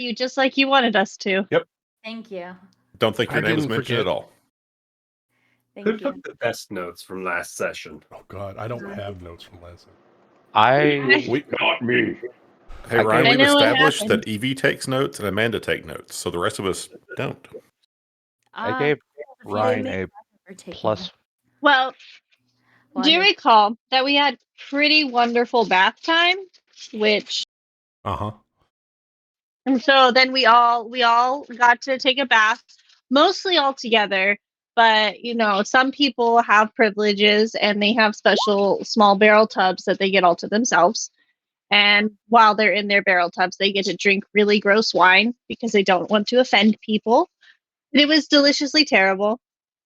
You just like you wanted us to. Yep. Thank you. Don't think your I name was didn't mentioned forget. at all. Thank Who you. took the best notes from last session? Oh God, I don't have notes from last time. Not me. Hey, I Ryan, I we've know what established happened. that Evie takes notes and Amanda take notes, so the rest of us don't. I gave Ryan Maybe a we're taking plus. Well, one. do you recall that we had pretty wonderful bath time, which and so then we all got to take a bath, mostly all together. But some people have privileges and they have special small barrel tubs that they get all to themselves. And while they're in their barrel tubs, they get to drink really gross wine because they don't want to offend people. It was deliciously terrible.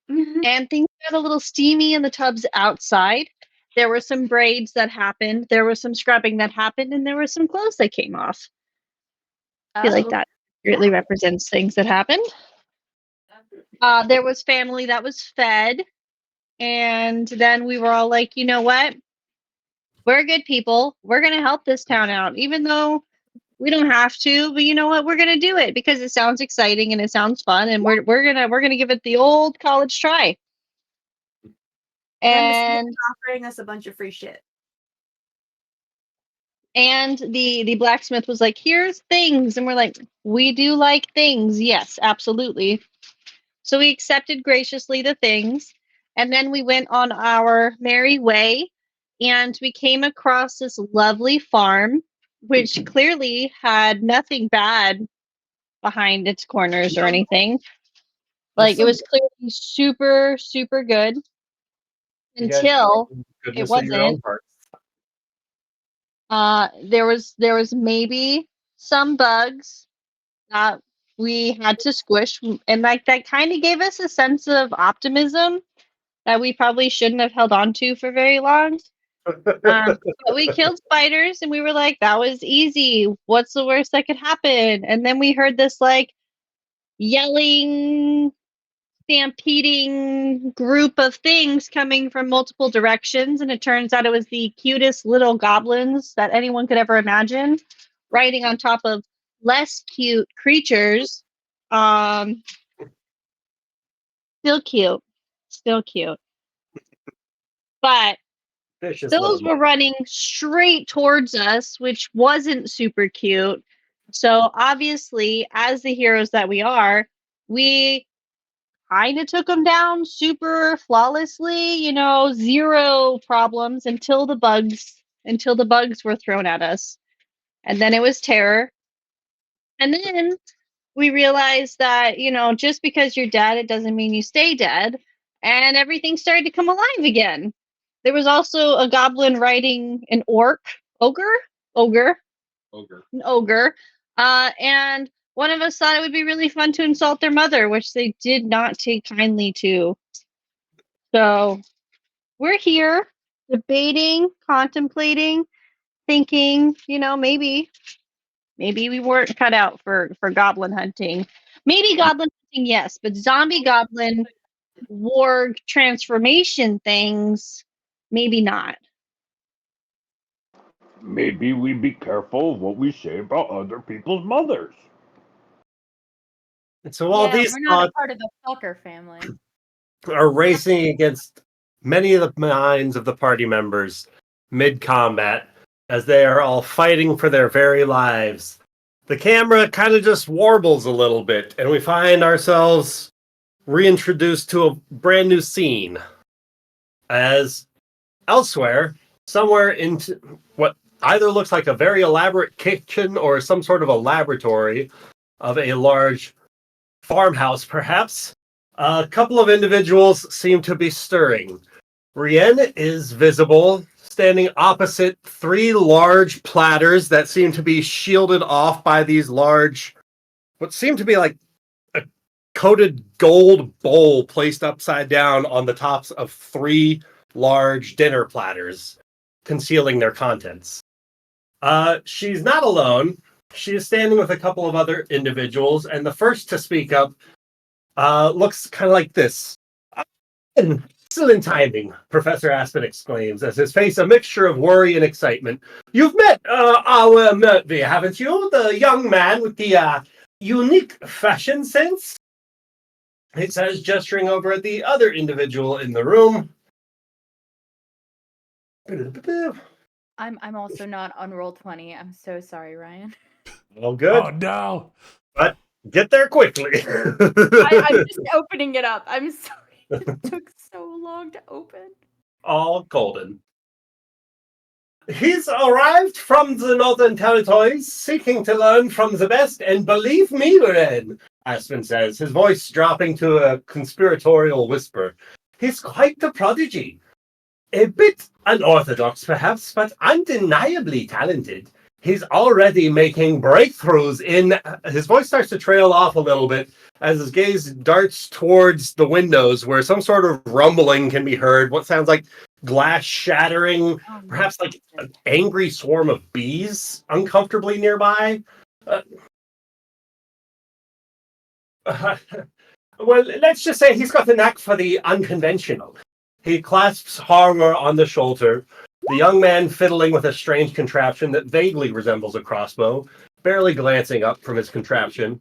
And things got a little steamy in the tubs outside. There were some braids that happened. There was some scrubbing that happened, and there were some clothes that came off. I feel like that really represents things that happened. There was family that was fed, and then we were all like, you know what? We're good people. We're going to help this town out, even though we don't have to. But you know what? We're going to do it because it sounds exciting and it sounds fun, and we're gonna give it the old college try. And offering us a bunch of free shit. And the blacksmith was like, here's things. And we're like, we do like things. Yes, absolutely. So we accepted graciously the things. And then we went on our merry way. And we came across this lovely farm, which clearly had nothing bad behind its corners or anything. Like, it was clearly super, super good. Until it wasn't. There was maybe some bugs that we had to squish, and like that kind of gave us a sense of optimism that we probably shouldn't have held on to for very long. But we killed spiders, and we were like, that was easy. What's the worst that could happen? And then we heard this like yelling, stampeding group of things coming from multiple directions, and it turns out it was the cutest little goblins that anyone could ever imagine, riding on top of less cute creatures. Still cute, but those were running straight towards us, which wasn't super cute. So obviously, as the heroes that we are, we kind of took them down super flawlessly, zero problems until the bugs were thrown at us. And then it was terror. And then we realized that, just because you're dead, it doesn't mean you stay dead. And everything started to come alive again. There was also a goblin riding an ogre, an ogre. And one of us thought it would be really fun to insult their mother, which they did not take kindly to. So we're here debating, contemplating, thinking, maybe we weren't cut out for goblin hunting. Maybe goblin hunting, yes, but zombie goblin warg transformation things, maybe not. Maybe we be careful of what we say about other people's mothers. And so all these we're not thoughts a part of the fucker family. are racing against many of the minds of the party members mid-combat as they are all fighting for their very lives. The camera kind of just warbles a little bit, and we find ourselves reintroduced to a brand new scene. As elsewhere, somewhere into what either looks like a very elaborate kitchen or some sort of a laboratory of a large farmhouse, perhaps, a couple of individuals seem to be stirring. Rien is visible, standing opposite three large platters that seem to be shielded off by these large, what seem to be like a coated gold bowl placed upside down on the tops of three large dinner platters, concealing their contents. She's not alone. She is standing with a couple of other individuals, and the first to speak up looks kind of like this. Excellent timing, Professor Aspen exclaims, as his face a mixture of worry and excitement. You've met our Murphy, haven't you? The young man with the unique fashion sense? He says, gesturing over at the other individual in the room. I'm also not on roll 20. I'm so sorry, Ryan. All good. Oh no! But get there quickly. I'm just opening it up. I'm sorry. It took so long to open. All golden. He's arrived from the Northern Territories, seeking to learn from the best, and believe me, Ren, Aspen says, his voice dropping to a conspiratorial whisper. He's quite the prodigy. A bit unorthodox, perhaps, but undeniably talented. He's already making breakthroughs in... His voice starts to trail off a little bit as his gaze darts towards the windows where some sort of rumbling can be heard. What sounds like glass shattering, perhaps like an angry swarm of bees uncomfortably nearby. Well, let's just say he's got the knack for the unconventional. He clasps Harmer on the shoulder, the young man fiddling with a strange contraption that vaguely resembles a crossbow, barely glancing up from his contraption.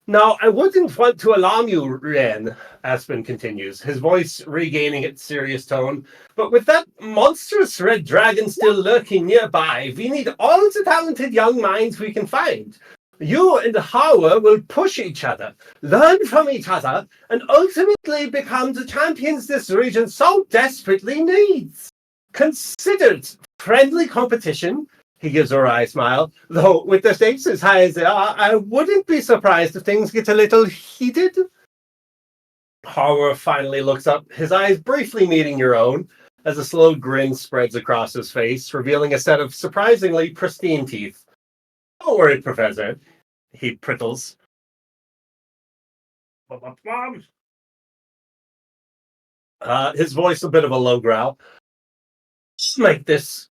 Now, I wouldn't want to alarm you, Ren, Aspen continues, his voice regaining its serious tone, but with that monstrous red dragon still lurking nearby, we need all the talented young minds we can find. You and Hawa will push each other, learn from each other, and ultimately become the champions this region so desperately needs. Considered friendly competition, he gives a wry smile, though with the stakes as high as they are, I wouldn't be surprised if things get a little heated. Hawa finally looks up, his eyes briefly meeting your own, as a slow grin spreads across his face, revealing a set of surprisingly pristine teeth. Don't worry, Professor, he prickles. His voice a bit of a low growl. Just make this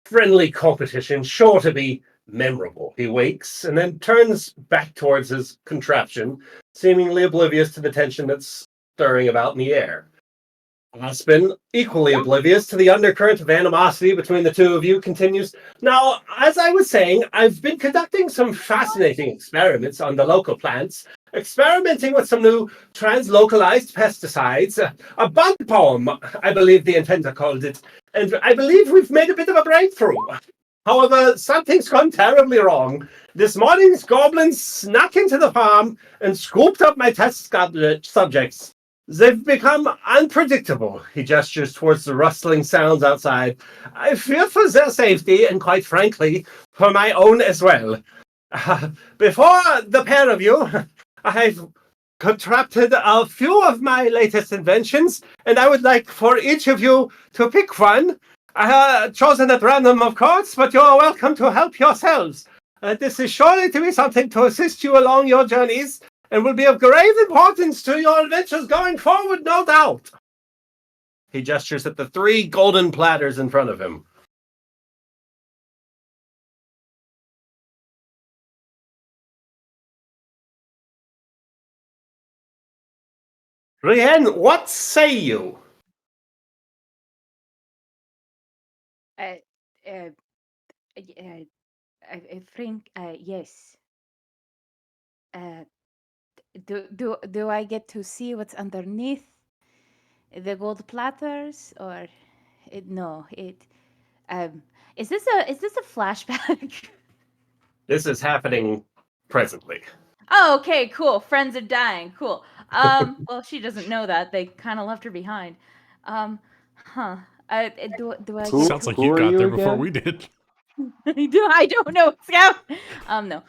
friendly competition sure to be memorable. He wakes and then turns back towards his contraption, seemingly oblivious to the tension that's stirring about in the air. Aspen, equally oblivious to the undercurrent of animosity between the two of you, continues, Now, as I was saying, I've been conducting some fascinating experiments on the local plants, experimenting with some new translocalized pesticides, a bug bomb, I believe the inventor called it, and I believe we've made a bit of a breakthrough. However, something's gone terribly wrong. This morning's goblins snuck into the farm and scooped up my test subjects. They've become unpredictable, he gestures towards the rustling sounds outside. I fear for their safety, and quite frankly, for my own as well. Before the pair of you, I've contracted a few of my latest inventions, and I would like for each of you to pick one. Chosen at random, of course, but you're welcome to help yourselves. This is surely to be something to assist you along your journeys, and will be of grave importance to your adventures going forward, no doubt. He gestures at the 3 golden platters in front of him. Rienne, what say you? Frank, yes. Do I get to see what's underneath the gold platters, or no? Is this a flashback? This is happening presently. Oh, okay, cool. Friends are dying. Cool. Well, she doesn't know that. They kind of left her behind. Huh. Do I? Sounds like you are got you there before again? we did. I don't know. Scout. No.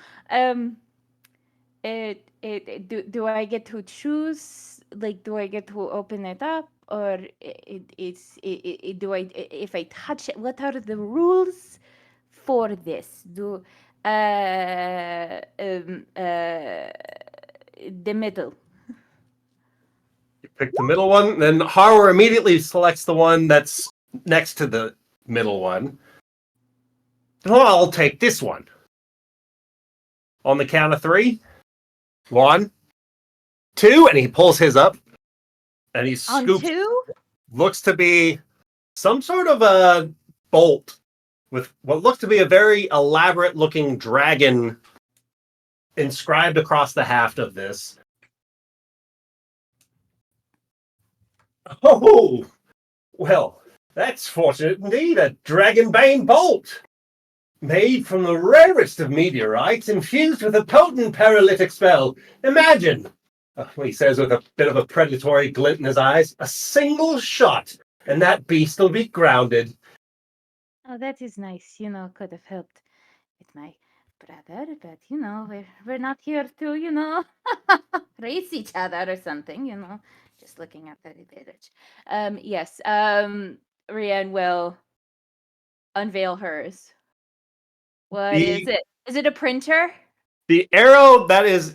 Do I get to choose? Like, do I get to open it up, or do I? If I touch it, what are the rules for this? The middle. You pick the middle one, then Harwer immediately selects the one that's next to the middle one. Oh, I'll take this one. On the count of 3. 1, 2, and he pulls his up. and he On scoops. 2? Looks to be some sort of a bolt with what looks to be a very elaborate looking dragon inscribed across the haft of this. Oh, well, that's fortunate indeed. A dragonbane bolt, made from the rarest of meteorites, infused with a potent paralytic spell. Imagine, he says with a bit of a predatory glint in his eyes, a single shot, and that beast will be grounded. Oh, that is nice. Could have helped with my brother, but we're not here to race each other or something. Just looking at the village. Yes. Rianne will unveil hers. What is it? Is it a printer? The arrow that is,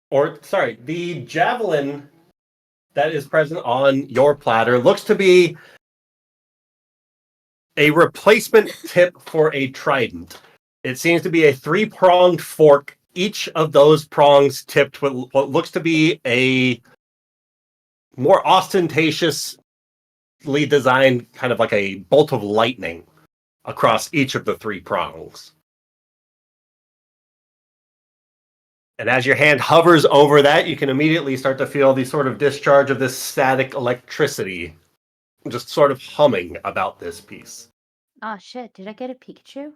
or sorry, the javelin that is present on your platter looks to be a replacement tip for a trident. It seems to be a 3-pronged fork, each of those prongs tipped with what looks to be a more ostentatiously designed kind of like a bolt of lightning across each of the 3 prongs. And as your hand hovers over that, you can immediately start to feel the sort of discharge of this static electricity just sort of humming about this piece. Oh shit, did I get a Pikachu?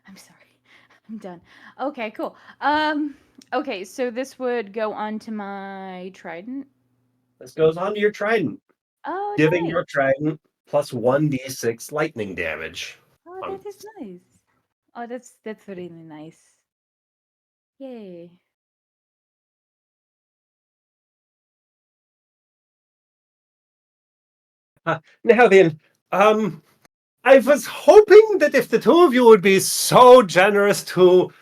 I'm sorry. I'm done. Okay, cool. Okay, so this would go onto my trident. This goes on to your trident, Oh, giving nice. your trident plus 1d6 lightning damage. Oh, that is nice. Oh, that's really nice. Yay. Now then, I was hoping that if the 2 of you would be so generous to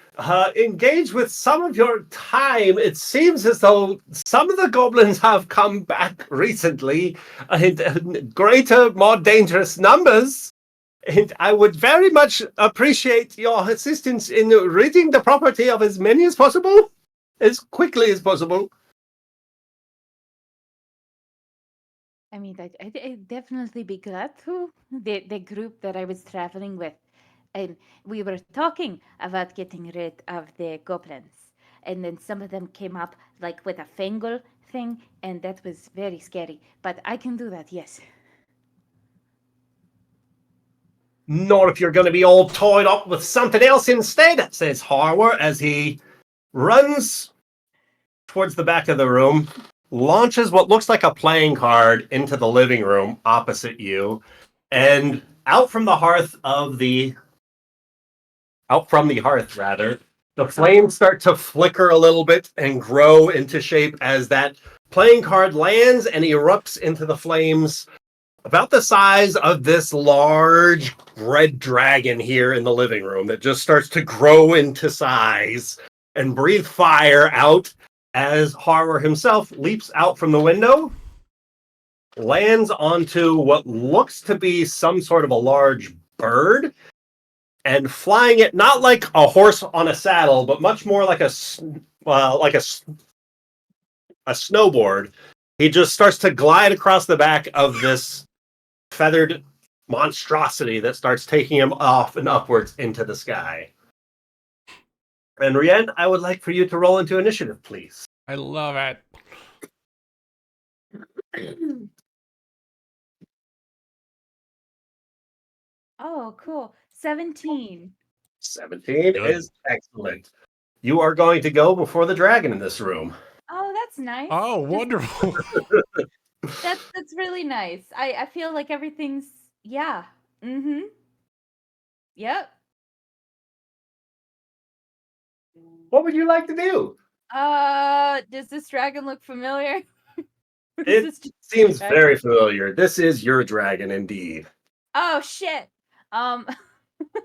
engage with some of your time, it seems as though some of the goblins have come back recently in greater, more dangerous numbers. And I would very much appreciate your assistance in ridding the property of as many as possible, as quickly as possible. I mean, I'd definitely be glad to. The group that I was traveling with, and we were talking about getting rid of the goblins. And then some of them came up like with a fangle thing, and that was very scary. But I can do that, yes. Not if you're going to be all tied up with something else instead, says Harwer as he runs towards the back of the room, launches what looks like a playing card into the living room opposite you, and out from the hearth, the flames start to flicker a little bit and grow into shape as that playing card lands and erupts into the flames about the size of this large red dragon here in the living room that just starts to grow into size and breathe fire out as Horror himself leaps out from the window, lands onto what looks to be some sort of a large bird, and flying it not like a horse on a saddle, but much more like a snowboard. He just starts to glide across the back of this feathered monstrosity that starts taking him off and upwards into the sky. And Rienne, I would like for you to roll into initiative, please. I love it. Oh, cool. 17. 17 Good. is excellent. You are going to go before the dragon in this room. Oh, that's nice. Oh, wonderful. That's really nice. I feel like everything's yeah. Mm-hmm. Yep. What would you like to do? Does this dragon look familiar? Or is It this just a seems dragon? very familiar. This is your dragon indeed. Oh shit. I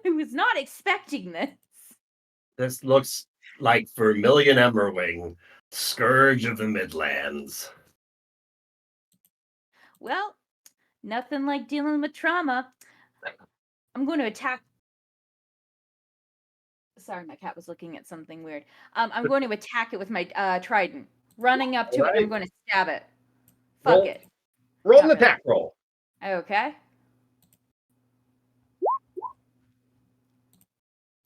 was not expecting this. This looks like Vermilion Emberwing, Scourge of the Midlands. Well, nothing like dealing with trauma. I'm going to attack. Sorry, my cat was looking at something weird. I'm going to attack it with my trident. Running up to it, and I'm going to stab it. Fuck it. Roll an Okay. attack roll. Okay.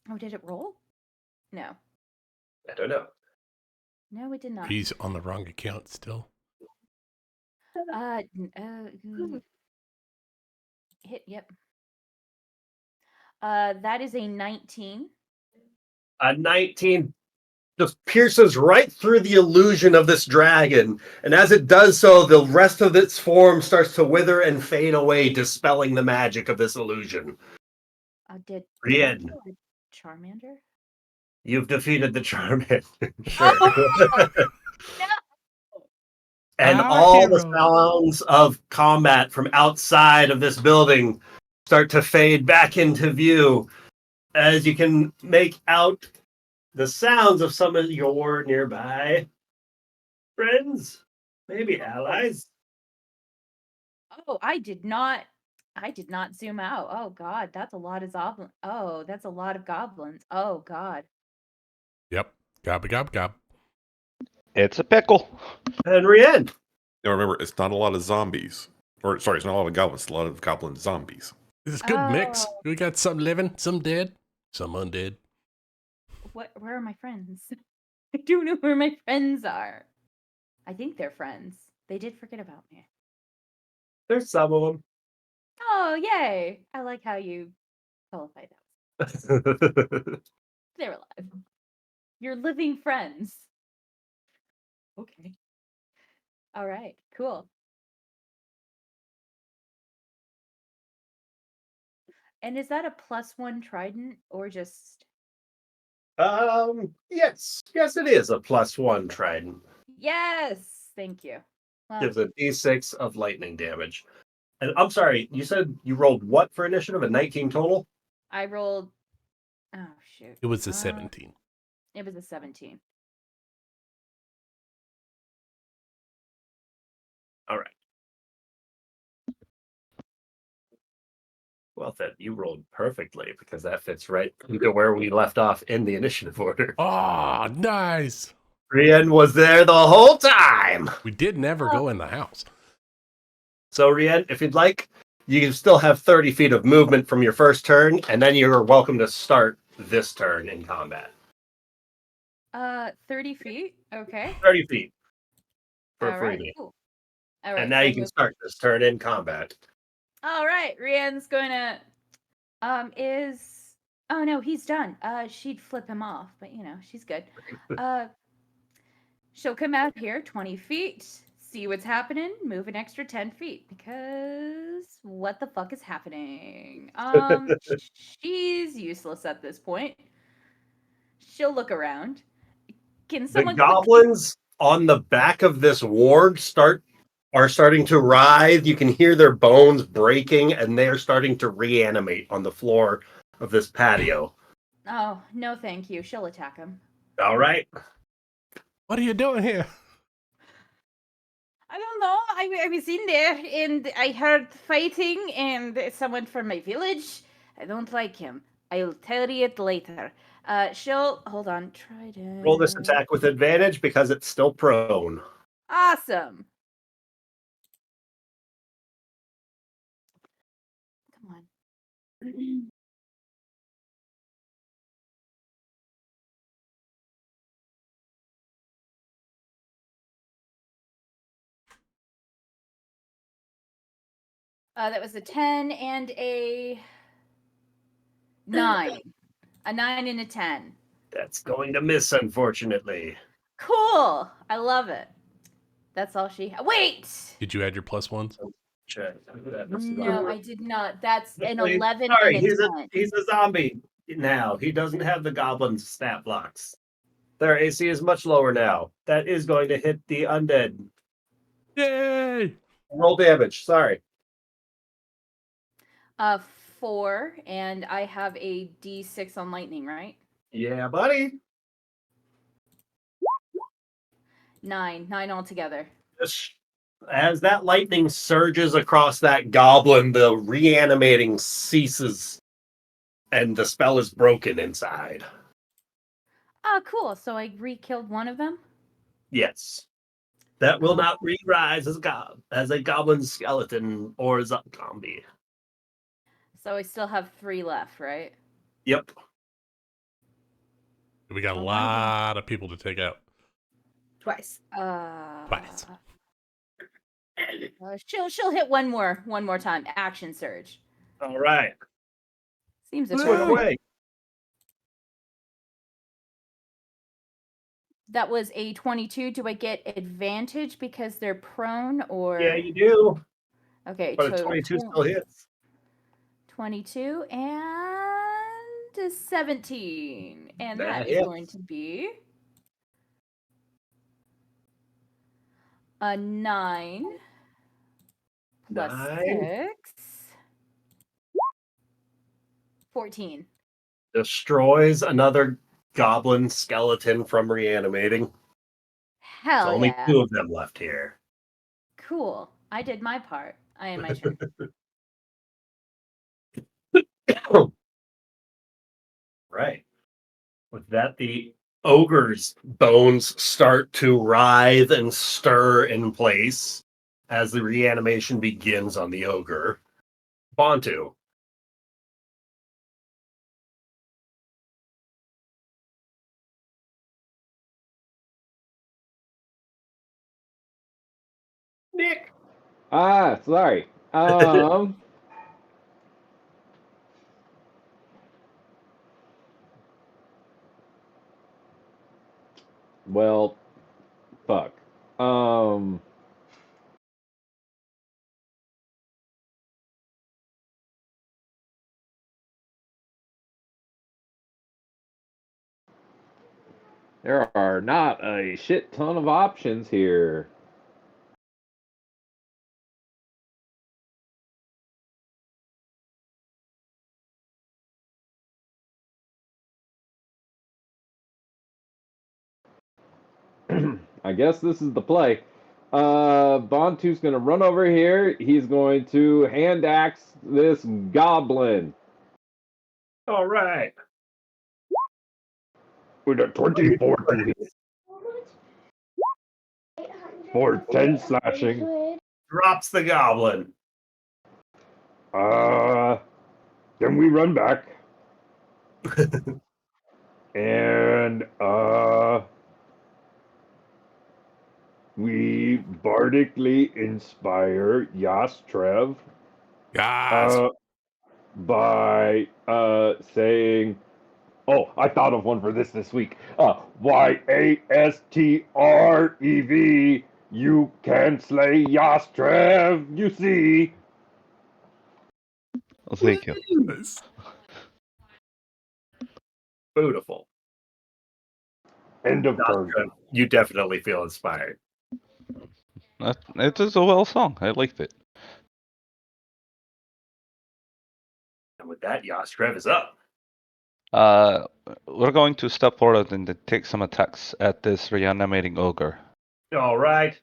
Oh, did it roll? No. I don't know. No, it did not. He's on the wrong account still. Hit, yep. That is a 19. A 19 just pierces right through the illusion of this dragon, and as it does so, the rest of its form starts to wither and fade away, dispelling the magic of this illusion. Did Brienne, Charmander? you've defeated the Charmander. Sure. Oh, no. And Our all the hero. sounds of combat from outside of this building start to fade back into view as you can make out the sounds of some of your nearby friends, maybe allies. Oh, I did not zoom out. Oh god, that's a lot of goblins. Oh, that's a lot of goblins. Oh god. Yep. Gob, gob, gob. It's a pickle. And Rienne. Now remember, it's not a lot of zombies. Or, sorry, it's not a lot of goblins. It's a lot of goblin zombies. This is a good mix. Oh. We got some living, some dead, some undead. Where are my friends? I don't know where my friends are. I think they're friends. They did forget about me. There's some of them. Oh, yay. I like how you qualify that. They're alive. You're living friends. Okay. All right, cool. And is that a +1 trident or just... Yes, it is a +1 trident. Yes, thank you. Well, Gives a d6 of lightning damage. And I'm sorry, you said you rolled what for initiative? A 19 total? I rolled... Oh, shoot. It was a 17. It was a 17. All right. Well, then you rolled perfectly because that fits right into where we left off in the initiative order. Oh, nice. Rienne was there the whole time. We did never go in the house. So, Rienne, if you'd like, you can still have 30 feet of movement from your first turn, and then you're welcome to start this turn in combat. 30 feet? Okay. 30 feet for All right, freebie. cool. All right, And now so you can start this turn in combat. All right, Rianne's gonna oh no, he's done. She'd flip him off, but you know, she's good. She'll come out here 20 feet, see what's happening, move an extra 10 feet because what the fuck is happening? She's useless at this point. She'll look around. Can The someone goblins on the back of this ward are starting to writhe. You can hear their bones breaking, and they are starting to reanimate on the floor of this patio. Oh, no thank you. She'll attack him. All right. What are you doing here? I don't know. I was in there and I heard fighting and someone from my village. I don't like him. I'll tell you it later. She'll hold on. Try to Roll this attack with advantage because it's still prone. Awesome. Come on. That was a 10 and a 9. A 9 and a 10. That's going to miss, unfortunately. Cool. I love it. That's all she... Wait! Did you add your +1s? Check. No, I did not. That's an 11 Sorry, and a 10. he's a zombie now. He doesn't have the goblin's stat blocks. Their AC is much lower now. That is going to hit the undead. Yay! Roll damage. Sorry. 4, and I have a D6 on lightning, right? Yeah, buddy. 9 altogether. Just as that lightning surges across that goblin, the reanimating ceases and the spell is broken inside. Oh, cool. So I re-killed one of them? Yes. That will not re-rise as a goblin skeleton or zombie. So I still have 3 left, right? Yep. We got a Oh, lot of people to take out. Twice. Twice. She'll hit one more time. Action surge. All right. Seems Swing appropriate. away. That was a 22. Do I get advantage because they're prone or? Yeah, you do. Okay, But a so 22 still hits. 22 and a 17. And That that is hits. going to be a 9 plus 9. 6. 14. Destroys another goblin skeleton from reanimating. There's Hell only yeah. 2 of them left here. Cool. I did my part. I am my turn. Right. With that, the ogre's bones start to writhe and stir in place as the reanimation begins on the ogre. Bontu. Nick. Sorry. Well, fuck. There are not a shit ton of options here. I guess this is the play. Bontu's gonna run over here. He's going to hand axe this goblin. All right. With a 24 to hit for 10 slashing. Drops the goblin. Then we run back. And we bardically inspire Yastrev Guys. by saying, oh, I thought of one for this week. Yastrev, you can slay Yastrev, you see. Oh, thank you. Nice. Beautiful. End of turn. You definitely feel inspired. It is a well song. I liked it. And with that, Yastrev is up. We're going to step forward and take some attacks at this reanimating ogre. All right.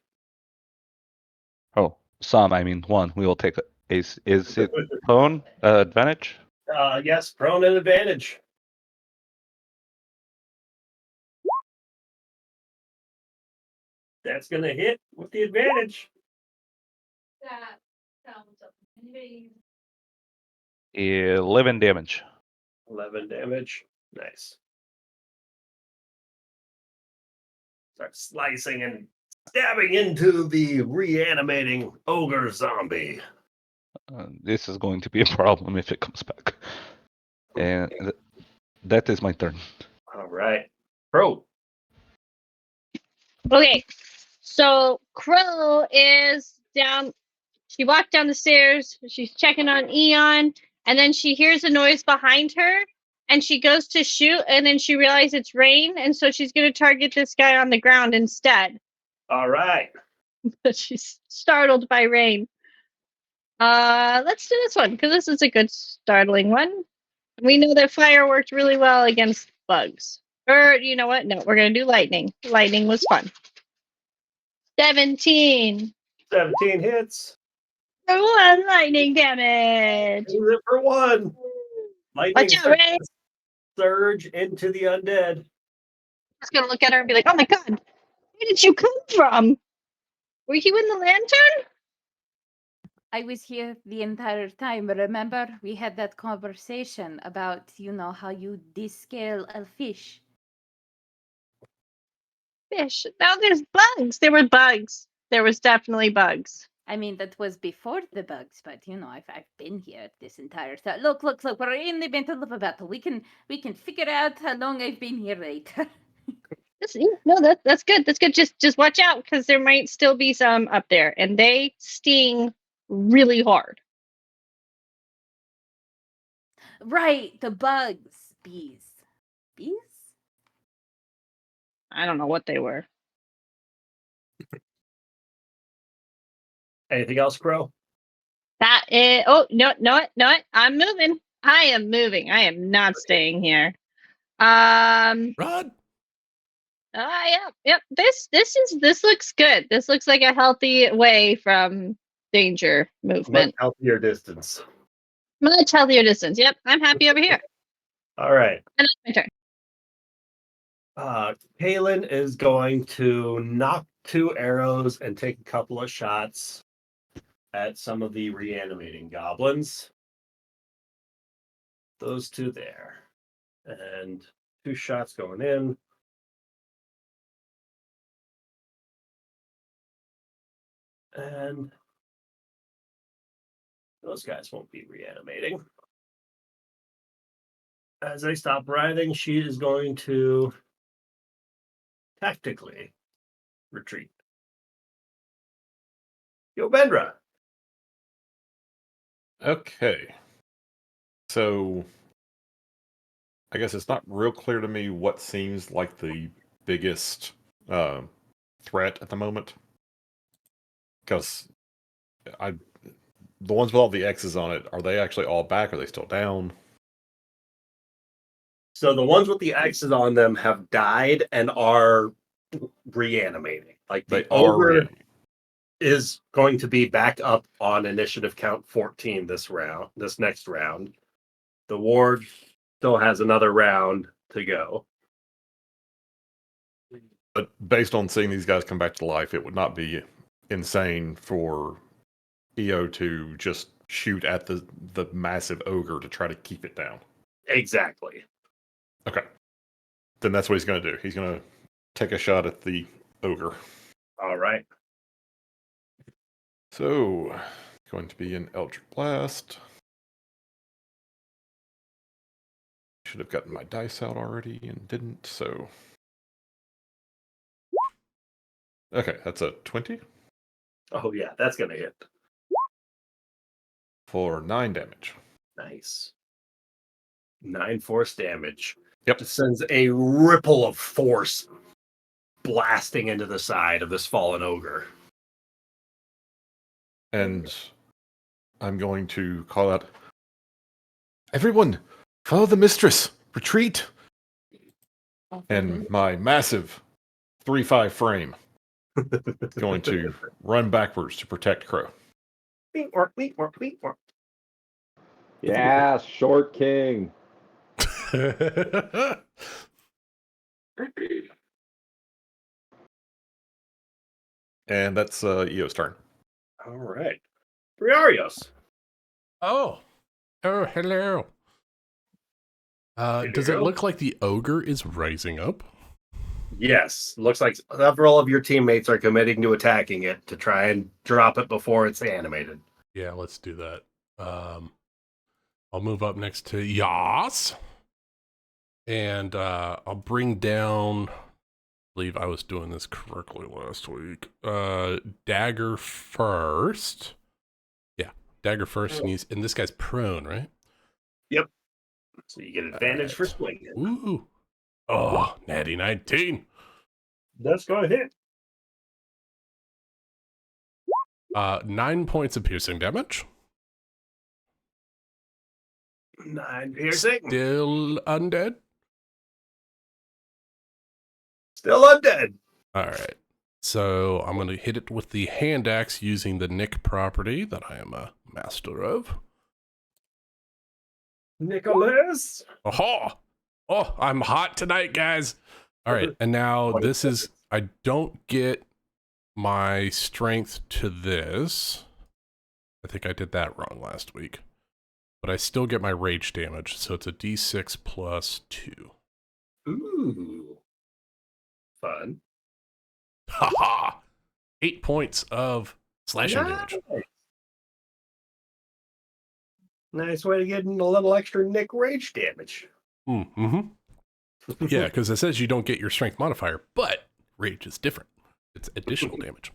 Oh, some. I mean, one. We will take. Is it prone advantage? Yes, prone and advantage. That's going to hit with the advantage. That sounds amazing. 11 damage. 11 damage. Nice. Start slicing and stabbing into the reanimating ogre zombie. This is going to be a problem if it comes back. And that is my turn. All right. Pro. Okay, so Crow is down. She walked down the stairs. She's checking on Eon, and then she hears a noise behind her, and she goes to shoot, and then she realizes it's Rain, and so she's going to target this guy on the ground instead. All right. But she's startled by Rain. Let's do this one because this is a good startling one. We know that fire worked really well against bugs. Or you know what? No, we're gonna do lightning. Lightning was fun. 17. 17 hits. For 1 lightning damage. Use it for 1. Lightning Watch out, Ray. surge into the undead. I'm just gonna look at her and be like, "Oh my god, where did you come from?" Were you in the lantern? I was here the entire time. Remember, we had that conversation about, how you descale a fish. Fish. Now there's bugs. There were bugs. There was definitely bugs. I mean, that was before the bugs, but I've been here this entire time. Look! We're in the middle of a battle. We can figure out how long I've been here later. That's good. That's good. Just watch out because there might still be some up there, and they sting really hard. Right, the bugs, bees. I don't know what they were. Anything else, Crow? That is. Oh no! I'm moving. I am moving. I am not staying here. Run! Yep. This looks good. This looks like a healthy way from danger movement. Much healthier distance. Much healthier distance. Yep, I'm happy over here. All right. And it's my turn. Kalen is going to knock 2 arrows and take a couple of shots at some of the reanimating goblins. Those 2 there. And 2 shots going in. And those guys won't be reanimating. As they stop writhing, she is going to tactically retreat. Yo, Bendra. Okay. So I guess it's not real clear to me what seems like the biggest threat at the moment. Because the ones with all the X's on it, are they actually all back? Are they still down? So the ones with the X's on them have died and are reanimating. Like the ogre is going to be back up on initiative count 14 this next round. The ward still has another round to go. But based on seeing these guys come back to life, it would not be insane for EO to just shoot at the massive ogre to try to keep it down. Exactly. Okay. Then that's what he's going to do. He's going to take a shot at the ogre. All right. So, going to be an Eldritch Blast. Should have gotten my dice out already and didn't, so... Okay, that's a 20. Oh, yeah, that's going to hit. For 9 damage. Nice. 9 force damage. Yep. It sends a ripple of force blasting into the side of this fallen ogre. And I'm going to call out, everyone, follow the mistress, retreat. And my massive 3/5 frame is going to run backwards to protect Crow. Yeah, short king. And that's EO's turn. All right. Briarios. Oh, hello. Does it look like the ogre is rising up? Yes. Looks like several of your teammates are committing to attacking it to try and drop it before it's animated. Yeah, let's do that. I'll move up next to Yas. And I'll bring down... I believe I was doing this correctly last week. Dagger first. Yeah, dagger first. And this guy's prone, right? Yep. So you get advantage for swinging. Ooh. Oh, natty 19. That's going to hit. 9 points of piercing damage. 9 piercing. Still undead? Still undead. All right. So I'm going to hit it with the hand axe using the Nick property that I am a master of. Nicholas. Aha! Oh, I'm hot tonight, guys. All right. And now this is, I don't get my strength to this. I think I did that wrong last week. But I still get my rage damage, so it's a d6 plus 2. Ooh. Fun. Haha! 8 points of slashing damage. Nice way to get in a little extra Nick rage damage. Mm-hmm. Yeah, because it says you don't get your strength modifier, but rage is different. It's additional damage.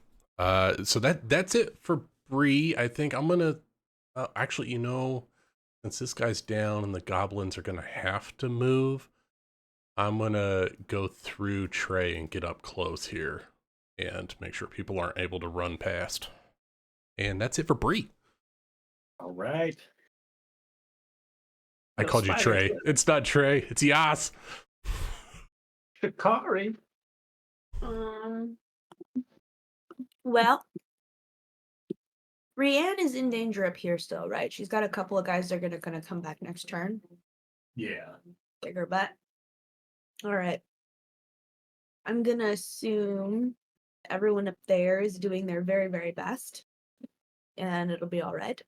So that's it for Bree. I think I'm gonna actually, you know, since this guy's down and the goblins are gonna have to move, I'm gonna go through Trey and get up close here and make sure people aren't able to run past. And that's it for Bree. All right. I called you Trey. It's not Trey. It's Yas. Shikari. Well, Rianne is in danger up here still, right? She's got a couple of guys that are gonna come back next turn. Yeah. Kick her butt. All right. I'm gonna assume everyone up there is doing their very, very best, and it'll be all right.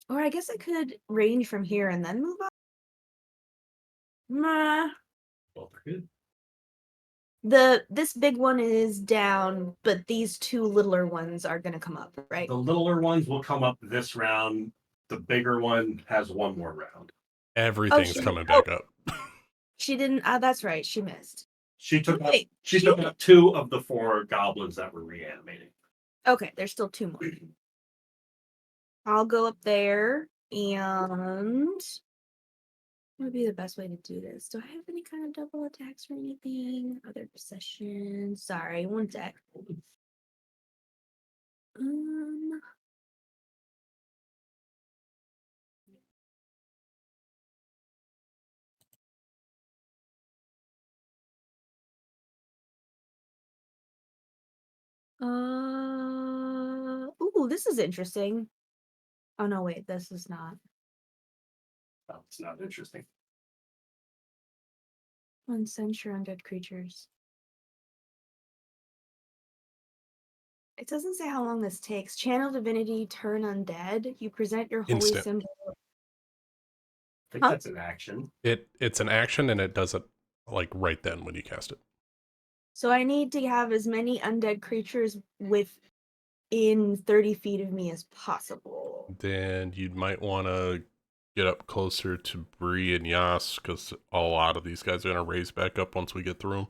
Or I guess I could range from here and then move up. Nah. Well, they're good. This big one is down, but these two littler ones are gonna come up, right? The littler ones will come up this round. The bigger one has one more round. Everything's coming back up. She didn't. That's right. She missed. She took up, Wait, she took up 2 of the 4 goblins that were reanimating. Okay, there's still 2 more. I'll go up there and what would be the best way to do this? Do I have any kind of double attacks or anything? Other possessions? Sorry, one deck. Ooh, this is interesting. Oh no, wait, this is not. Oh, it's not interesting. Uncensure undead creatures. It doesn't say how long this takes. Channel divinity, turn undead. You present your holy Instant. symbol. I think that's an action. It's an action and it does it like right then when you cast it. So I need to have as many undead creatures within 30 feet of me as possible. Then you might want to get up closer to Bree and Yas because a lot of these guys are going to raise back up once we get through them.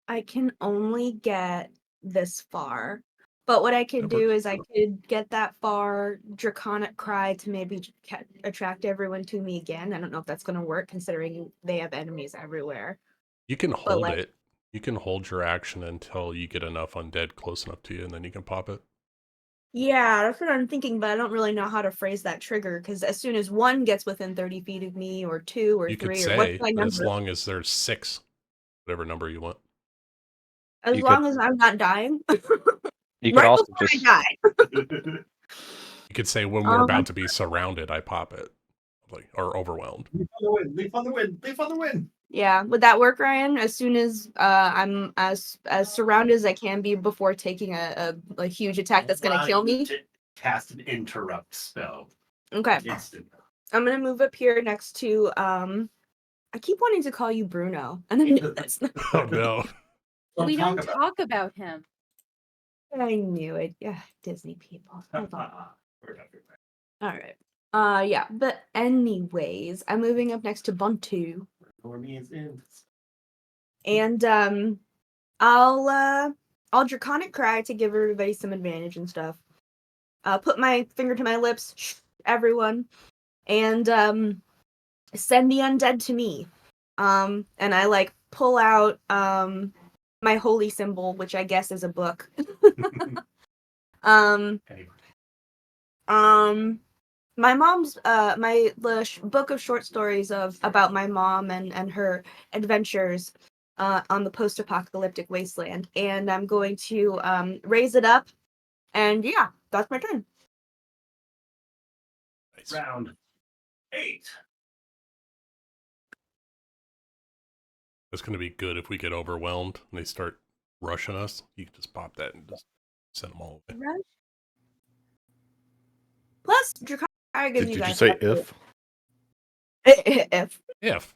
I can only get this far. But what I could do is I could get that far, Draconic Cry to maybe attract everyone to me again. I don't know if that's going to work considering they have enemies everywhere. You can hold it. You can hold your action until you get enough undead close enough to you, and then you can pop it. Yeah, that's what I'm thinking, but I don't really know how to phrase that trigger because as soon as 1 gets within 30 feet of me, or 2 or You 3, could or what's say, my number? as long as there's 6, whatever number you want. As long as I'm not dying. You could right also before just I die. You could say when we're about to be surrounded, I pop it, like, or overwhelmed. Leaf on the wind. Leaf on the wind. Leaf on the wind. Yeah, would that work, Ryan? As soon as I'm as surrounded as I can be before taking a huge attack that's gonna kill me. Cast an interrupt spell. Okay. Instant. I'm gonna move up here next to I keep wanting to call you Bruno, and then that's not. Oh no. We don't talk about him. I knew it. Yeah, Disney people. Hold on. All All right. Yeah, but anyways, I'm moving up next to Buntu. And I'll Draconic Cry to give everybody some advantage and stuff. Put my finger to my lips, everyone, and send the undead to me. And I like pull out my holy symbol, which I guess is a book. My mom's book of short stories about my mom and her adventures on the post-apocalyptic wasteland, and I'm going to raise it up, and yeah, that's my turn. Nice. Round 8. It's going to be good if we get overwhelmed and they start rushing us, you can just pop that and just send them all away. Rush. Plus, Drakari gives Did you you guys say up to- if? if. If.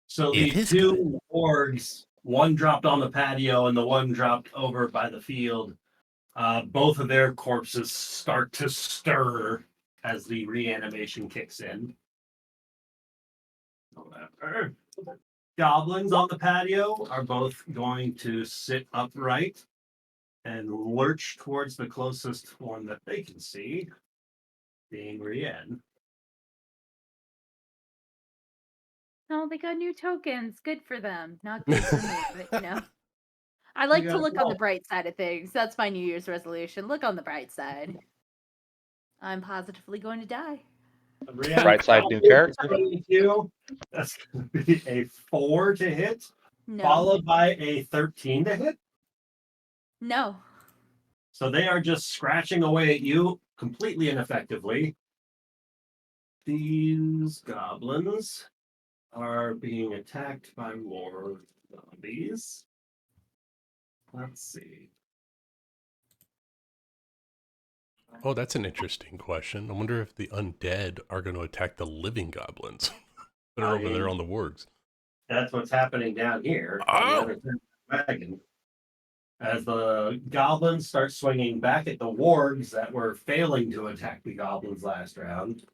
So It the is two orgs, one dropped on the patio and the one dropped over by the field. Both of their corpses start to stir as the reanimation kicks in. Whatever. Goblins on the patio are both going to sit upright and lurch towards the closest one that they can see, being Rien. Oh, they got new tokens. Good for them. Not good for me, but you know. I like to look on the bright side of things. That's my New Year's resolution. Look on the bright side. I'm positively going to die. Right side new character. 22. That's going to be a 4 to hit, No. followed by a 13 to hit. No. So they are just scratching away at you completely ineffectively. These goblins are being attacked by more zombies. Let's see. Oh, that's an interesting question. I wonder if the undead are going to attack the living goblins that are over there on the wargs. That's what's happening down here on the other side of the wagon. As the goblins start swinging back at the wargs that were failing to attack the goblins last round,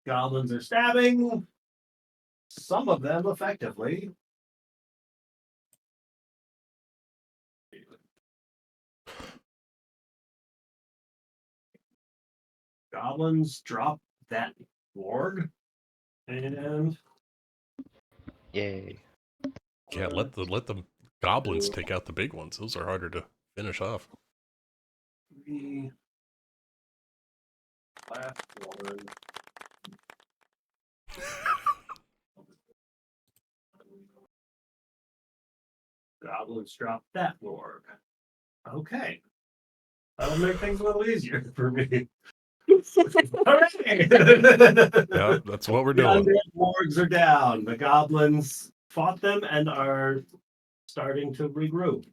goblins are stabbing some of them effectively. Goblins drop that warg, and Yay. Yeah, let the goblins take out the big ones. Those are harder to finish off. 3 last one. Goblins drop that warg. Okay. That'll make things a little easier for me. Hooray! Yeah, that's what we're The doing. undead wargs are down. The goblins fought them and are starting to regroup.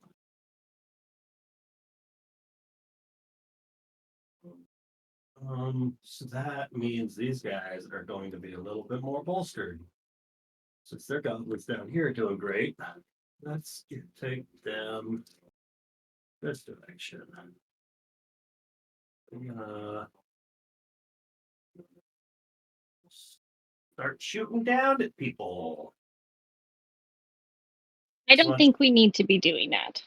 So that means these guys are going to be a little bit more bolstered. Since their goblins down here are doing great, let's take them this direction. I'm gonna start shooting down at people. I don't think we need to be doing that.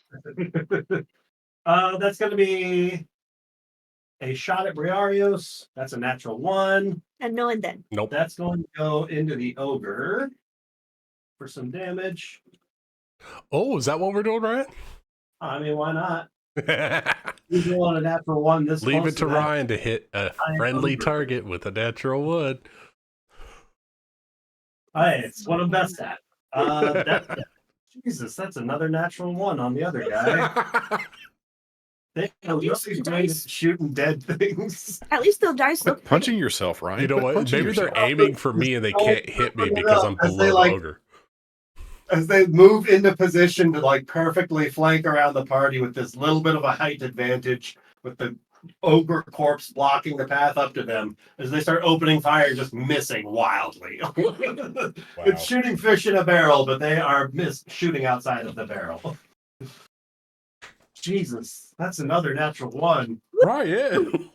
That's going to be a shot at Briarios. That's a natural 1. And no and then. Nope. That's going to go into the ogre for some damage. Oh, is that what we're doing, Ryan? I mean, why not? He's rolling a natural 1 this Leave close it to that. Ryan to hit a friendly target with a natural 1. Hey, it's what I'm best at. Jesus, that's another natural 1 on the other guy. They are really great at shooting dead things. At least they'll dice Quit look punching yourself, Ryan. You know Quit what? punching Maybe they're yourself. aiming for me and they can't hit me because I'm As they, below the ogre. As they move into position to like perfectly flank around the party with this little bit of a height advantage, with the ogre corpse blocking the path up to them, as they start opening fire, just missing wildly. It's shooting fish in a barrel, but they are shooting outside of the barrel. Jesus, that's another natural 1. Ryan!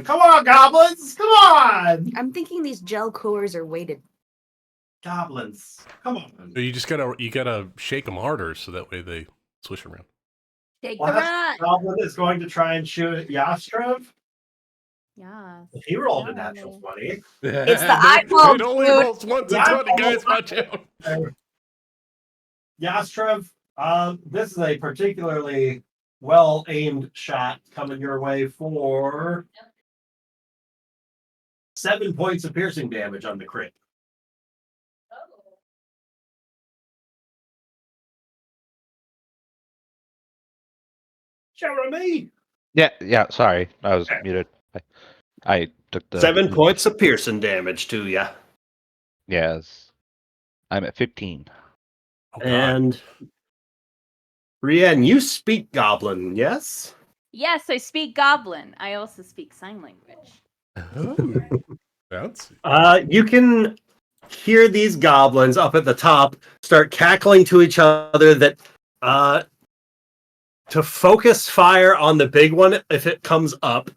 Come on, goblins! Come on! I'm thinking these gel cores are weighted. Goblins, come on. You just gotta shake them harder so that way they swish around. Take the Last rat. goblin is going to try and shoot at Yastrev. Yeah. He rolled a natural 20. It's the eyeball, It only dude. rolls once in 20, guys. Watch out. Yastrev, this is a particularly well-aimed shot coming your way for 7 points of piercing damage on the crit. Jeremy! Yeah, sorry. I was muted. I took the 7 points of piercing damage to you. Yes. I'm at 15. Oh, God. And Brienne, you speak Goblin, yes? Yes, I speak Goblin. I also speak sign language. Oh, fancy. You can hear these goblins up at the top start cackling to each other that to focus fire on the big one if it comes up,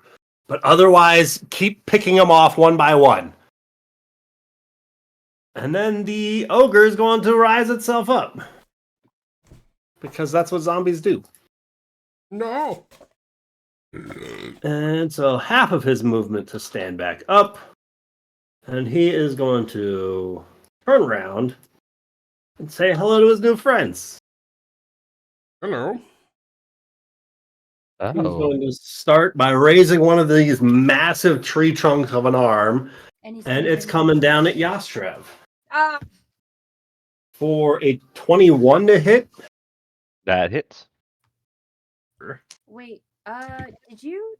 but otherwise keep picking them off one by one. And then the ogre is going to rise itself up. Because that's what zombies do. No. And so half of his movement to stand back up. And he is going to turn around and say hello to his new friends. Hello. He's Oh. going to start by raising one of these massive tree trunks of an arm, and it's coming down at Yastrev. For a 21 to hit. That hits. Wait, did you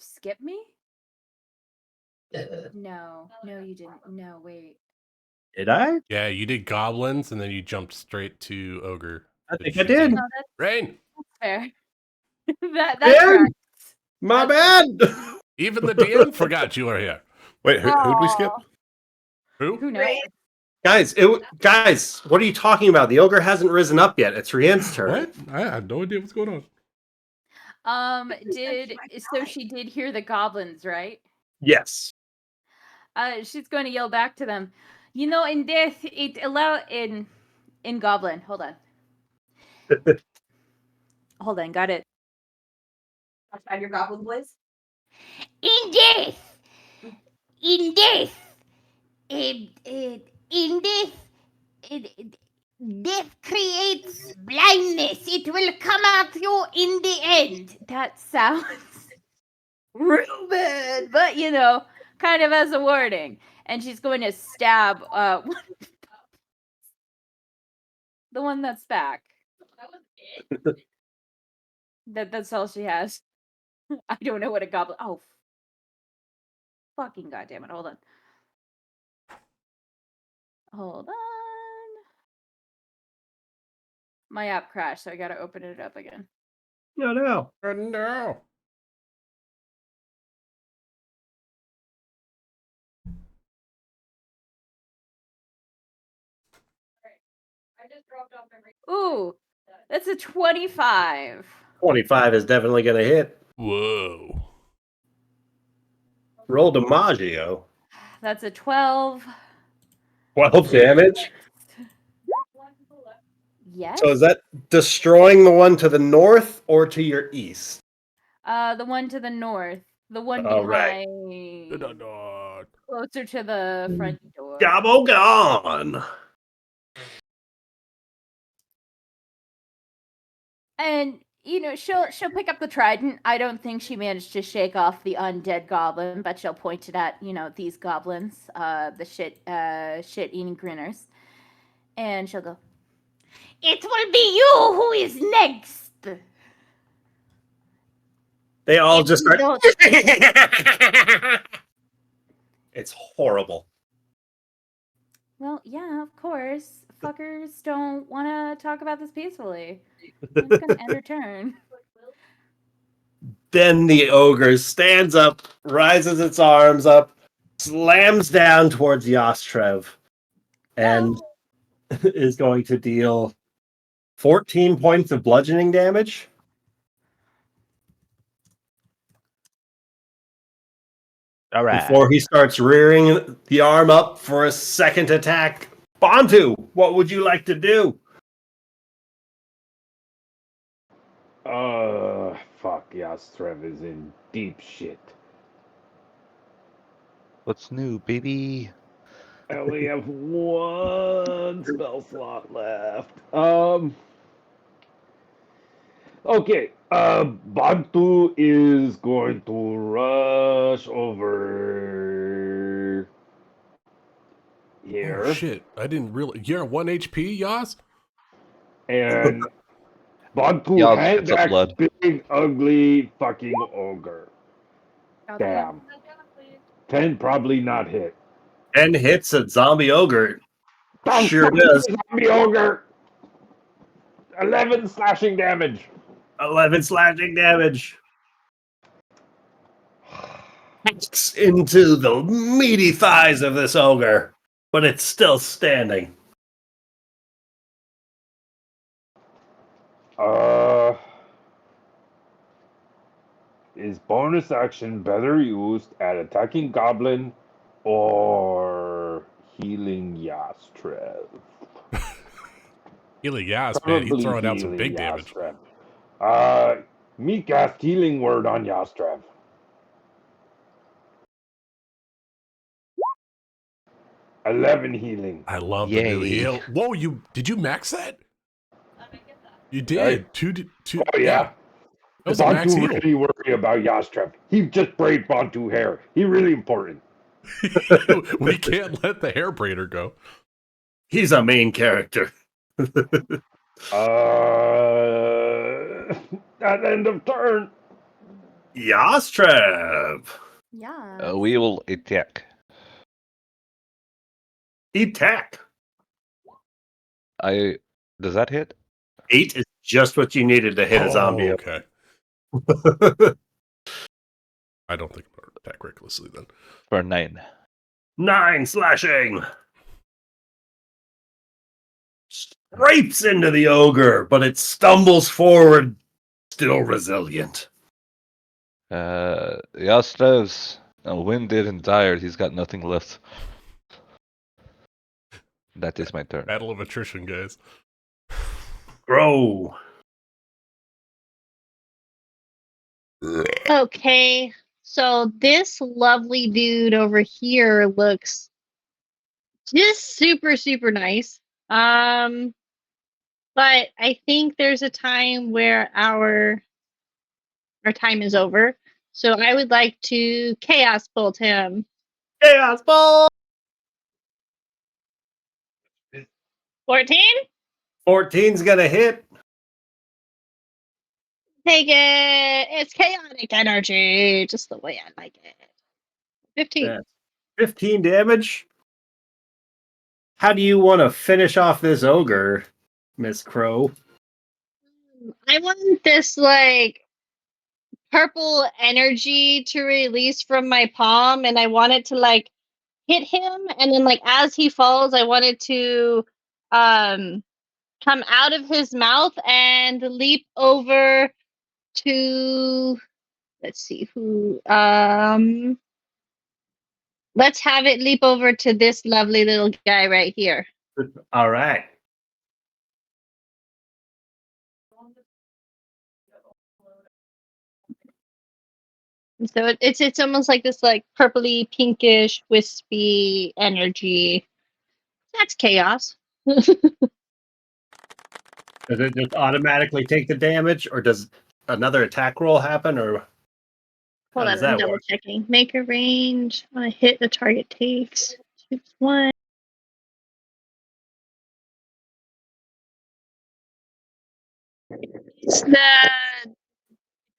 skip me? No, you didn't. No, wait. Did I? Yeah, you did goblins, and then you jumped straight to ogre. I think I did. No, that's Rain. fair. That's Rain? correct. My That's bad. Even the DM forgot you were here. Wait, who'd we skip? Aw, Who? Who knows? Guys, what are you talking about? The ogre hasn't risen up yet. It's Rienne's turn. What? I have no idea what's going on. So she did hear the goblins, right? Yes. She's going to yell back to them. You know, in death, it allow in goblin. Hold on, got it. Outside your goblin blaze. In death, in death creates blindness. It will come at you in the end. That sounds real bad, but kind of as a warning. And she's going to stab the one that's back. That was it. That's all she has. I don't know what a goblin. Oh, fucking goddamn it! Hold on. My app crashed, so I gotta open it up again. No. Oh, no. Ooh, that's a 25. 25 is definitely going to hit. Whoa. Roll DiMaggio. That's a 12. 12 damage. Yes. So is that destroying the one to the north or to your east? The one to the north. The one All behind. right. Closer to the front door. Gobble gone. And she'll pick up the trident. I don't think she managed to shake off the undead goblin, but she'll point it at these goblins, the shit eating grinners, and she'll go, "It will be you who is next." They all If just you start. don't- It's horrible. Well, yeah, of course. Fuckers don't want to talk about this peacefully. It's gonna end her turn. Then the ogre stands up, rises its arms up, slams down towards Yastrev, and is going to deal 14 points of bludgeoning damage. All right. Before he starts rearing the arm up for a second attack. Bantu, what would you like to do? Fuck, Yastrev is in deep shit. What's new, baby? I only have one spell slot left. Okay. Bantu is going to rush over here. Oh, shit. I didn't really. You're at 1 HP, Yas? And Bantu Y'all hand spits up axe blood. big ugly fucking ogre. Damn. 10 probably not hit. 10 hits at zombie ogre. Don't Sure fucking does. zombie ogre. 11 slashing damage. 11 slashing damage. Hacks into the meaty thighs of this ogre, but it's still standing. Is bonus action better used at attacking goblin or healing Yastrev? Healing Yas, man, he's throwing out some healing big damage. Yastrev. Me cast healing word on Yastrev. "11 healing." I love the new Yay. heal. Whoa, did you max that? You did. Right. Two. Oh yeah. That was a max Bantu heal. really worry about Yastrev. He just braided Bantu hair. He really important. We can't let the hair braider go. He's a main character. At end of turn. Yastrev. Yeah. We will attack. Attack. Does that hit? 8 is just what you needed to hit a zombie. Okay. I don't think I'm going to attack recklessly then. For 9. 9 slashing. Scrapes into the ogre, but it stumbles forward, still resilient. Yastrev's winded and tired. He's got nothing left. That is my turn. Battle of attrition, guys. Grow. Okay, so this lovely dude over here looks just super, super nice. But I think there's a time where our time is over. So I would like to chaos bolt him. Chaos ball. 14? 14's gonna hit. Take it. It's chaotic energy, just the way I like it. 15. That's 15 damage. How do you want to finish off this ogre, Miss Crow? I want this like purple energy to release from my palm, and I want it to like hit him, and then like as he falls, I want it to come out of his mouth and leap over to, let's see who, let's have it leap over to this lovely little guy right here. All right. And so it's almost like this like purpley pinkish wispy energy. That's chaos. Does it just automatically take the damage, or does another attack roll happen, or how Hold does on, I'm that double work? checking. Make a range. On a hit, the target takes 1. It's the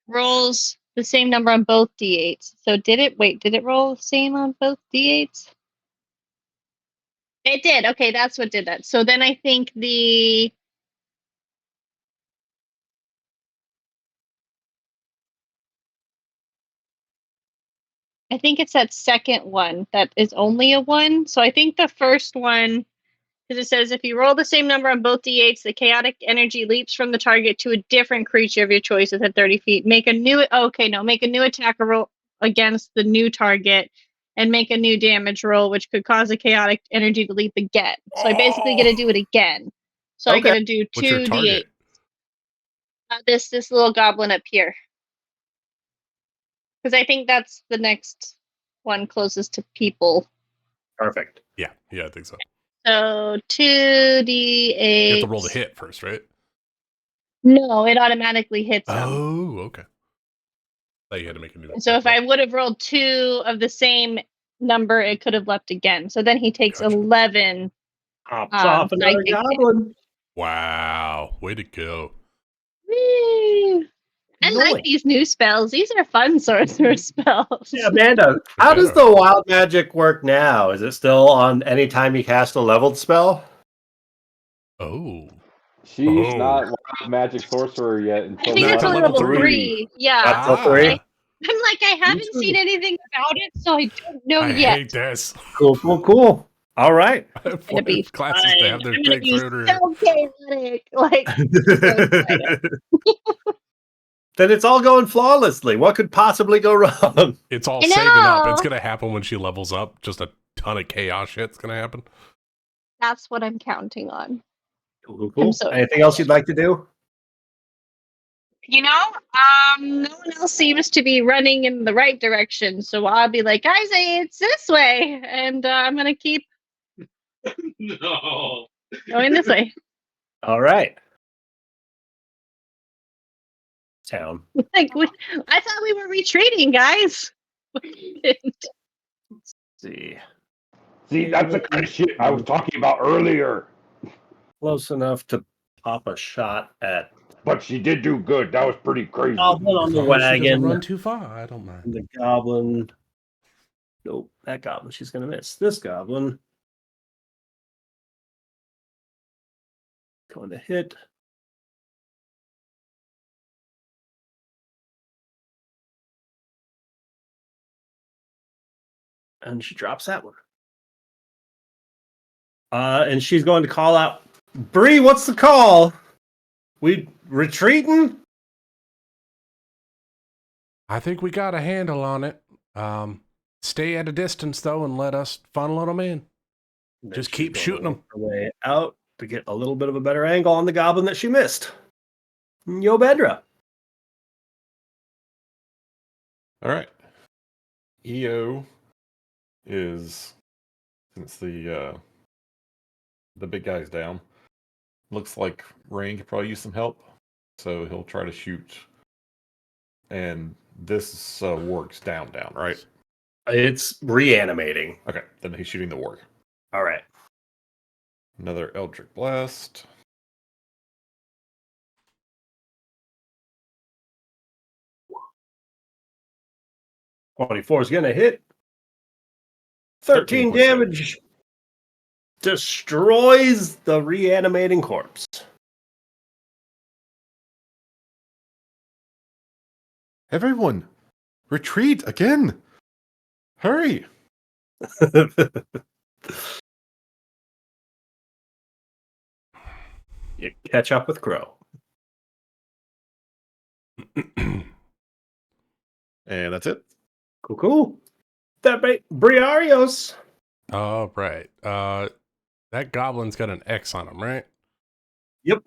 rolls the same number on both d8s. So did it roll the same on both d8s? It did. Okay, that's what did that. So then I think it's that second one that is only a 1. So I think the first one, because it says if you roll the same number on both d8s, the chaotic energy leaps from the target to a different creature of your choice within 30 feet. Make a new attack roll against the new target and make a new damage roll, which could cause a chaotic energy to leap again. So I basically get to do it again. So I Okay. get to do What's your 2d8. target? This little goblin up here. Because I think that's the next one closest to people. Perfect. Yeah, I think so. So 2d8. You have to roll the hit first, right? No, it automatically hits him. Oh, okay. Thought you had to make a new. So if I would have rolled 2 of the same number, it could have leapt again. So then he takes Gotcha. 11. Hops off another goblin. Wow, way to go! Woo! I like Nice. these new spells. These are fun sorcerer spells. Yeah, Amanda, how does the wild magic work now? Is it still on any time you cast a leveled spell? Oh, She's not wild magic sorcerer yet I until think it's Not only till level level 3. Yeah. Not till 3. I'm like, I haven't seen anything about it, so I don't know I yet. hate this. Cool. All right. It's gonna be classes to fun. have their I'm gonna thing be thrown so chaotic. Like, Then it's all going flawlessly. What could possibly go wrong? It's all I saving up. know. It's gonna happen when she levels up. Just a ton of chaos shit's gonna happen. that's what I'm counting on. Cool. I'm so Anything else you'd like to do? No one else seems to be running in the right direction, so I'll be like, guys, it's this way, and I'm gonna keep going this way. All right. Town. Like, I thought we were retreating, guys. Let's see. See, that's the kind of shit I was talking about earlier. Close enough to pop a shot at But she did do good. That was pretty crazy. goblin on As the long as she doesn't wagon. run too far, I don't mind. And the goblin. Nope, that goblin she's gonna miss. This goblin. Going to hit. And she drops that one. And she's going to call out, Bree, what's the call? We retreating? I think we got a handle on it. Stay at a distance though, and let us funnel them in. And Just she's keep gonna shooting 'em. work her way out to get a little bit of a better angle on the goblin that she missed. Yo, Bedra. All right. EO is, since the big guy's down, looks like Rain could probably use some help, so he'll try to shoot. And this warg's down, right? It's reanimating. Okay, then he's shooting the warg. All right. Another Eldritch Blast. $24 is going to hit. 13 points damage. Destroys the reanimating corpse. Everyone, retreat again! Hurry! You catch up with Crow. And that's it. Cool. That Briarios. All right. That goblin's got an X on him, right? Yep.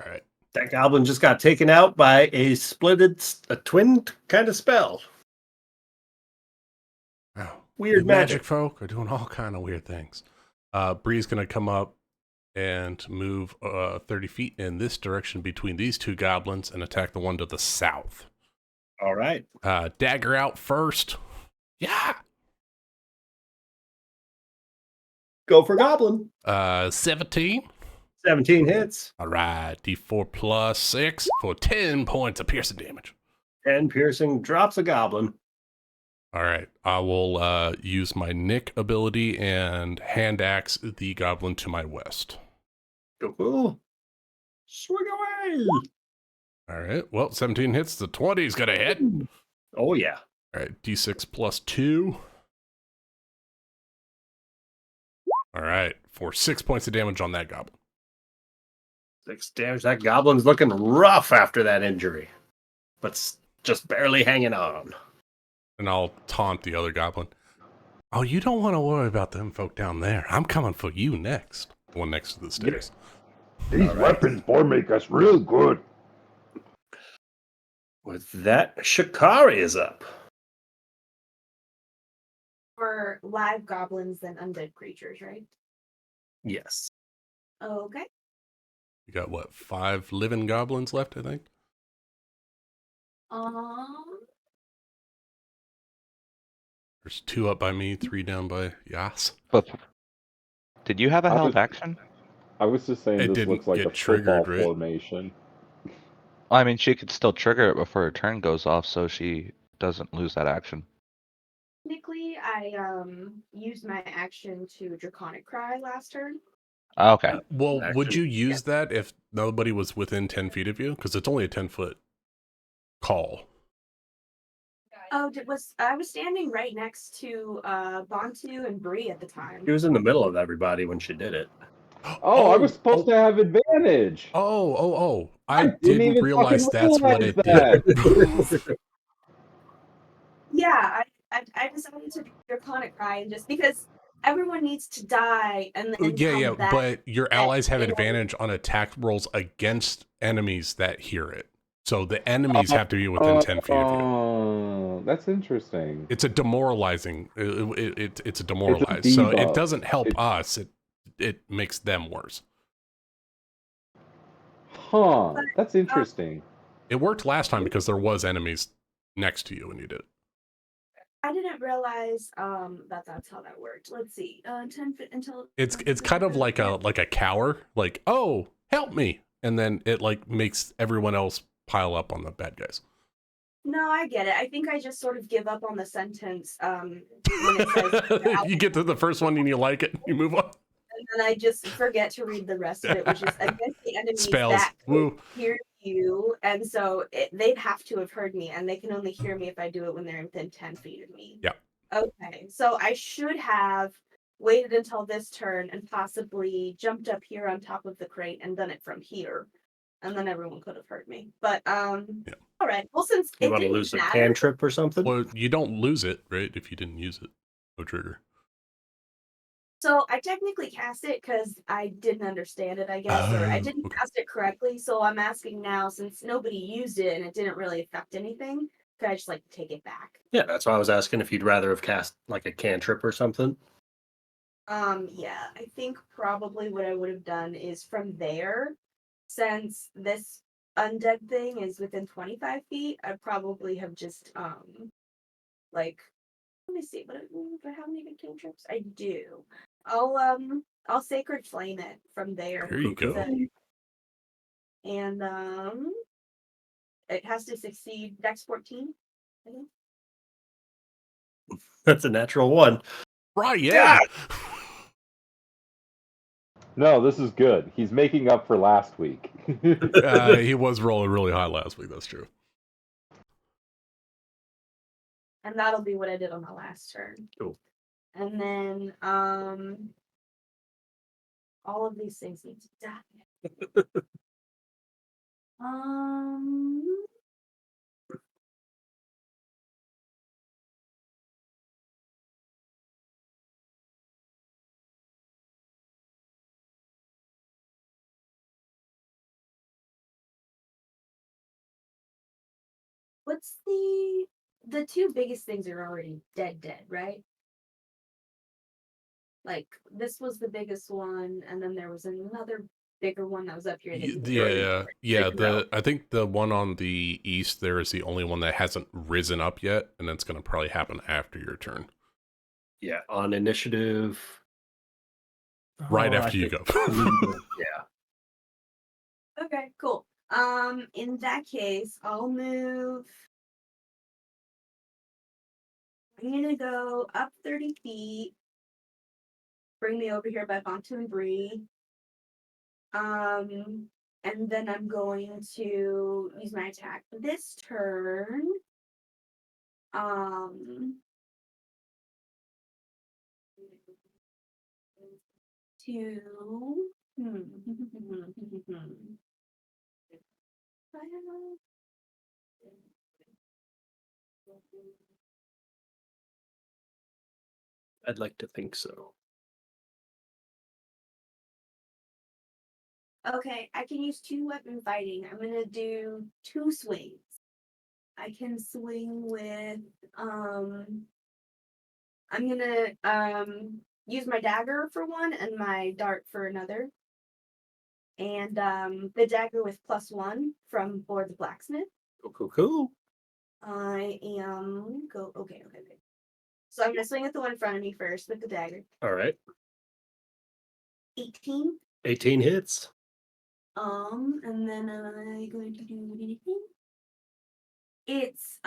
All right. That goblin just got taken out by a twin kind of spell. Wow. Weird The magic. folk are doing all kind of weird things. Bree's gonna come up and move 30 feet in this direction between these two goblins and attack the one to the south. All right. Dagger out first. Yeah. Go for goblin. 17. 17 hits. All right. D4 plus 6 for 10 points of piercing damage. 10 piercing drops a goblin. All right. I will use my Nick ability and hand axe the goblin to my west. Cool. Swing away. All right. Well, 17 hits. The 20 is going to hit. Oh, yeah. All right. D6 plus 2. All right. For 6 points of damage on that goblin. 6 damage. That goblin's looking rough after that injury, but just barely hanging on. And I'll taunt the other goblin. Oh, you don't want to worry about them folk down there. I'm coming for you next. The one next to the stairs. These weapons make us real good. With that, Shikari is up. For live goblins than undead creatures, right? Yes. Okay. You got what, 5 living goblins left, I think? There's 2 up by me, 3 down by Yas. But did you have a I held was- action? I was just saying It this didn't looks like get a football triggered, right? formation. I mean, she could still trigger it before her turn goes off, so she doesn't lose that action. Technically, I used my action to Draconic Cry last turn. Okay. Well, would Action. you use that if nobody was within 10 feet of you? Because it's only a 10-foot call. Oh, I was standing right next to Bantu and Bree at the time. She was in the middle of everybody when she did it. Oh, I was supposed to have advantage. I didn't didn't even realize fucking that's what realize it that. did. Yeah, I decided to do Draconic Cry and just because everyone needs to die and then yeah, come back. but your allies have in order- advantage on attack rolls against enemies that hear it. So the enemies have to be within 10 feet of you. Oh, that's interesting. It's a demoralizing. It's a demoralize. So it debuff. doesn't help us. It makes them worse. Huh, that's interesting. It worked last time because there was enemies next to you when you did it. I didn't realize that that's how that worked. Let's see. 10 feet until It's kind of like a cower, like, oh, help me, and then it like makes everyone else pile up on the bad guys. No, I get it. I think I just sort of give up on the sentence when it says You get to the first one and you like it, you move on. and then I just forget to read the rest of it, which is against the enemies Spells. that Woo. hear you, and so they'd have to have heard me, and they can only hear me if I do it when they're within 10 feet of me. Yeah. Okay, so I should have waited until this turn and possibly jumped up here on top of the crate and done it from here, and then everyone could have heard me. But Yeah. all right. Well, since You it want to didn't lose a matter, cantrip or something? Well, you don't lose it, right? If you didn't use it, no trigger. so I technically cast it because I didn't understand it, I guess, or I Oh, didn't okay. cast it correctly. So I'm asking now, since nobody used it and it didn't really affect anything, could I just like take it back? Yeah, that's why I was asking if you'd rather have cast like a cantrip or something. Yeah, I think probably what I would have done is from there, since this undead thing is within 25 feet, I'd probably have just like let me see, what do I have any good cantrips? I do. I'll sacred flame it from there. There you go. And it has to succeed Dex 14. I think. That's a natural one. Right, yeah. No, this is good. He's making up for last week. He was rolling really high last week, that's true. And that'll be what I did on my last turn. Cool. And then all of these things need to die. What's the two biggest things are already dead, right? Like this was the biggest one, and then there was another bigger one that was up here. I think the one on the east there is the only one that hasn't risen up yet, and that's going to probably happen after your turn. Yeah, on initiative. Right Oh, after you go. Yeah. Okay, cool. In that case, I'll move. I'm gonna go up 30 feet. Bring me over here by Bantu and Bree. And then I'm going to use my attack this turn. To I'd like to think so. Okay, I can use 2 weapon fighting. I'm gonna do 2 swings. I can swing with I'm gonna use my dagger for one and my dart for another. And the dagger with +1 from Board the Blacksmith. Cool. I am okay. So I'm gonna swing at the one in front of me first with the dagger. All right. 18. 18 hits. And then I'm going to do anything. It's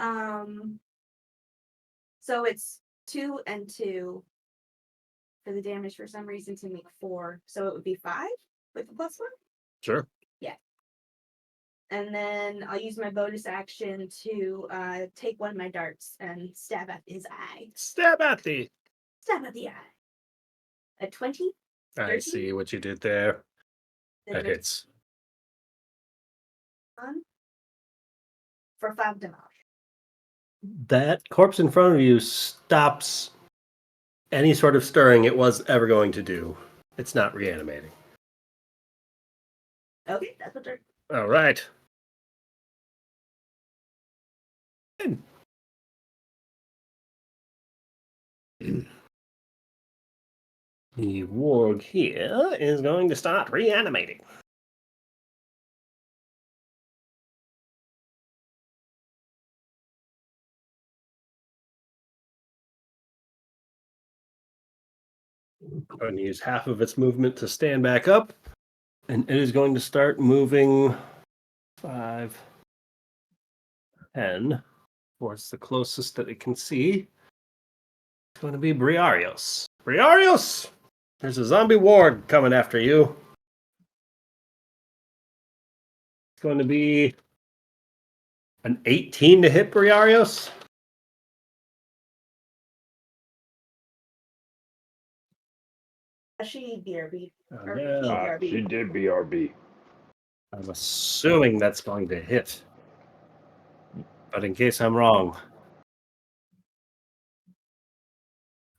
so it's 2 and 2. for the damage for some reason to make 4. So it would be 5 with the +1? Sure. Yeah. And then I'll use my bonus action to take one of my darts and stab at his eye. Stab at thee. Stab at the eye. A 20? I 13? see what you did there. Then That hits. for 5 damage. That corpse in front of you stops any sort of stirring it was ever going to do. It's not reanimating. Okay, that's a turn. All right. The warg here is going to start reanimating. Going to use half of its movement to stand back up, and it is going to start moving 5, 10 towards the closest that it can see. It's going to be Briarios. Briarios! There's a zombie warg coming after you. It's going to be an 18 to hit Briarios. She BRB. Or yeah. he BRB. She did BRB. I'm assuming that's going to hit. But in case I'm wrong.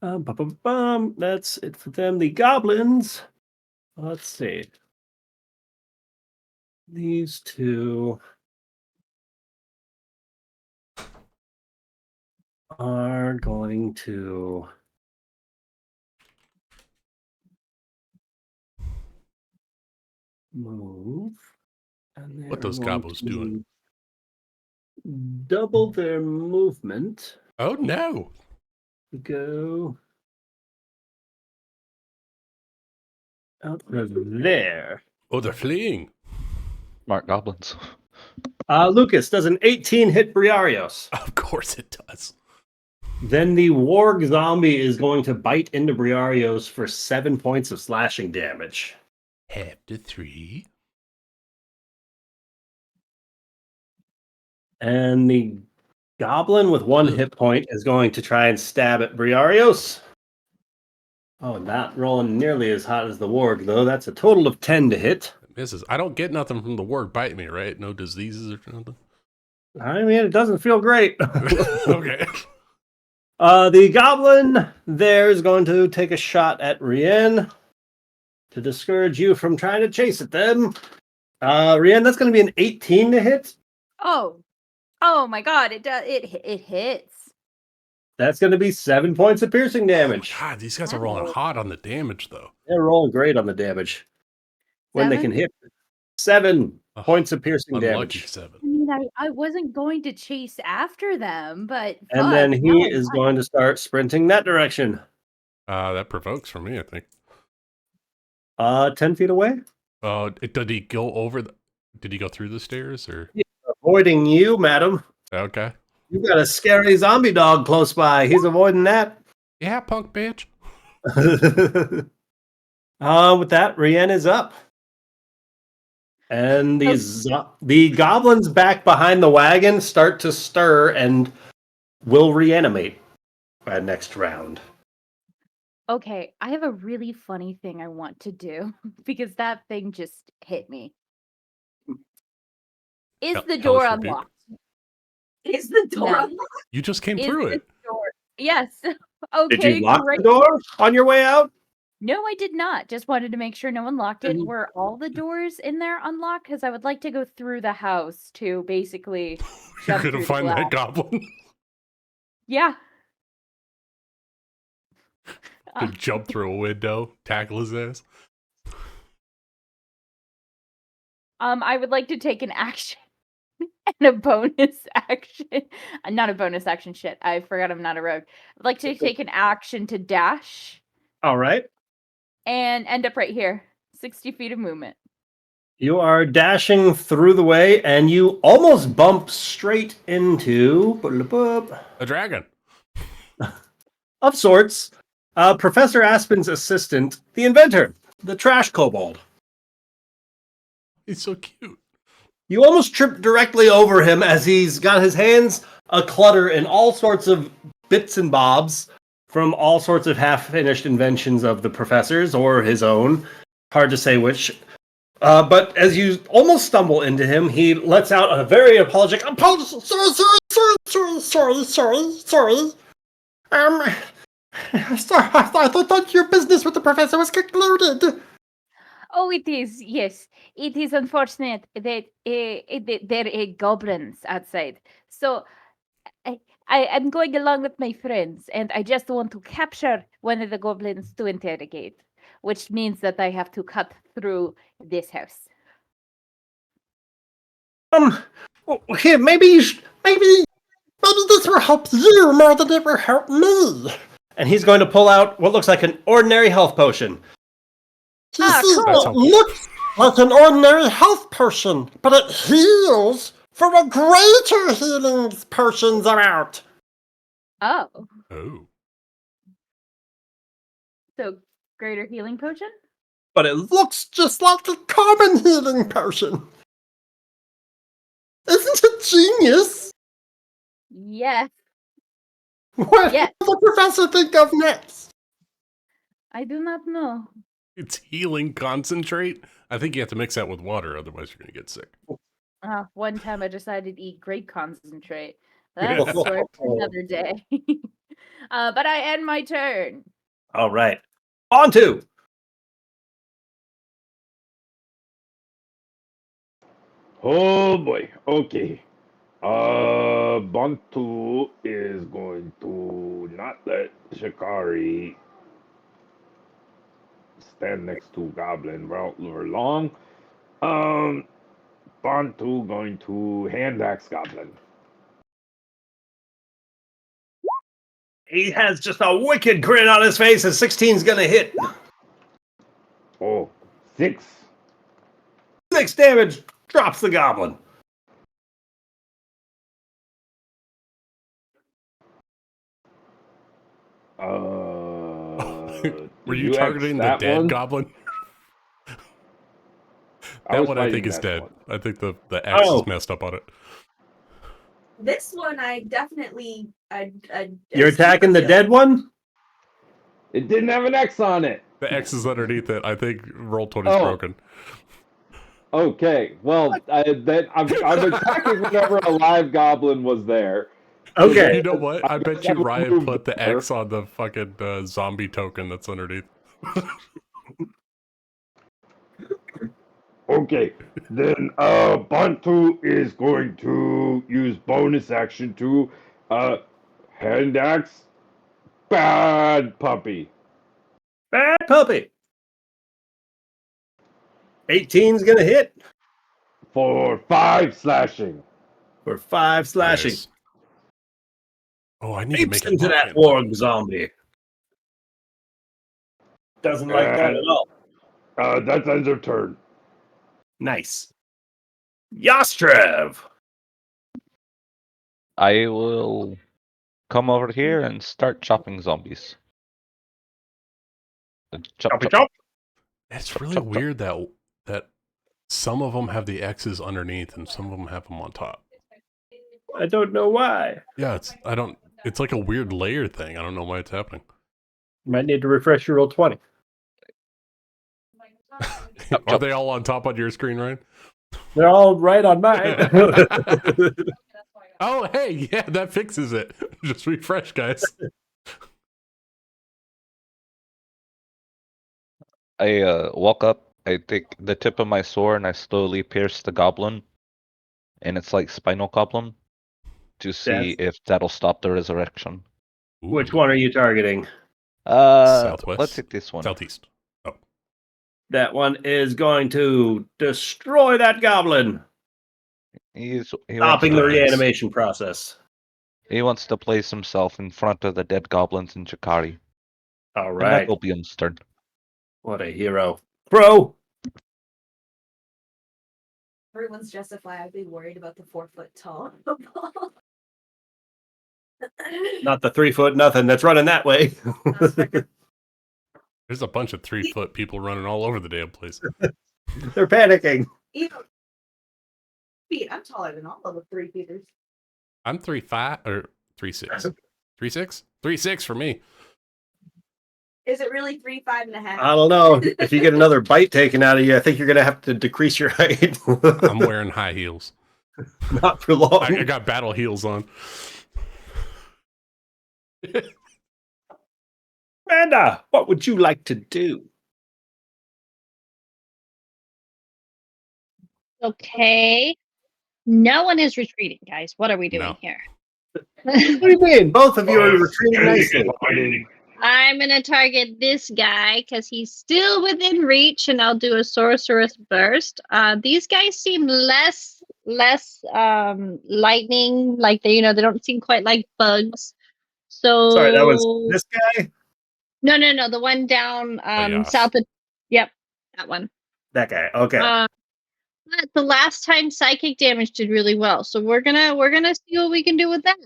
That's it for them. The goblins. Let's see. These two are going to move. And What those gobos doing? Double their movement. Oh no! Go out of there. Oh, they're fleeing. Smart goblins. Lucas, does an 18 hit Briarios? Of course it does. Then the warg zombie is going to bite into Briarios for 7 points of slashing damage. Half to 3. And the goblin with 1 hit point is going to try and stab at Briarios. Oh, not rolling nearly as hot as the warg, though. That's a total of 10 to hit. It misses. I don't get nothing from the word bite me, right? No diseases or something? I mean, it doesn't feel great. Okay. The goblin there is going to take a shot at Rien to discourage you from trying to chase at them. Rien, that's going to be an 18 to hit. Oh my god, it does it hits. That's going to be 7 points of piercing damage. Oh God, these guys are rolling hot on the damage, though. They're rolling great on the damage. When they can hit 7 points of piercing Unlucky damage. 7. I mean, I wasn't going to chase after them, but And fuck, then now he I'm is not. going to start sprinting that direction. That provokes for me, I think. 10 feet away. Did he go over did he go through the stairs or? Yeah, avoiding you, madam. Okay. You've got a scary zombie dog close by. He's avoiding that. Yeah, punk bitch. With that, Rien is up. And the goblins back behind the wagon start to stir and will reanimate by next round. Okay, I have a really funny thing I want to do because that thing just hit me. Is the door Hellish rebuke. unlocked? Is the door No. unlocked? You just came Is through the it. door? Yes. Okay. Did you lock great. the door on your way out? No, I did not. Just wanted to make sure no one locked it. Mhm. Were all the doors in there unlocked? Because I would like to go through the house to basically You're jump gonna through find the that glass. goblin. Yeah. To jump through a window, tackle his ass. I would like to take an action and a bonus action. Not a bonus action, shit. I forgot I'm not a rogue. I'd like to take an action to dash All right. and end up right here. 60 feet of movement. You are dashing through the way, and you almost bump straight into A dragon. of sorts. Professor Aspen's assistant, the inventor, the trash kobold. He's so cute. You almost trip directly over him as he's got his hands a clutter in all sorts of bits and bobs from all sorts of half-finished inventions of the professor's or his own. Hard to say which. But as you almost stumble into him, he lets out a very apologetic, sorry. Sorry, I thought your business with the professor was concluded. Oh, it is. Yes, it is unfortunate that there are goblins outside. So I'm going along with my friends, and I just want to capture one of the goblins to interrogate, which means that I have to cut through this house. Here, maybe this will help you more than it will help me. And he's going to pull out what looks like an ordinary health potion. Cool. It looks like an ordinary health potion, but it heals for a greater healing potions amount. Oh. Oh. So, greater healing potion? But it looks just like a common healing potion. Isn't it genius? Yes. What Yes. does the professor think of next? I do not know. It's healing concentrate. I think you have to mix that with water, otherwise you're going to get sick. One time I decided to eat grape concentrate. That's a story for another day. But I end my turn. All right. On to. Oh boy. Okay. Bantu is going to not let Shikari stand next to Goblin for long. Bantu going to hand axe Goblin. He has just a wicked grin on his face, and 16's gonna hit. Oh, 6. 6 damage, drops the goblin. Were you targeting the dead one? goblin? That one I think is dead. One. I think the X is messed up on it. This one, I definitely. You're attacking the dead one? It didn't have an X on it. The X is underneath it. I think Roll20's broken. Okay, well, I'm attacking whenever a live goblin was there. Okay. You know what? I bet you Ryan put the X on the fucking zombie token that's underneath. Okay, then Bantu is going to use bonus action to hand axe Bad Puppy. Bad puppy. 18's gonna hit. For 5 slashing. For 5 slashing. Nice. Oh, I need to make it into that warg zombie. Doesn't like that at all. That's ends of turn. Nice. Yastrev. I will come over here and start chopping zombies. Chop, chop. It's really weird that some of them have the X's underneath and some of them have them on top. I don't know why. Yeah, it's like a weird layer thing. I don't know why it's happening. You might need to refresh your Roll20. Are they all on top on your screen, Ryan? They're all right on mine. Oh, hey, yeah, that fixes it. Just refresh, guys. I walk up, I take the tip of my sword and I slowly pierce the goblin. And it's like spinal goblin to see if that'll stop the resurrection. Ooh. Which one are you targeting? Southwest? Let's take this one. Southeast. Oh. That one is going to destroy that goblin. Stopping the reanimation process. He wants to place himself in front of the dead goblins in Chikari. All right. That'll be his turn. What a hero. Bro! Everyone's justifiably worried about the 4-foot tall. Not the 3 foot nothing that's running that way. There's a bunch of 3-foot people running all over the damn place. They're panicking. Feet. I'm taller than all of the 3 feeters. I'm 3'5" or 3'6". 3'6"? 3'6" for me. Is it really 3, 5.5? I don't know. If you get another bite taken out of you, I think you're going to have to decrease your height. I'm wearing high heels. Not for long. I got battle heels on. Amanda, what would you like to do? Okay. No one is retreating, guys. What are we doing No. here? What do you mean? Both of you are retreating nicely. I'm gonna target this guy because he's still within reach, and I'll do a sorceress burst. These guys seem less lightning, like they don't seem quite like bugs. So Sorry, that was this guy? no, the one down yes. south of. Yep, that one. That guy. Okay. But the last time psychic damage did really well, so we're gonna see what we can do with that.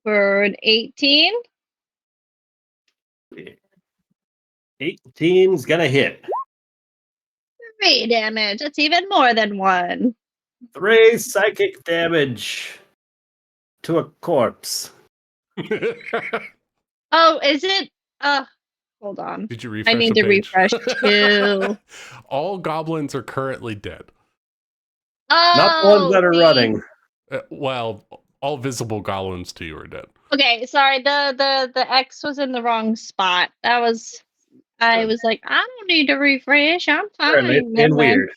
For an 18. 18's gonna hit. 3 damage. That's even more than 1. 3 psychic damage to a corpse. Oh, is it? Hold on. Did you refresh I need the to page? refresh too. All goblins are currently dead. Oh, Not the ones that are running. Well, all visible goblins to you are dead. Okay, sorry. The X was in the wrong spot. I was like, I don't need to refresh. I'm fine. And weird.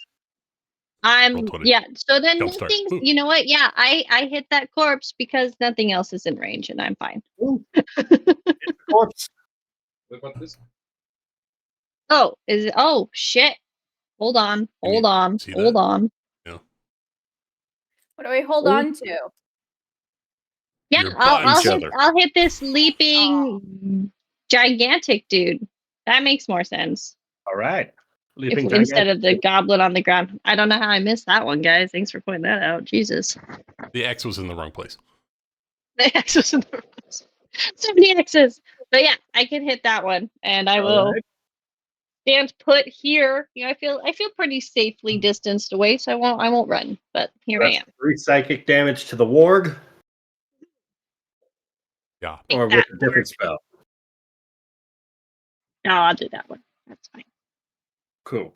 I'm 20. yeah. So then Jump start. nothing's. Ooh. You know what? Yeah, I hit that corpse because nothing else is in range, and I'm fine. Corpse. What about this? Oh, is it? Oh shit! Hold on. Can you Hold on. see Hold that? on. Yeah. What do I hold Oh. on to? Yeah, You're I'll each hit. other. I'll hit this leaping gigantic dude. That makes more sense. All right. If Leaping instead of the gigantic. goblin on the ground. I don't know how I missed that one, guys. Thanks for pointing that out. Jesus. The X was in the wrong place. The X was in the so many X's. But yeah, I can hit that one, and I will All right. stand put here. I feel pretty safely distanced away, so I won't run. But here I That's am. 3 psychic damage to the warg, Yeah. Take or with that, a different spell. No, I'll do that one. That's fine. Cool.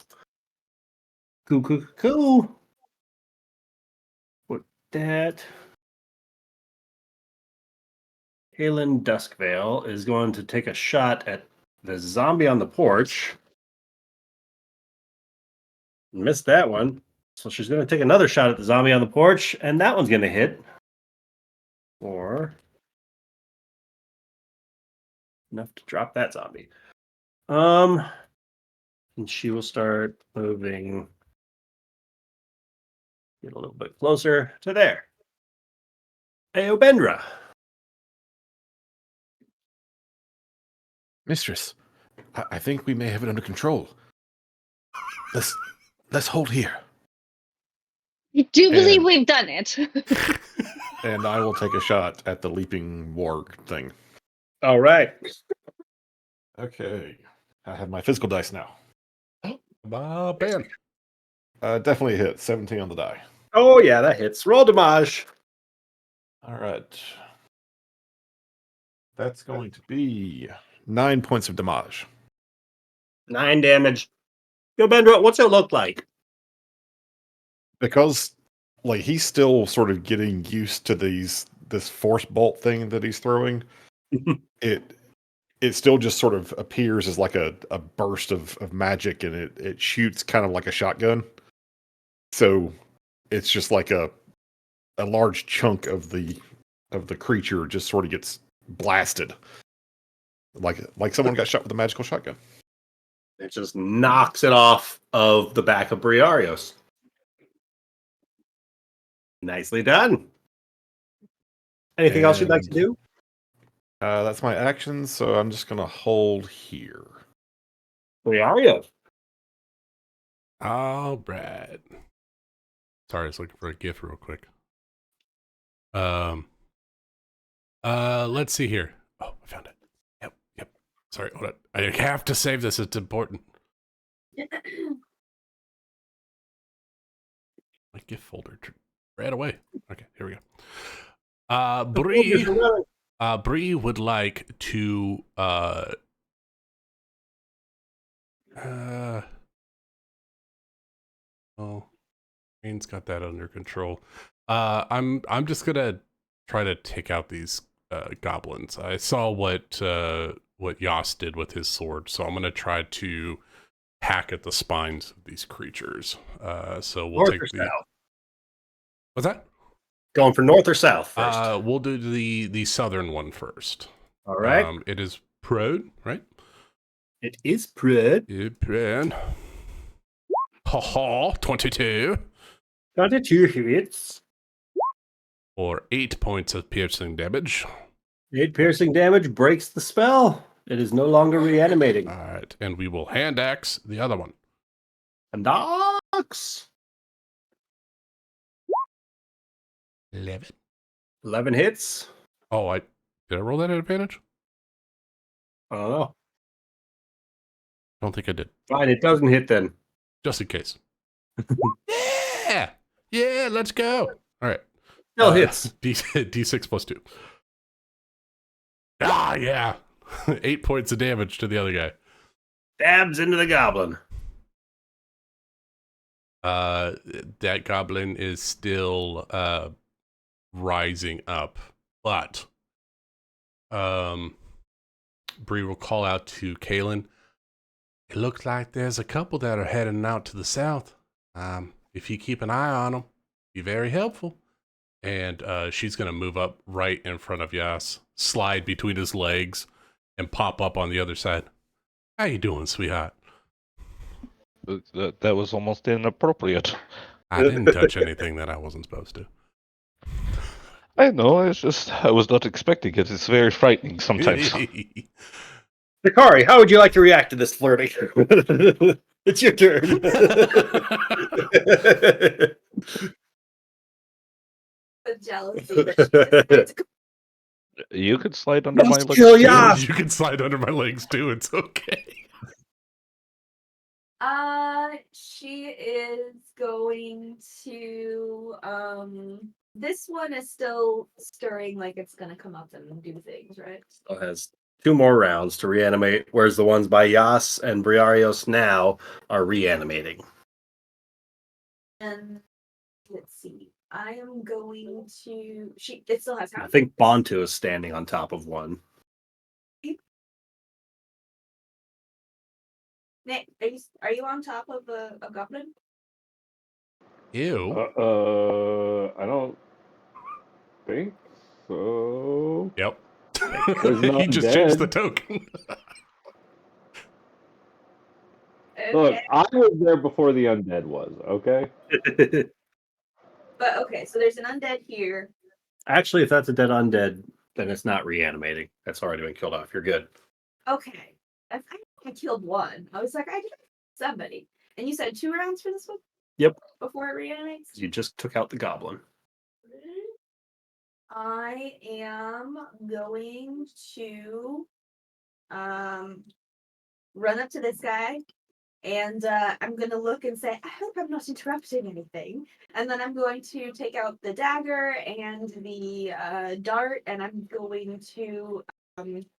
Cool. Put that. Halen Duskvale is going to take a shot at the zombie on the porch. Missed that one. So she's going to take another shot at the zombie on the porch, and that one's going to hit. Or enough to drop that zombie. And she will start moving. Get a little bit closer to there. Aobendra. Mistress, I think we may have it under control. Let's hold here. I do believe And- we've done it. And I will take a shot at the leaping warg thing. All right. Okay. I have my physical dice now. Bam. Definitely a hit. 17 on the die. Oh, yeah, that hits. Roll damage. All right. That's going to be 9 points of damage. 9 damage. Aobendra, what's it look like? Because like he's still sort of getting used to this force bolt thing that he's throwing. It still just sort of appears as like a burst of magic, and it shoots kind of like a shotgun. So it's just like a large chunk of the creature just sort of gets blasted. Like someone got shot with a magical shotgun. It just knocks it off of the back of Briarios. Nicely done. Anything else you'd like to And- do? That's my action, so I'm just gonna hold here. Briarios. All right. Sorry, I was looking for a GIF real quick. Let's see here. Oh, I found it. Yep. Sorry, hold on. I have to save this. It's important. My gift folder right away. Okay, here we go. Bree would like to oh, Rain's got that under control. I'm just gonna try to take out these goblins. I saw what Yas did with his sword, so I'm gonna try to hack at the spines of these creatures. So we'll North take or the. south? What's that? Going for north or south first? We'll do the southern one first. All right. It is prone, right? It is prone. Prone. Ha 22. 22 hits. Or 8 points of piercing damage. 8 piercing damage breaks the spell. It is no longer reanimating. All right, and we will hand axe the other one. And axe. 11. 11 hits. Oh, did I roll that at advantage? I don't know. Don't think I did. Fine, it doesn't hit then. Just in case. Yeah, let's go. All right. Still hits. D6 plus 2. Ah, yeah. 8 points of damage to the other guy. Stabs into the goblin. That goblin is still rising up, but Bree will call out to Kalen. It looks like there's a couple that are heading out to the south. If you keep an eye on them, be very helpful. And she's going to move up right in front of Yas, slide between his legs, and pop up on the other side. How you doing, sweetheart? That was almost inappropriate. I didn't touch anything that I wasn't supposed to. I know, I was not expecting it. It's very frightening sometimes. Hikari, how would you like to react to this flirting? It's your turn. The jealousy that You could slide under my legs. Kill ya! You can slide under my legs too. It's okay. she is going to this one is still stirring like it's gonna come up and do things, right? Still has 2 more rounds to reanimate, whereas the ones by Yas and Briarios now are reanimating. And let's see. I am going to it still has I think Bontu is standing on top of one. Nick, are you on top of a goblin? Ew. I don't think so. Yep. There's no He just changed the undead. token. Okay. Look, I was there before the undead was, okay? But okay, so there's an undead here. Actually, if that's a dead undead, then it's not reanimating. That's already been killed off. You're good. Okay. I killed one. I was like, I did somebody. And you said 2 rounds for this one? Yep. Before it reanimates? You just took out the goblin. I am going to run up to this guy and I'm going to look and say, I hope I'm not interrupting anything. And then I'm going to take out the dagger and the dart, and I'm going to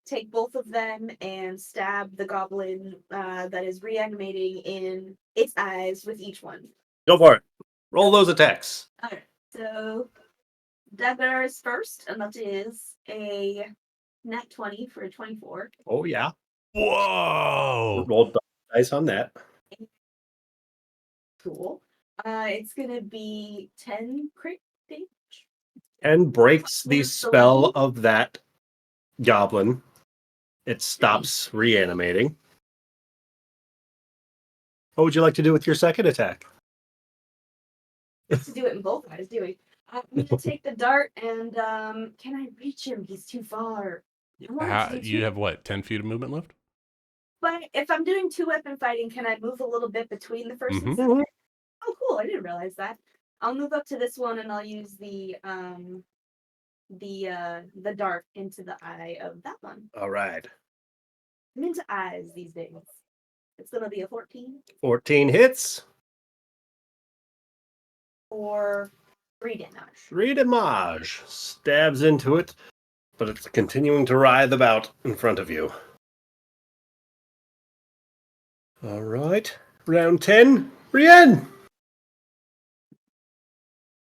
take both of them and stab the goblin that is reanimating in its eyes with each one. Go for it. Roll those attacks. Alright, so dagger is first, and that is a nat 20 for a 24. Oh, yeah. Whoa. Roll dice on that. Cool. It's gonna be 10 crit damage. 10 breaks the spell of that goblin. It stops reanimating. What would you like to do with your second attack? To do it in both eyes, do we? I'm gonna take the dart and can I reach him? He's too far. You have what, 10 feet of movement left? But if I'm doing 2-weapon fighting, can I move a little bit between the 1st and Mhm. second? Oh, cool! I didn't realize that. I'll move up to this one and I'll use the dart into the eye of that one. All right. I'm into eyes these days. It's gonna be a 14 14 hits. or 3 damage. 3 damage. Stabs into it, but it's continuing to writhe about in front of you. All right. Round 10. Brienne!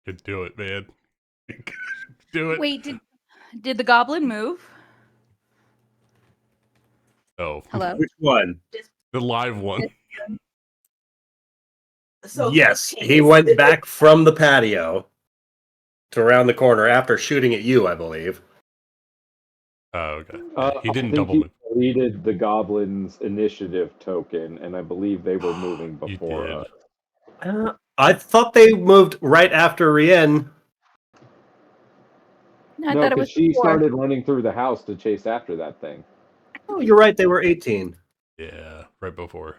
Could do it, man. Do it. Wait, did the goblin move? Oh, Hello? Which one? the live one. So Yes, he went back from the patio to around the corner after shooting at you, I believe. Oh, okay. Yeah, he didn't I think double he move. deleted the goblin's initiative token, and I believe they were moving You before did. us. I thought they moved right after Rien. No, I No, thought it because was she before. started running through the house to chase after that thing. Oh, you're right. They were 18. Yeah, right before.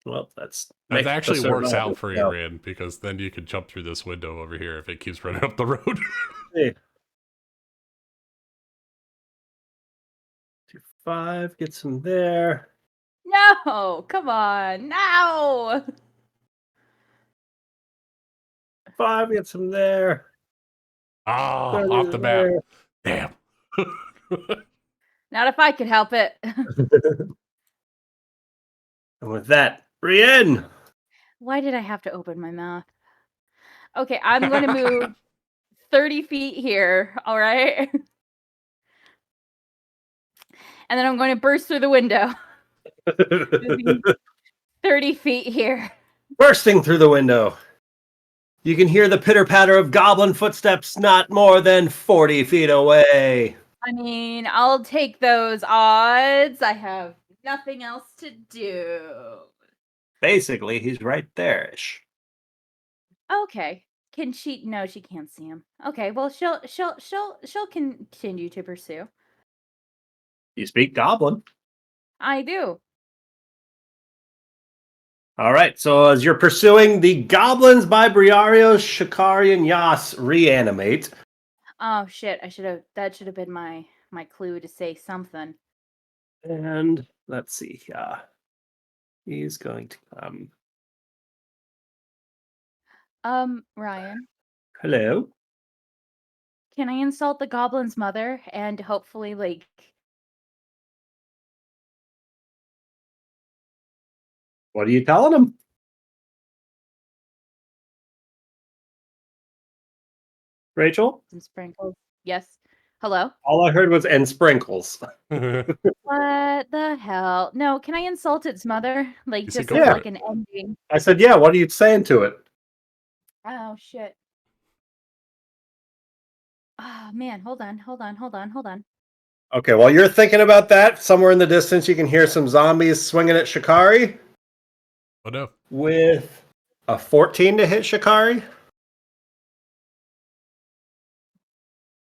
Well, that's That actually works survival. out for you, Rand, because then you could jump through this window over here if it keeps running up the road. Hey. 5 gets him there. No, come on, no. 5 gets him there. Oh, 30 off the map. there. Damn. Not if I could help it. And with that, Brienne! Why did I have to open my mouth? Okay, I'm going to move 30 feet here, all right? And then I'm going to burst through the window. Moving 30 feet here. Bursting through the window. You can hear the pitter-patter of goblin footsteps not more than 40 feet away. I mean, I'll take those odds. I have nothing else to do. Basically, he's right there-ish. Okay. Can she? No, she can't see him. Okay. Well, she'll continue to pursue. You speak goblin. I do. All right, so as you're pursuing, the goblins by Briario, Shikari, and Yas reanimate. Oh shit! That should have been my clue to say something. And let's see. He's going to come. Ryan, Hello. can I insult the goblin's mother and hopefully like? What are you telling him? Rachel? Some sprinkles. Yes. Hello? All I heard was "and sprinkles." What the hell? No, can I insult its mother? Like, You said just go as for like it. an ending. I said, yeah, what are you saying to it? Oh shit. Oh man, hold on. Okay, while you're thinking about that, somewhere in the distance you can hear some zombies swinging at Shikari Oh no. with a 14 to hit Shikari.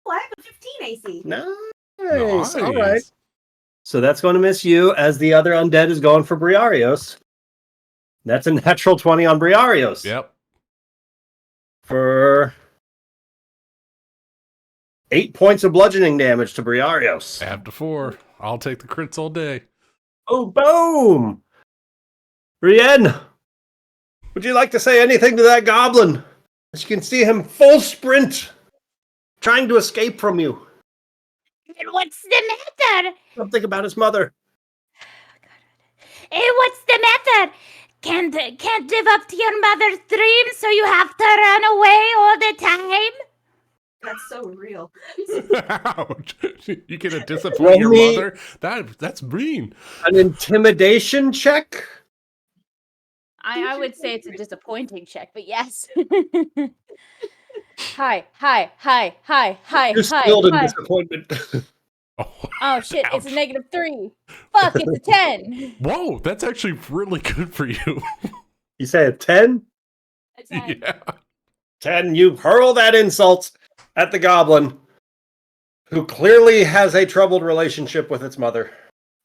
Oh, I have a 15 AC. Nice. All right. So that's going to miss you as the other undead is going for Briarios. That's a natural 20 on Briarios. Yep. For 8 points of bludgeoning damage to Briarios. After 4. I'll take the crits all day. Oh, boom! Brienne, would you like to say anything to that goblin? As you can see him full sprint, trying to escape from you. What's the matter? Something about his mother. What's the matter? Can't live up to your mother's dreams, so you have to run away all the time? That's so real. Ouch. You gonna disappoint Roll your me- mother? That's mean. An intimidation check? I would say it's a disappointing check, but yes. Hi. You're skilled in disappointment. Oh shit, it's a Ouch. -3. Fuck, it's a 10. Whoa, that's actually really good for you. You say a 10? A 10. Yeah. 10, you hurl that insult at the goblin, who clearly has a troubled relationship with its mother.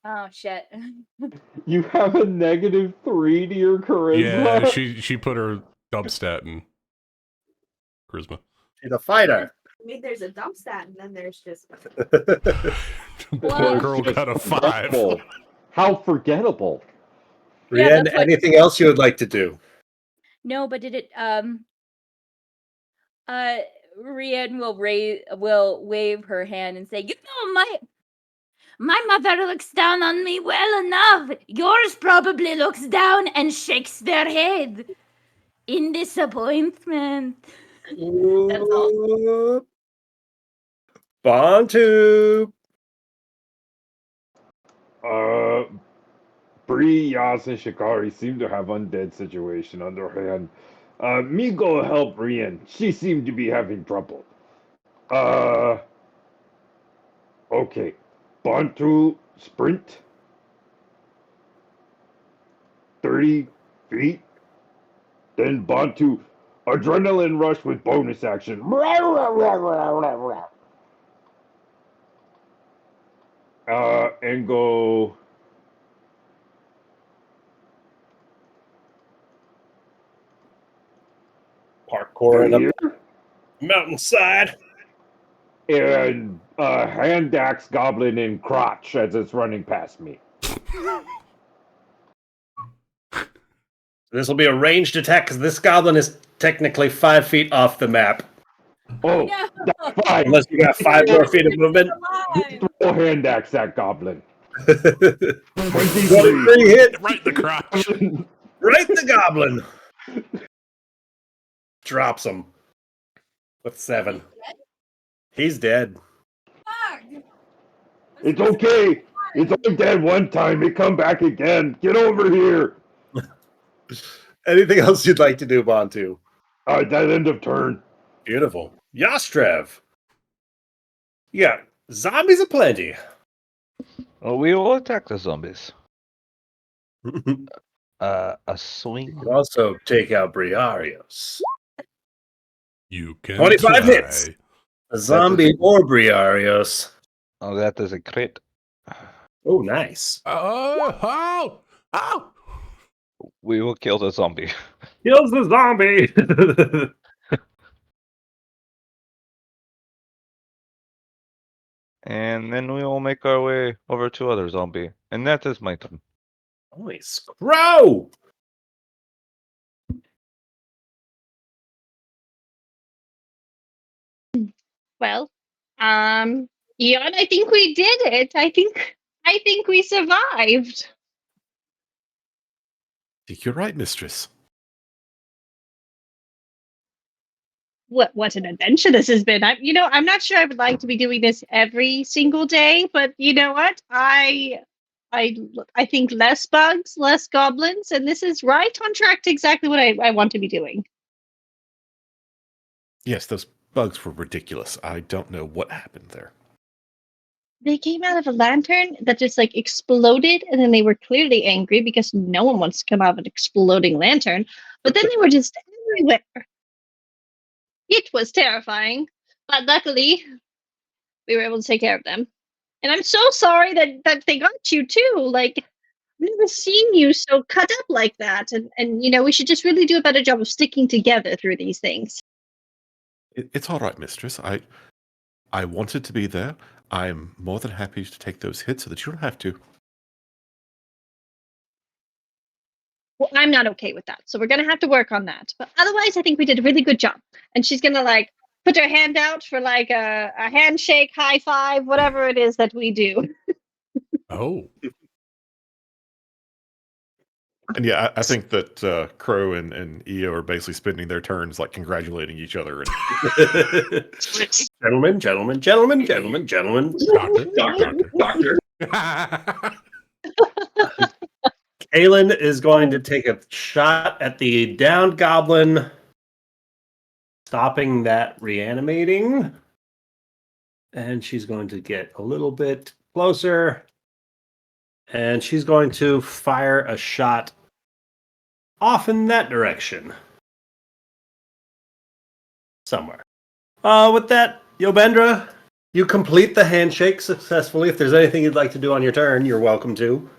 Oh shit. You have a -3 to your charisma. Yeah, she put her dub stat in charisma. She's a fighter. I mean, there's a dump stat, and then there's just. Poor Well, girl got a 5. Forgettable. How forgettable. Yeah, Brienne, that's why- anything else you would like to do? No, but did it Rian will wave her hand and say, "You know, my mother looks down on me well enough. Yours probably looks down and shakes their head in disappointment." That's all. Bantu. Bree, Yas, and Shikari seem to have undead situation underhand. Me go help Rian. She seemed to be having trouble. Okay. Bantu sprint. 30 feet. Then Bantu adrenaline rush with bonus action. And go Parkour in here a mountainside. and hand axe goblin in crotch as it's running past me. This will be a ranged attack because this goblin is technically 5 feet off the map. Oh, No. that's fine. Unless you got 5 more feet of movement. Throw hand axe that goblin. 23 23. hit. Right in the crotch. Right the goblin. Drops him. With 7. He's dead. It's okay. It's only dead one time. It come back again. Get over here. Anything else you'd like to do, Bantu? That end of turn. Beautiful. Yastrev. Yeah, zombies aplenty. Well, we will attack the zombies. You A swing. can also take out Briarios. You can 25 try. hits. A zombie or Briarios. Oh, that is a crit. Oh, nice. Oh! We will kill the zombie. Kills the zombie. And then we will make our way over to other zombie. And that is my turn. Nice. Crow. well, Eon, I think we did it. I think we survived. I think you're right, mistress. What an adventure this has been. I'm not sure I would like to be doing this every single day, but you know what? I think less bugs, less goblins, and this is right on track to exactly what I want to be doing. Yes, those bugs were ridiculous. I don't know what happened there. They came out of a lantern that just like exploded, and then they were clearly angry because no one wants to come out of an exploding lantern. But then they were just everywhere. It was terrifying, but luckily we were able to take care of them. And I'm so sorry that they got you too. Like, I've never seen you so cut up like that. And we should just really do a better job of sticking together through these things. It's all right, mistress. I wanted to be there. I'm more than happy to take those hits so that you don't have to. Well, I'm not okay with that. So we're going to have to work on that. But otherwise, I think we did a really good job. And she's going to like put her hand out for like a handshake, high five, whatever it is that we do. Oh. And yeah, I think that Crow and Io are basically spending their turns like congratulating each other. And Gentlemen. Doctor. Kaylin is going to take a shot at the downed goblin, stopping that reanimating. And she's going to get a little bit closer. And she's going to fire a shot off in that direction. Somewhere. With that, Yobendra, you complete the handshake successfully. If there's anything you'd like to do on your turn, you're welcome to.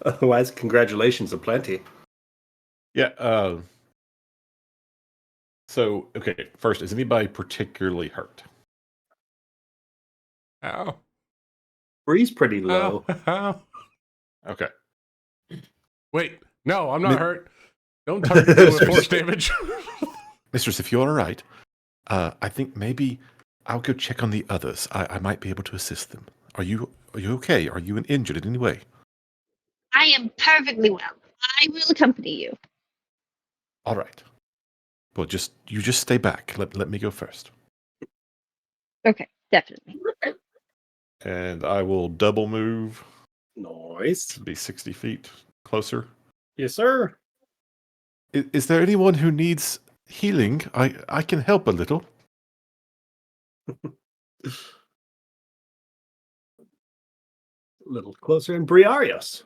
Otherwise, congratulations aplenty. yeah, So, okay, first, is anybody particularly hurt? Ow. Bree's pretty low. Ow. Ow. Okay. Wait, no, I'm not Mi- hurt. Don't target me with force damage. Mistress, if you're all right, I think maybe I'll go check on the others. I might be able to assist them. Are you okay? Are you injured in any way? I am perfectly well. I will accompany you. All right. Well, you just stay back. Let me go first. Okay, definitely. And I will double move Nice. to be 60 feet closer. Yes, sir. Is there anyone who needs healing? I can help a little. A little closer in Briarios.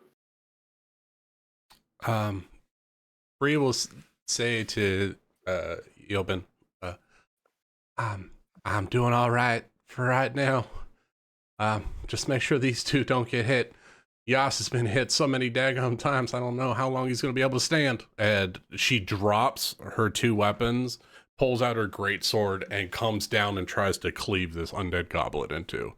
Bree will say to Yobin, I'm doing all right for right now. Just make sure these two don't get hit. Yas has been hit so many daggone times, I don't know how long he's going to be able to stand. And she drops her two weapons, pulls out her greatsword, and comes down and tries to cleave this undead goblet in two.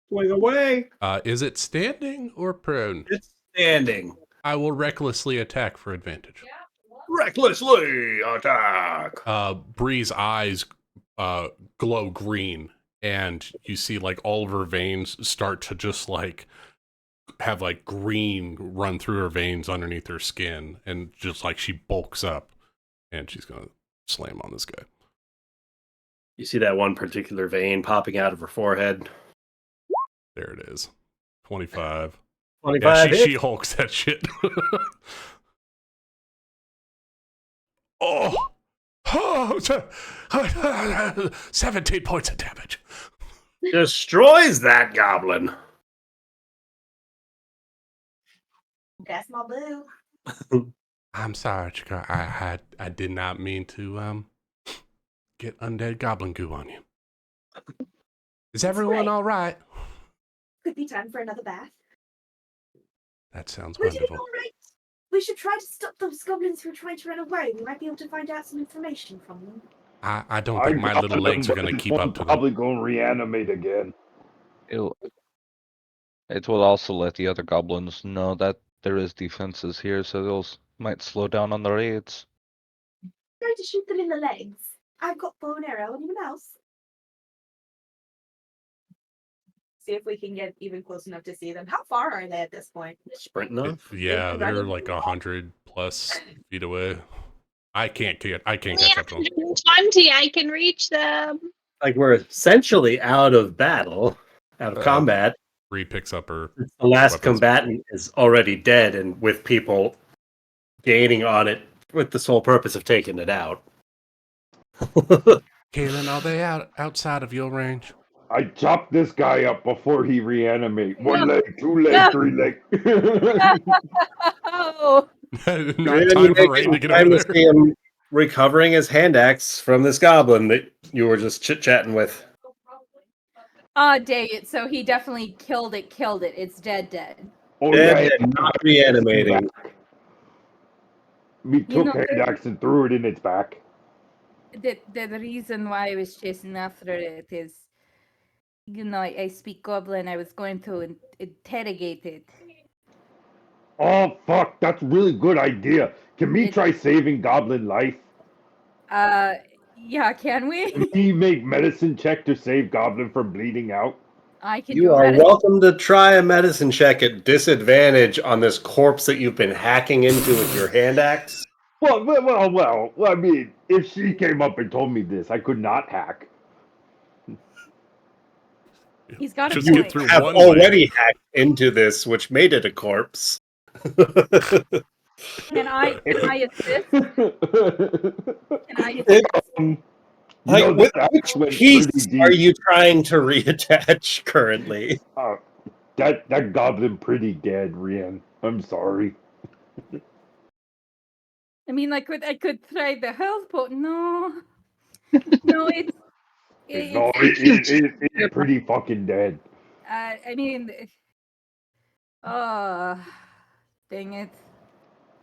Swing away. Is it standing or prone? It's standing. I will recklessly attack for advantage. Recklessly attack. Bree's eyes glow green, and you see like all of her veins start to just like have like green run through her veins underneath her skin, and just like she bulks up, and she's gonna slam on this guy. You see that one particular vein popping out of her forehead. There it is. 25. 25 Yeah, hits. she hulks that shit. Oh! 17 points of damage. Destroys that goblin. That's my boo. I'm sorry, Chikara. I did not mean to get undead goblin goo on you. Is everyone great. all right? Could be time for another bath. That sounds We're doing wonderful. all right. We should try to stop those goblins who are trying to run away. We might be able to find out some information from them. I don't think my little legs are going to keep up to them. Probably going to reanimate again. It will also let the other goblins know that there is defenses here, so they'll might slow down on the raids. Try to shoot them in the legs. I've got bow and arrow. Anyone else? See if we can get even close enough to see them. How far are they at this point? Sprinting off. Yeah, they're like 100 plus feet away. I can't catch up to them. 120, I can reach them. Like we're essentially out of battle, out of combat. Bree picks up her. The last weapons. combatant is already dead, and with people gaining on it with the sole purpose of taking it out. Kaylin, are they outside of your range? I chopped this guy up before he reanimate. One leg, two leg, three leg. Oh, Not time for Rain to get over there. See him recovering his hand axe from this goblin that you were just chit-chatting with. oh, dang it. So he definitely killed it. It's dead. Oh, Dead yeah, and not reanimating. We You took know, hand axe and threw it in its back. The reason why I was chasing after it is, I speak goblin. I was going to interrogate it. Oh, fuck, that's a really good idea. Can we try saving goblin life? Yeah, can we? Can we make medicine check to save goblin from bleeding out? I can You do are it. welcome to try a medicine check at disadvantage on this corpse that you've been hacking into with your hand axe. Well, I mean, if she came up and told me this, I could not hack. He's got a Just point. get through Have one already hacked into this, which made it a corpse. Can I assist? Can I assist? Like, this which axe went piece pretty deep. are you trying to reattach currently? That goblin pretty dead, Rian. I'm sorry. I mean, I could try the health pot. No, it's No, it's pretty fucking dead. I mean, oh, dang it.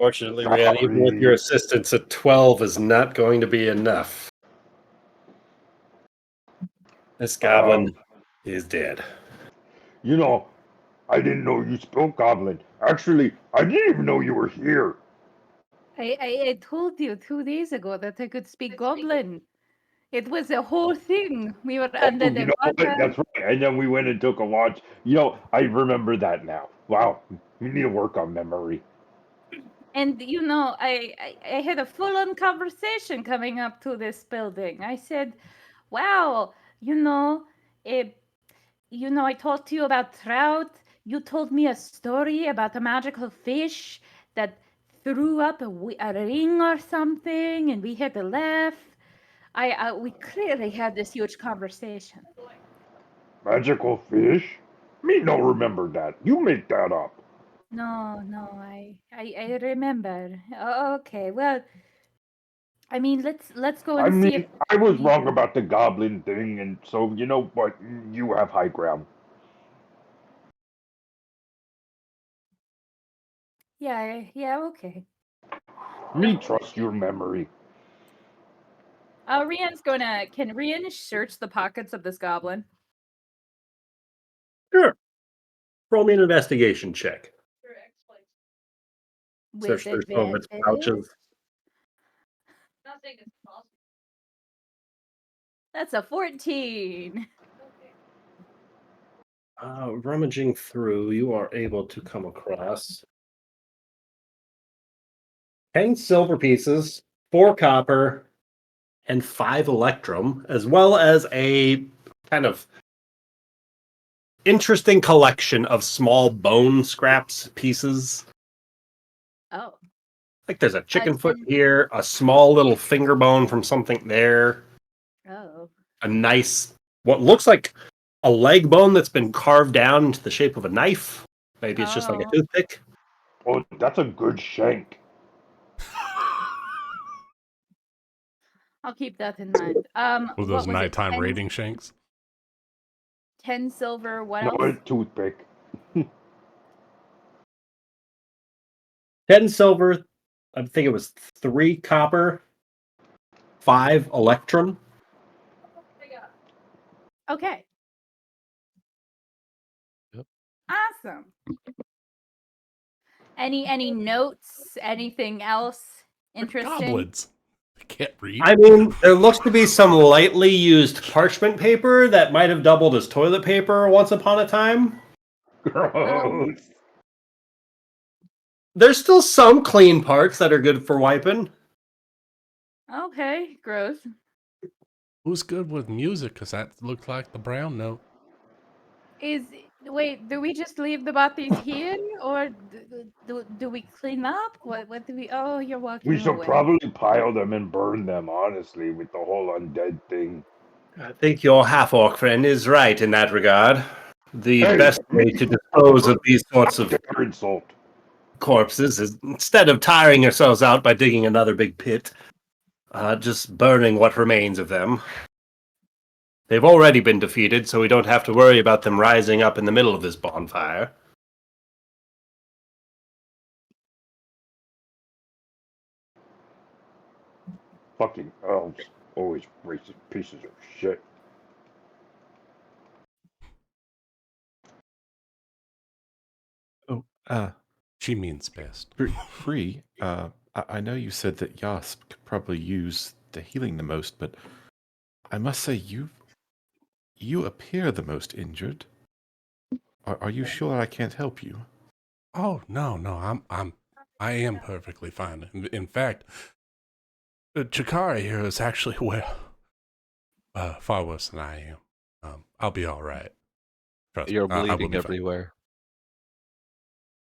Fortunately, Rian, even with your assistance, a 12 is not going to be enough. This goblin is dead. You know, I didn't know you spoke Goblin. Actually, I didn't even know you were here. I told you 2 days ago that I could speak Goblin. It was a whole thing. We were under You the know what? water. That's right. And then we went and took a launch. You know, I remember that now. Wow, we need to work on memory. And you know, I had a full-on conversation coming up to this building. I said, "Wow, I talked to you about trout. You told me a story about a magical fish that threw up a ring or something, and we had to laugh." We clearly had this huge conversation. Magical fish? Me no remember that. You make that up. No, I remember. Okay, well, I mean, let's go I and see if mean, I was we. wrong about the goblin thing, and so you know what? You have high ground. Yeah, okay. Me trust your memory. Can Rian search the pockets of this goblin? Sure. Roll me an investigation check. With Search through some of its advantage. pouches. That's a 14. Rummaging through, you are able to come across 10 silver pieces, 4 copper, and 5 electrum, as well as a kind of interesting collection of small bone scraps pieces. Oh. Like there's a chicken foot 10. here, a small little finger bone from something there, Oh. a nice, what looks like a leg bone that's been carved down into the shape of a knife. Maybe it's just like a Oh. toothpick. Oh, that's a good shank. I'll keep that in mind. With what those was it? nighttime 10, raiding shanks. 10 silver. What No, else? a toothpick. 10 silver, I think it was 3 copper, 5 electrum. Okay. Yep. Awesome. Any notes? Anything else interesting? Goblins. I can't read. I mean, there looks to be some lightly used parchment paper that might have doubled as toilet paper once upon a time. Gross. There's still some clean parts that are good for wiping. Okay, gross. Who's good with music? Because that looked like the brown note. Wait, do we just leave the bodies here, or do we clean up? What do we? Oh, you're walking We should away. probably pile them and burn them, honestly, with the whole undead thing. I think your half-orc friend is right in that regard. The Hey, best way to dispose of these sorts of Dare insult. corpses is, instead of tiring yourselves out by digging another big pit, just burning what remains of them. They've already been defeated, so we don't have to worry about them rising up in the middle of this bonfire. Fucking elves. Always racist pieces of shit. Oh, She means best. Free. I know you said that Yasp could probably use the healing the most, but I must say you appear the most injured. Are you sure I can't help you? Oh no, I am perfectly fine. In fact, Chikari here is actually far worse than I am. I'll be all right. Trust me, You're I will bleeding be fine. everywhere.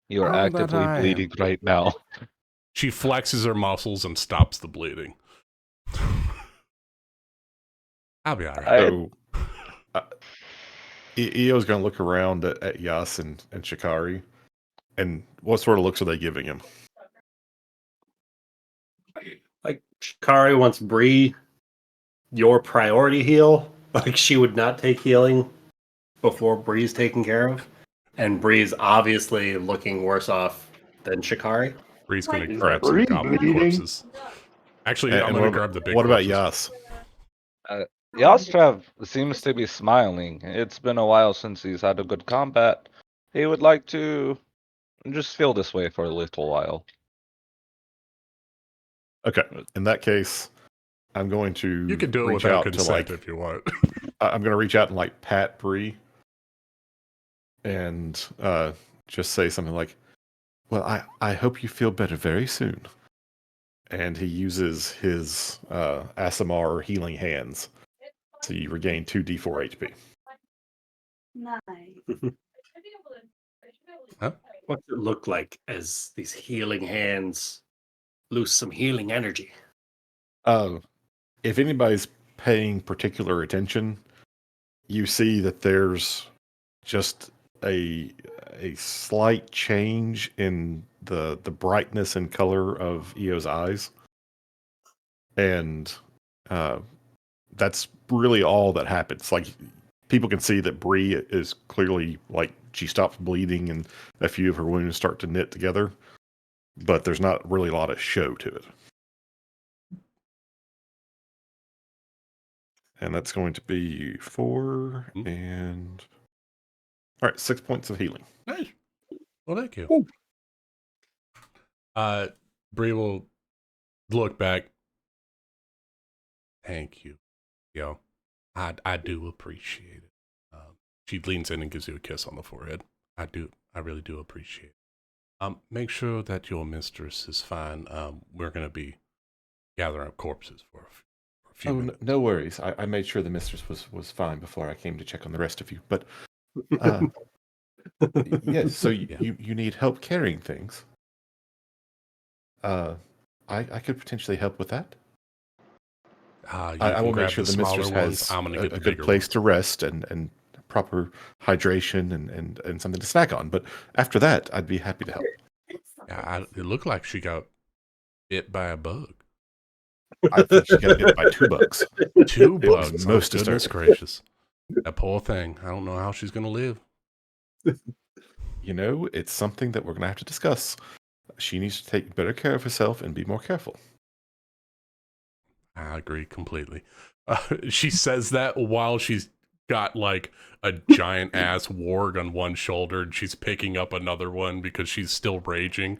You are Oh, that actively I bleeding am. right now. She flexes her muscles and stops the bleeding. I'll be all right. So, Eo's going to look around at Yas and Shikari, and what sort of looks are they giving him? Like, Shikari wants Bree your priority heal. Like, she would not take healing before Bree's taken care of. And Bree's obviously looking worse off than Shikari. Bree's gonna Like, grab some Bree goblin bleeding? corpses. Actually, I'm And gonna what, grab the big what about corpses. Yas? Yastrav seems to be smiling. It's been a while since he's had a good combat. He would like to just feel this way for a little while. Okay, in that case, I'm going to You can do it reach without out to consent like if you want. I'm going to reach out and like pat Bree and just say something like, "Well, I hope you feel better very soon." And he uses his Asimar healing hands, so you regain 2d4 HP. nice. Huh? What's it look like as these healing hands lose some healing energy? If anybody's paying particular attention, you see that there's just a slight change in the brightness and color of Eo's eyes, and that's really all that happens. Like, people can see that Bree is clearly, like, she stops bleeding and a few of her wounds start to knit together, but there's not really a lot of show to it. And that's going to be 4 and... All right, 6 points of healing. Nice. Well, thank you. Ooh. Bree will look back. Thank you. Yo, I do appreciate it. She leans in and gives you a kiss on the forehead. I really do appreciate it. Make sure that your mistress is fine. We're gonna be gathering up corpses for a few minutes. No worries. I made sure the mistress was fine before I came to check on the rest of you. But yes, so you need help carrying things. I could potentially help with that. I will make sure the mistress has a good place to rest and proper hydration and something to snack on. But after that, I'd be happy to help. Yeah, it looked like she got bit by a bug. I think she got bit by 2 bugs. 2 It was bugs. most Goodness disturbing. gracious. That poor thing. I don't know how she's gonna live. You know, it's something that we're going to have to discuss. She needs to take better care of herself and be more careful. I agree completely. She says that while she's got like a giant ass warg on one shoulder and she's picking up another one because she's still raging.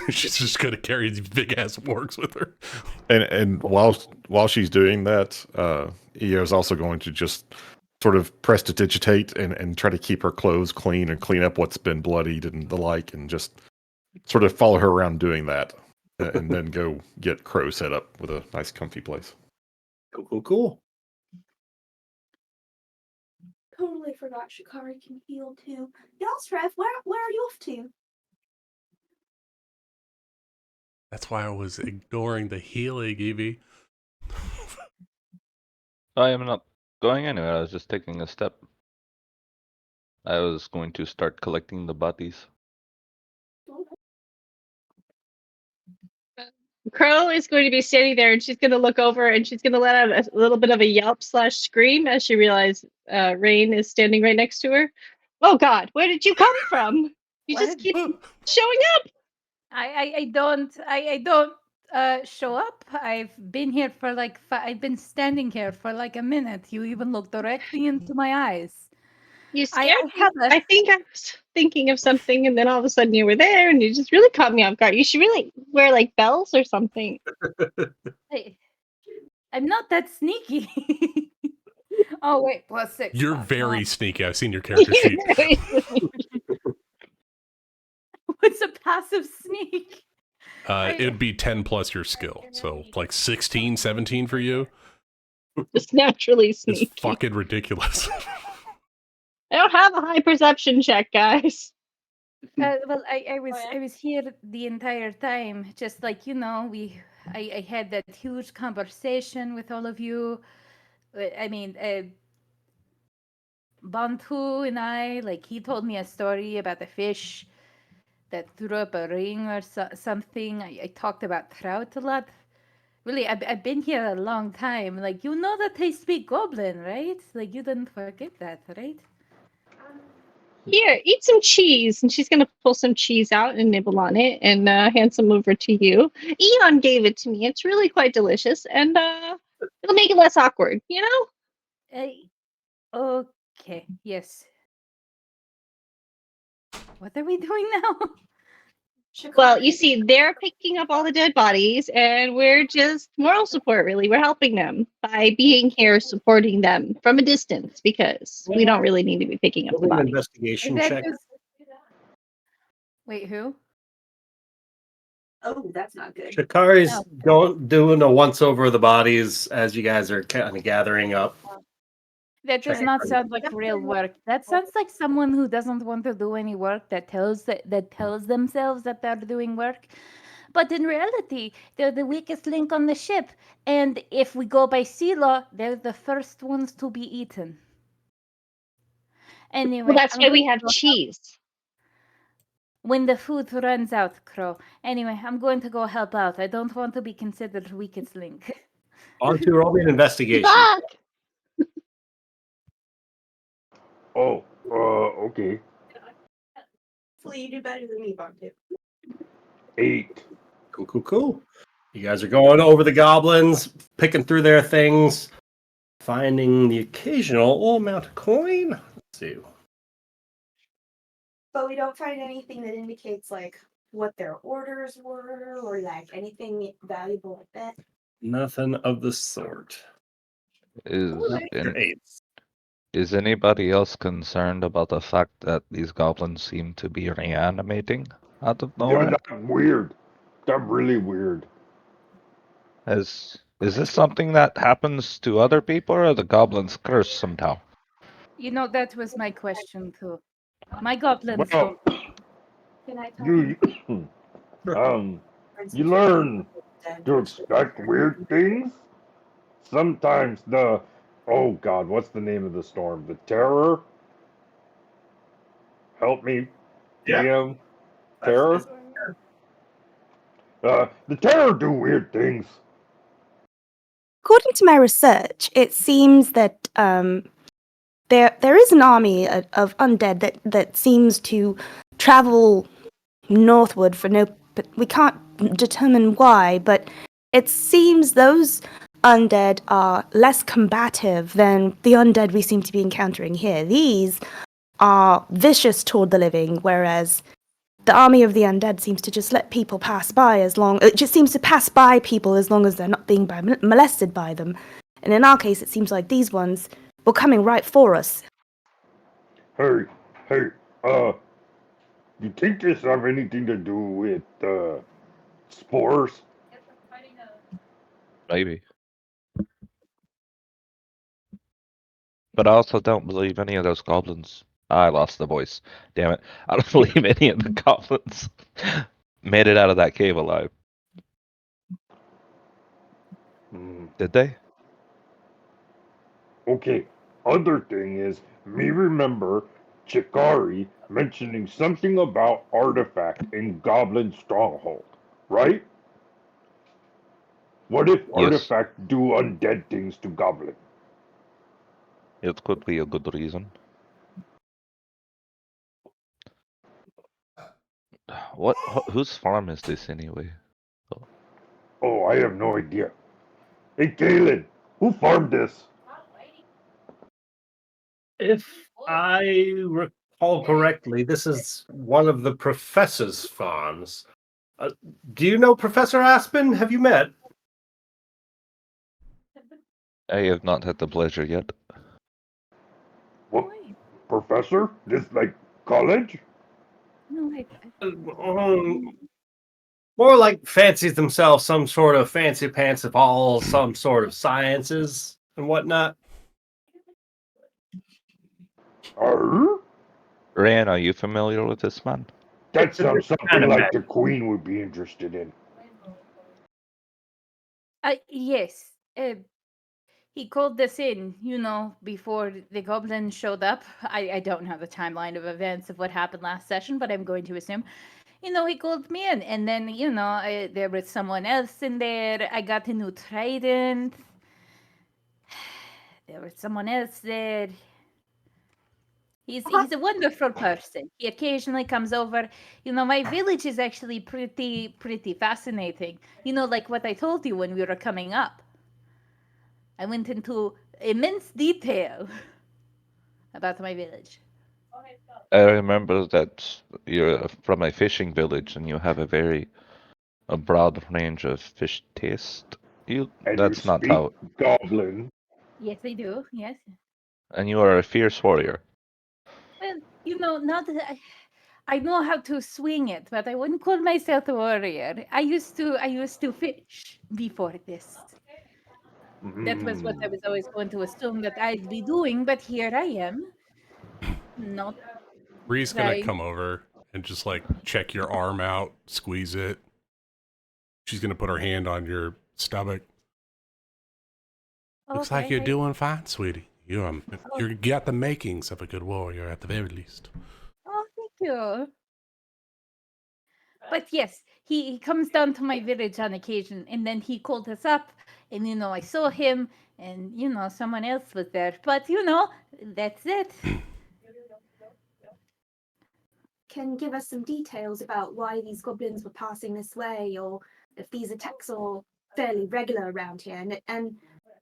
She's just gonna carry these big ass wargs with her. And while she's doing that, Eo's also going to just sort of prestidigitate and try to keep her clothes clean and clean up what's been bloodied and the like, and just sort of follow her around doing that, and then go get Crow set up with a nice comfy place. Cool. Totally forgot Shikari can heal too. Y'all, Trev, where are you off to? That's why I was ignoring the healing, Evie. I am not going anywhere. I was just taking a step. I was going to start collecting the bodies. Crow is going to be standing there and she's going to look over and she's going to let out a little bit of a yelp / scream as she realizes Rain is standing right next to her. Oh God, where did you come from? You just keep showing up. I don't show up. I've been here for like I've been standing here for like a minute. You even look directly into my eyes. You scared me. I think I was thinking of something, and then all of a sudden you were there, and you just really caught me off guard. You should really wear like bells or something. Hey, I'm not that sneaky. Oh wait, +6. You're very sneaky. I've seen your character sheet. What's a passive sneak? It would be 10 plus your skill. So like 16, 17 for you. Just naturally sneaky. It's fucking ridiculous. I don't have a high perception check, guys. Well, I was here the entire time. Just like I had that huge conversation with all of you. I mean, Bantu and I, like, he told me a story about a fish that threw up a ring or something. I talked about trout a lot. Really, I've been here a long time. Like, you know that I speak Goblin, right? Like, you didn't forget that, right? Here, eat some cheese. And she's gonna pull some cheese out and nibble on it and hand some over to you. Eon gave it to me. It's really quite delicious, and it'll make it less awkward, you know? Okay, yes. What are we doing now? Well, you see, they're picking up all the dead bodies, and we're just moral support, really. We're helping them by being here, supporting them from a distance, because we don't really need to be picking up the An bodies. investigation That check. is- Wait, who? Oh, that's not good. Shikari's doing a once over of the bodies as you guys are kind of gathering up. That does not sound like real work. That sounds like someone who doesn't want to do any work that tells themselves that they're doing work. But in reality, they're the weakest link on the ship. And if we go by sea law, they're the first ones to be eaten. Anyway, Well, that's I'm why going we to have go help cheese. when the food runs out, Crow. Anyway, I'm going to go help out. I don't want to be considered weakest link. On to roll me an investigation. Fuck! Oh, okay. Hopefully you do better than me, Bontu. 8. Cool. You guys are going over the goblins, picking through their things, finding the occasional amount of coin. Let's see. But we don't find anything that indicates like what their orders were or like anything valuable like that. Nothing of the sort. Is anybody else concerned about the fact that these goblins seem to be reanimating out of Yeah, nowhere? that's weird. That's really weird. Is this something that happens to other people, or are the goblins cursed somehow? You know, that was my question too. My goblins Well, don't. Can I tell you, you learn to expect weird things. Sometimes oh God, what's the name of the storm? The Terror? Help me, DM. Terror? The Terror do weird things. According to my research, it seems that there is an army of undead that seems to travel northward for no. But we can't determine why. But it seems those undead are less combative than the undead we seem to be encountering here. These are vicious toward the living, whereas the army of the undead seems to just let people pass by it just seems to pass by people as long as they're not being molested by them. And in our case, it seems like these ones were coming right for us. Hey, you think this have anything to do with spores? Maybe. But I also don't believe any of those goblins. I lost the voice. Damn it. I don't believe any of the goblins made it out of that cave alive. Did they? Okay. Other thing is, me remember Chikari mentioning something about artifact in Goblin Stronghold, right? What if Yes. artifact do undead things to Goblin? It could be a good reason. Whose farm is this anyway? Oh, I have no idea. Hey, Galen, who farmed this? If I recall correctly, this is one of the professor's farms. Do you know Professor Aspen? Have you met? I have not had the pleasure yet. What? Professor? This like college? No, More like fancies themselves some sort of fancy pants of all some sort of sciences and whatnot. Ryan, are you familiar with this man? That It's a sounds different something kind of like magic. the Queen would be interested in. Yes. He called us in, before the goblin showed up. I don't know the timeline of events of what happened last session, but I'm going to assume. He called me in, and then, there was someone else in there. I got a new trident. There was someone else there. He's a wonderful person. He occasionally comes over. My village is actually pretty fascinating. Like what I told you when we were coming up. I went into immense detail about my village. I remember that you're from a fishing village and you have a broad range of fish taste. And you That's not speak how. goblin. Yes, I do. Yes. And you are a fierce warrior. Well, not that I know how to swing it, but I wouldn't call myself a warrior. I used to fish before this. That was what I was always going to assume that I'd be doing, but here I am. Not Bree's gonna trying. come over and just like check your arm out, squeeze it. She's gonna put her hand on your stomach. Looks like you're doing fine, sweetie. You got the makings of a good warrior at the very least. Oh, thank you. But yes, he comes down to my village on occasion, and then he called us up, and I saw him, and someone else was there. But that's it. Can give us some details about why these goblins were passing this way, or if these attacks are fairly regular around here. And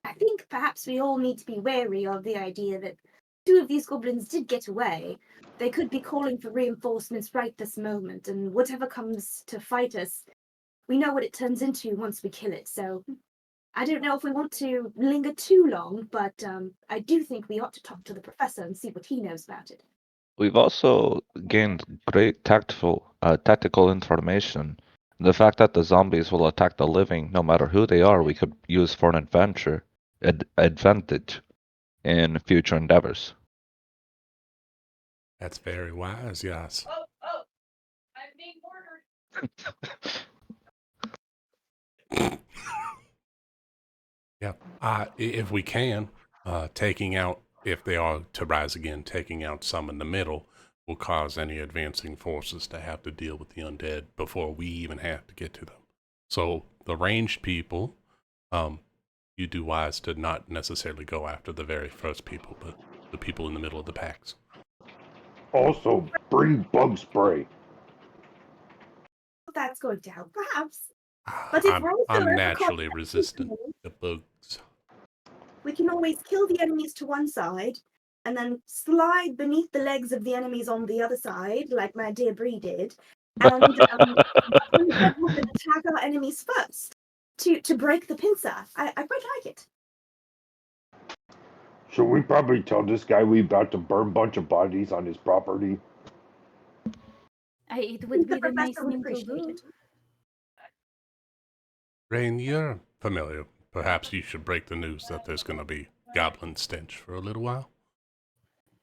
I think perhaps we all need to be wary of the idea that 2 of these goblins did get away. They could be calling for reinforcements right this moment, and whatever comes to fight us, we know what it turns into once we kill it. So I don't know if we want to linger too long, but I do think we ought to talk to the professor and see what he knows about it. We've also gained great tactical information. The fact that the zombies will attack the living, no matter who they are, we could use for an advantage in future endeavors. That's very wise, yes. I'm being murdered. Yeah. If we can, taking out, if they are to rise again, taking out some in the middle will cause any advancing forces to have to deal with the undead before we even have to get to them. So the ranged people, you do wise to not necessarily go after the very first people, but the people in the middle of the packs. Also, bring bug spray. That's going to help, perhaps. But if I'm naturally resistant to bugs. We can always kill the enemies to one side and then slide beneath the legs of the enemies on the other side, like my dear Bree did, and attack our enemies first to break the pincer. I quite like it. Should we probably tell this guy we about to burn a bunch of bodies on his property? It would be the nice thing to do. Rain, you're familiar. Perhaps you should break the news that there's going to be goblin stench for a little while.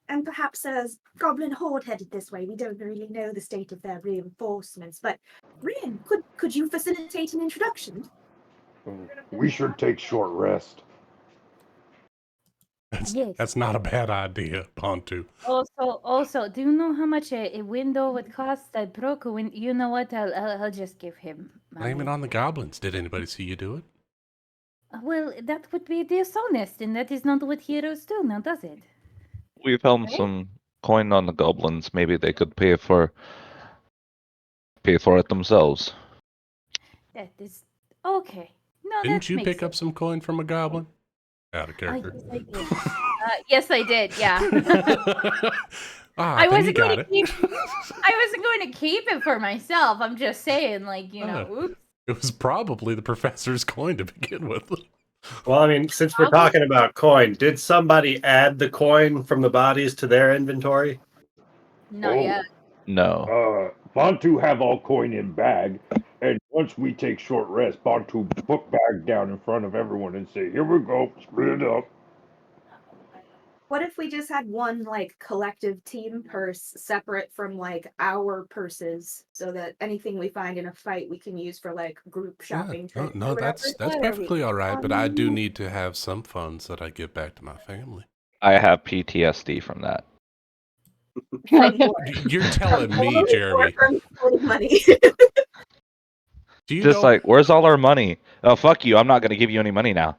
And perhaps a goblin horde headed this way. We don't really know the state of their reinforcements, but Rian, could you facilitate an introduction? We should take short rest. That's not a bad idea, Pontu. Also, do you know how much a window would cost? I broke a window. You know what? I'll just give him money. Blame it on the goblins. Did anybody see you do it? Well, that would be dishonest, and that is not what heroes do, now does it? We found some coin on the goblins. Maybe they could pay for it themselves. That is okay. No, Didn't you pick up some coin from a goblin? Out of character. Yes, I did. Yeah. I wasn't going to keep. I wasn't going to keep it for myself. I'm just saying, oops. It was probably the professor's coin to begin with. Well, I mean, since we're talking about coin, did somebody add the coin from the bodies to their inventory? Not yet. No. Bantu have all coin in bag, and once we take short rest, Bantu put bag down in front of everyone and say, "Here we go, split it up." What if we just had one collective team purse separate from our purses, so that anything we find in a fight we can use for group shopping? Yeah. No, that's perfectly all right. But I do need to have some funds that I give back to my family. I have PTSD from that. You're telling me, Jeremy. Money. Just like, where's all our money? Oh, fuck you. I'm not going to give you any money now.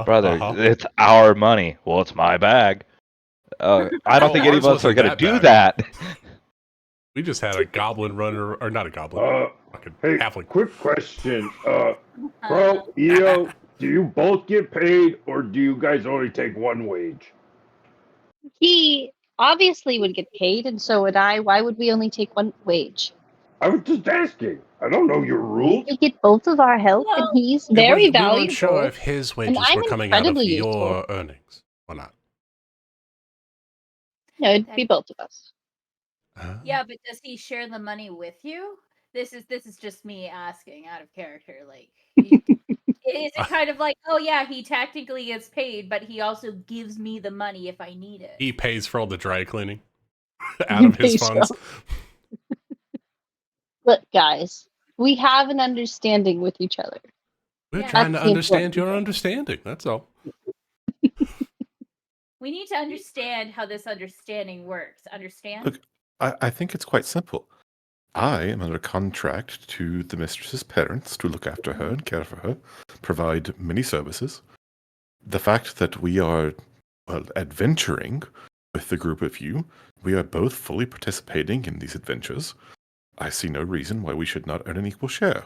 Brother, it's our money. Well, it's my bag. I don't think any ours of us are wasn't gonna that do bad. that. We just had a goblin runner, or not a goblin. Fucking Hey, halfling. quick question. Bro, EO, do you both get paid, or do you guys only take one wage? He obviously would get paid, and so would I. Why would we only take one wage? I was just asking. I don't know your rules. We get both of our help, and he's very we weren't sure valuable. if his And wages I'm were coming out of incredibly your useful. earnings or not. No, it'd be both of us. Yeah, but does he share the money with you? This is just me asking out of character. Like, is it kind of like, oh yeah, he technically gets paid, but he also gives me the money if I need it? He pays for all the dry cleaning out of his funds. Look, guys, we have an understanding with each other. We're Yeah. trying That's to the understand important your thing. understanding. That's all. We need to understand how this understanding works. Understand? Look, I think it's quite simple. I am under contract to the mistress's parents to look after her and care for her, provide many services. The fact that we are, well, adventuring with the group of you, we are both fully participating in these adventures. I see no reason why we should not earn an equal share.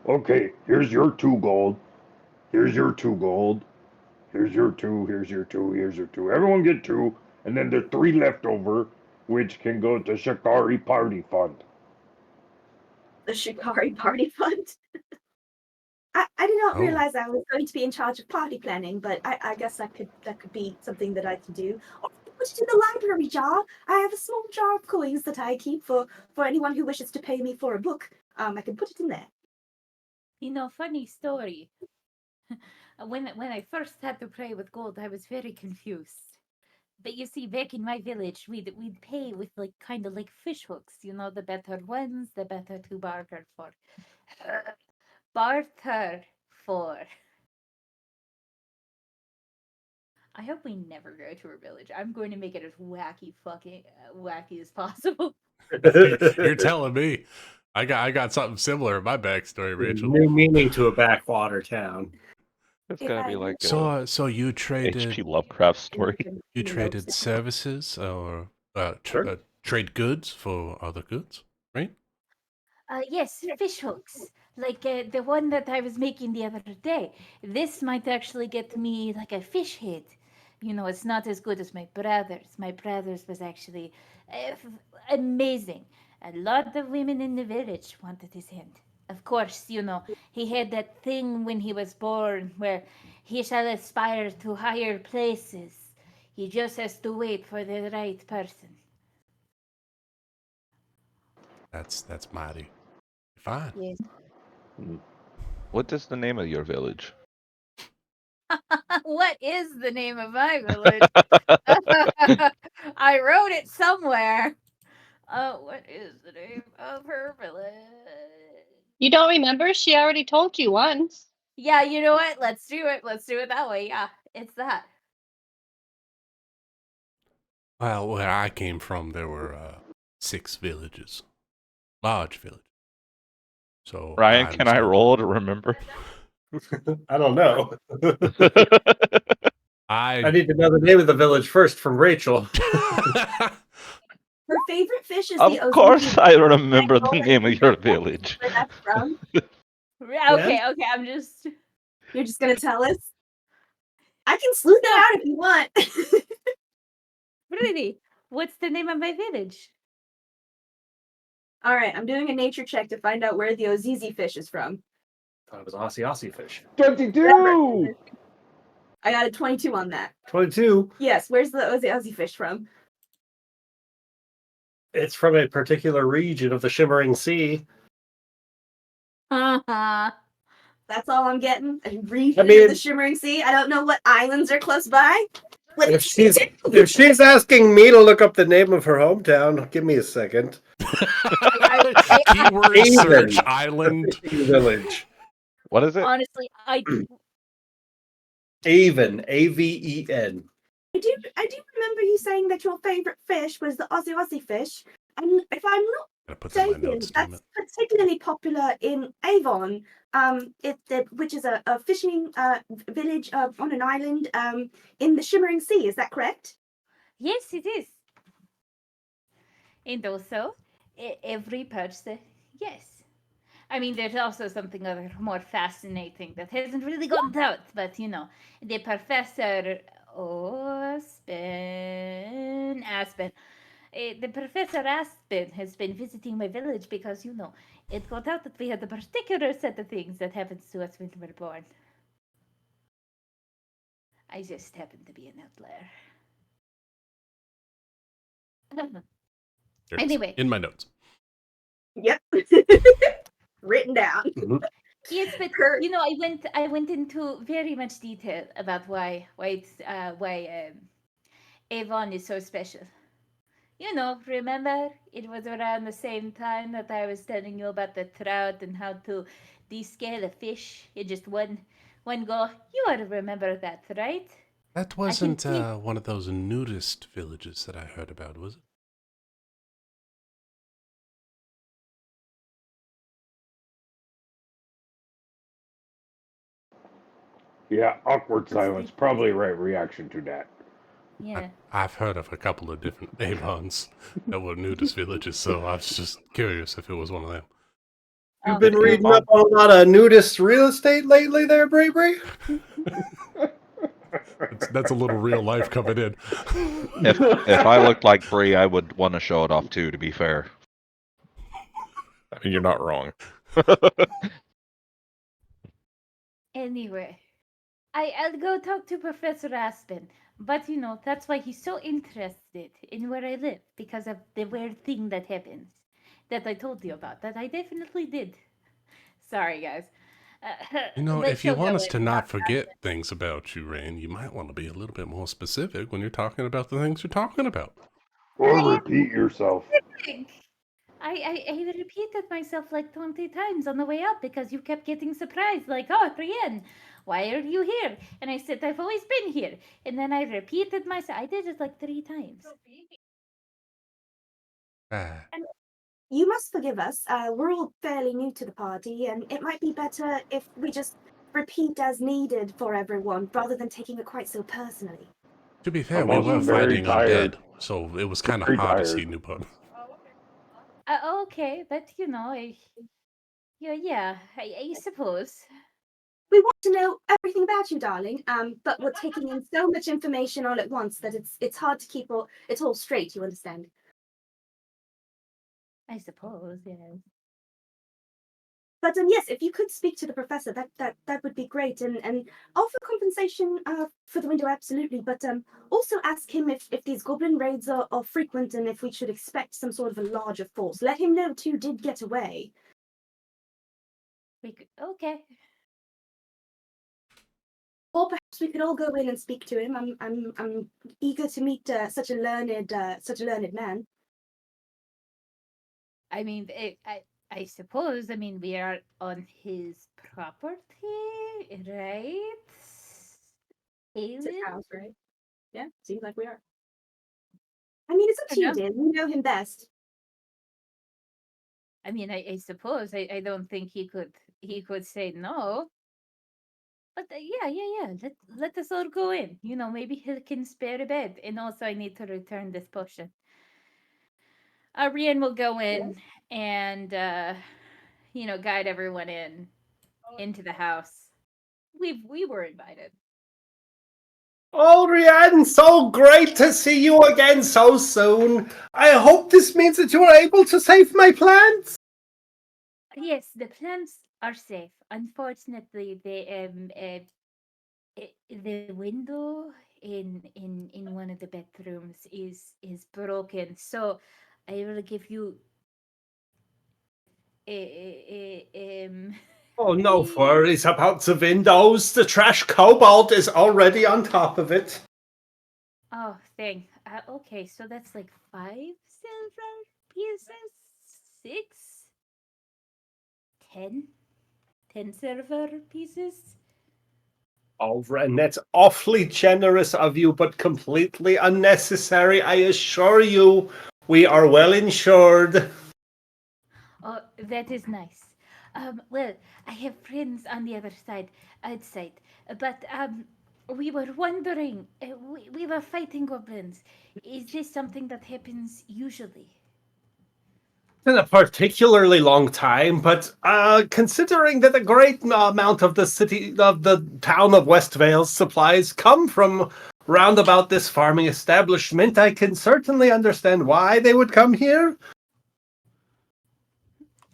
Okay, here's your 2 gold. Here's your 2 gold. Here's your 2, here's your 2, here's your 2. Everyone get 2, and then there are 3 left over, which can go to Shikari Party Fund. The Shikari Party Fund. I did not realize I was going to be in charge of party planning, but I guess that could be something that I can do. Or put it in the library jar. I have a small jar of coins that I keep for anyone who wishes to pay me for a book. I can put it in there. You know, funny story. When I first had to play with gold, I was very confused. But you see, back in my village, we'd pay with like kind of like fish hooks. You know, the better ones, the better to barter for. Barter for. I hope we never go to her village. I'm going to make it as wacky as possible. You're telling me. I got something similar in my backstory, Rachel. New meaning to a backwater town. It's gotta be like So you traded H.P. Lovecraft story. You traded services or trade goods for other goods, right? Yes, fish hooks. Like the one that I was making the other day. This might actually get me like a fish head. You know, it's not as good as my brother's. My brother's was actually amazing. A lot of women in the village wanted his hand. Of course, you know, he had that thing when he was born where he shall aspire to higher places. He just has to wait for the right person. That's mighty fine. Yes. What is the name of your village? What is the name of my village? I wrote it somewhere. What is the name of her village? You don't remember? She already told you once. Yeah, you know what? Let's do it. Let's do it that way. Yeah, it's that. Well, where I came from, there were 6 villages, large villages. So Ryan, can I roll to remember? I don't know. I need to know the name of the village first from Rachel. Her favorite fish is Of the course, I remember the name of your village. Where that's from. Okay, okay. I'm just. You're just gonna tell us. I can sleuth that out if you want. Really? What's the name of my village? All right, I'm doing a nature check to find out where the Ozizi fish is from. Thought it was Aussie fish. 22! I got a 22 on that. 22. Yes, where's the Aussie fish from? It's from a particular region of the Shimmering Sea. That's all I'm getting. A region of the Shimmering Sea. I don't know what islands are close by. If she's asking me to look up the name of her hometown, give me a second. Keyword Avon. search island Village. What is it? Honestly, Avon, Aven. I do remember you saying that your favorite fish was the Aussie fish. And if I'm not Gotta put that in my Dakin, notes, damn that's it. particularly popular in Avon, which is a fishing village on an island in the Shimmering Sea. Is that correct? Yes, it is. And also, every person, yes. I mean, there's also something other more fascinating that hasn't really gotten out, but the Professor Aspen. The Professor Aspen has been visiting my village because, it got out that we had a particular set of things that happens to us when we're born. I just happen to be an outlier. There it is. Anyway. In my notes. Yep. Written down. Yes, but I went into very much detail about why Avon is so special. Remember it was around the same time that I was telling you about the trout and how to descale a fish in just one go. You ought to remember that, right? That wasn't one of those nudist villages that I heard about, was it? Yeah, awkward silence. Probably the right reaction to that. Yeah. I've heard of a couple of different Avons that were nudist villages, so I was just curious if it was one of them. You've been reading up on a lot of nudist real estate lately there, Bray Bray? That's a little real life coming in. If I looked like Bree, I would want to show it off too, to be fair. I mean, you're not wrong. Anyway, I'll go talk to Professor Aspen. But that's why he's so interested in where I live, because of the weird thing that happens that I told you about, that I definitely did. Sorry, guys. If you want us to not forget things about you, Rain, you might want to be a little bit more specific when you're talking about the things you're talking about. Or repeat yourself. I repeated myself like 20 times on the way up because you kept getting surprised, like, oh, Brienne, why are you here? And I said, I've always been here. And then I repeated myself. I did it like 3 times. And you must forgive us. We're all fairly new to the party, and it might be better if we just repeat as needed for everyone rather than taking it quite so personally. To be fair, I'm we also were very fighting tired. undead, so it was kind of Very hard to tired. see new pub. Okay, but I suppose. We want to know everything about you, darling. But we're taking in so much information all at once that it's hard to keep it all straight. You understand? I suppose, yes. But yes, if you could speak to the professor, that would be great, and offer compensation for the window, absolutely. But also ask him if these goblin raids are frequent and if we should expect some sort of a larger force. Let him know 2 did get away. Okay. Or perhaps we could all go in and speak to him. I'm eager to meet such a learned man. I mean, I suppose. I mean, we are on his property, right? It's his house, right? Yeah, seems like we are. I mean, it's up to you, dear. You know him best. I mean, I suppose. I don't think he could say no. But yeah. Let us all go in. Maybe he can spare a bed. And also, I need to return this potion. Rian will go in and guide everyone into the house. We were invited. Oh, Rianne, so great to see you again so soon. I hope this means that you are able to save my plants. Yes, the plants are safe. Unfortunately, the window in one of the bedrooms is broken. So I will give you Oh, no worries about the windows. The trash kobold is already on top of it. Oh, thank. Okay, so that's like 5 silver pieces, 6, 10 silver pieces. Oh, Ren, that's awfully generous of you, but completely unnecessary. I assure you, we are well insured. that is nice. Well, I have friends on the other side, outside, but we were wondering. We were fighting goblins. Is this something that happens usually? In a particularly long time, but considering that a great amount of the town of West Vale's supplies come from round about this farming establishment, I can certainly understand why they would come here.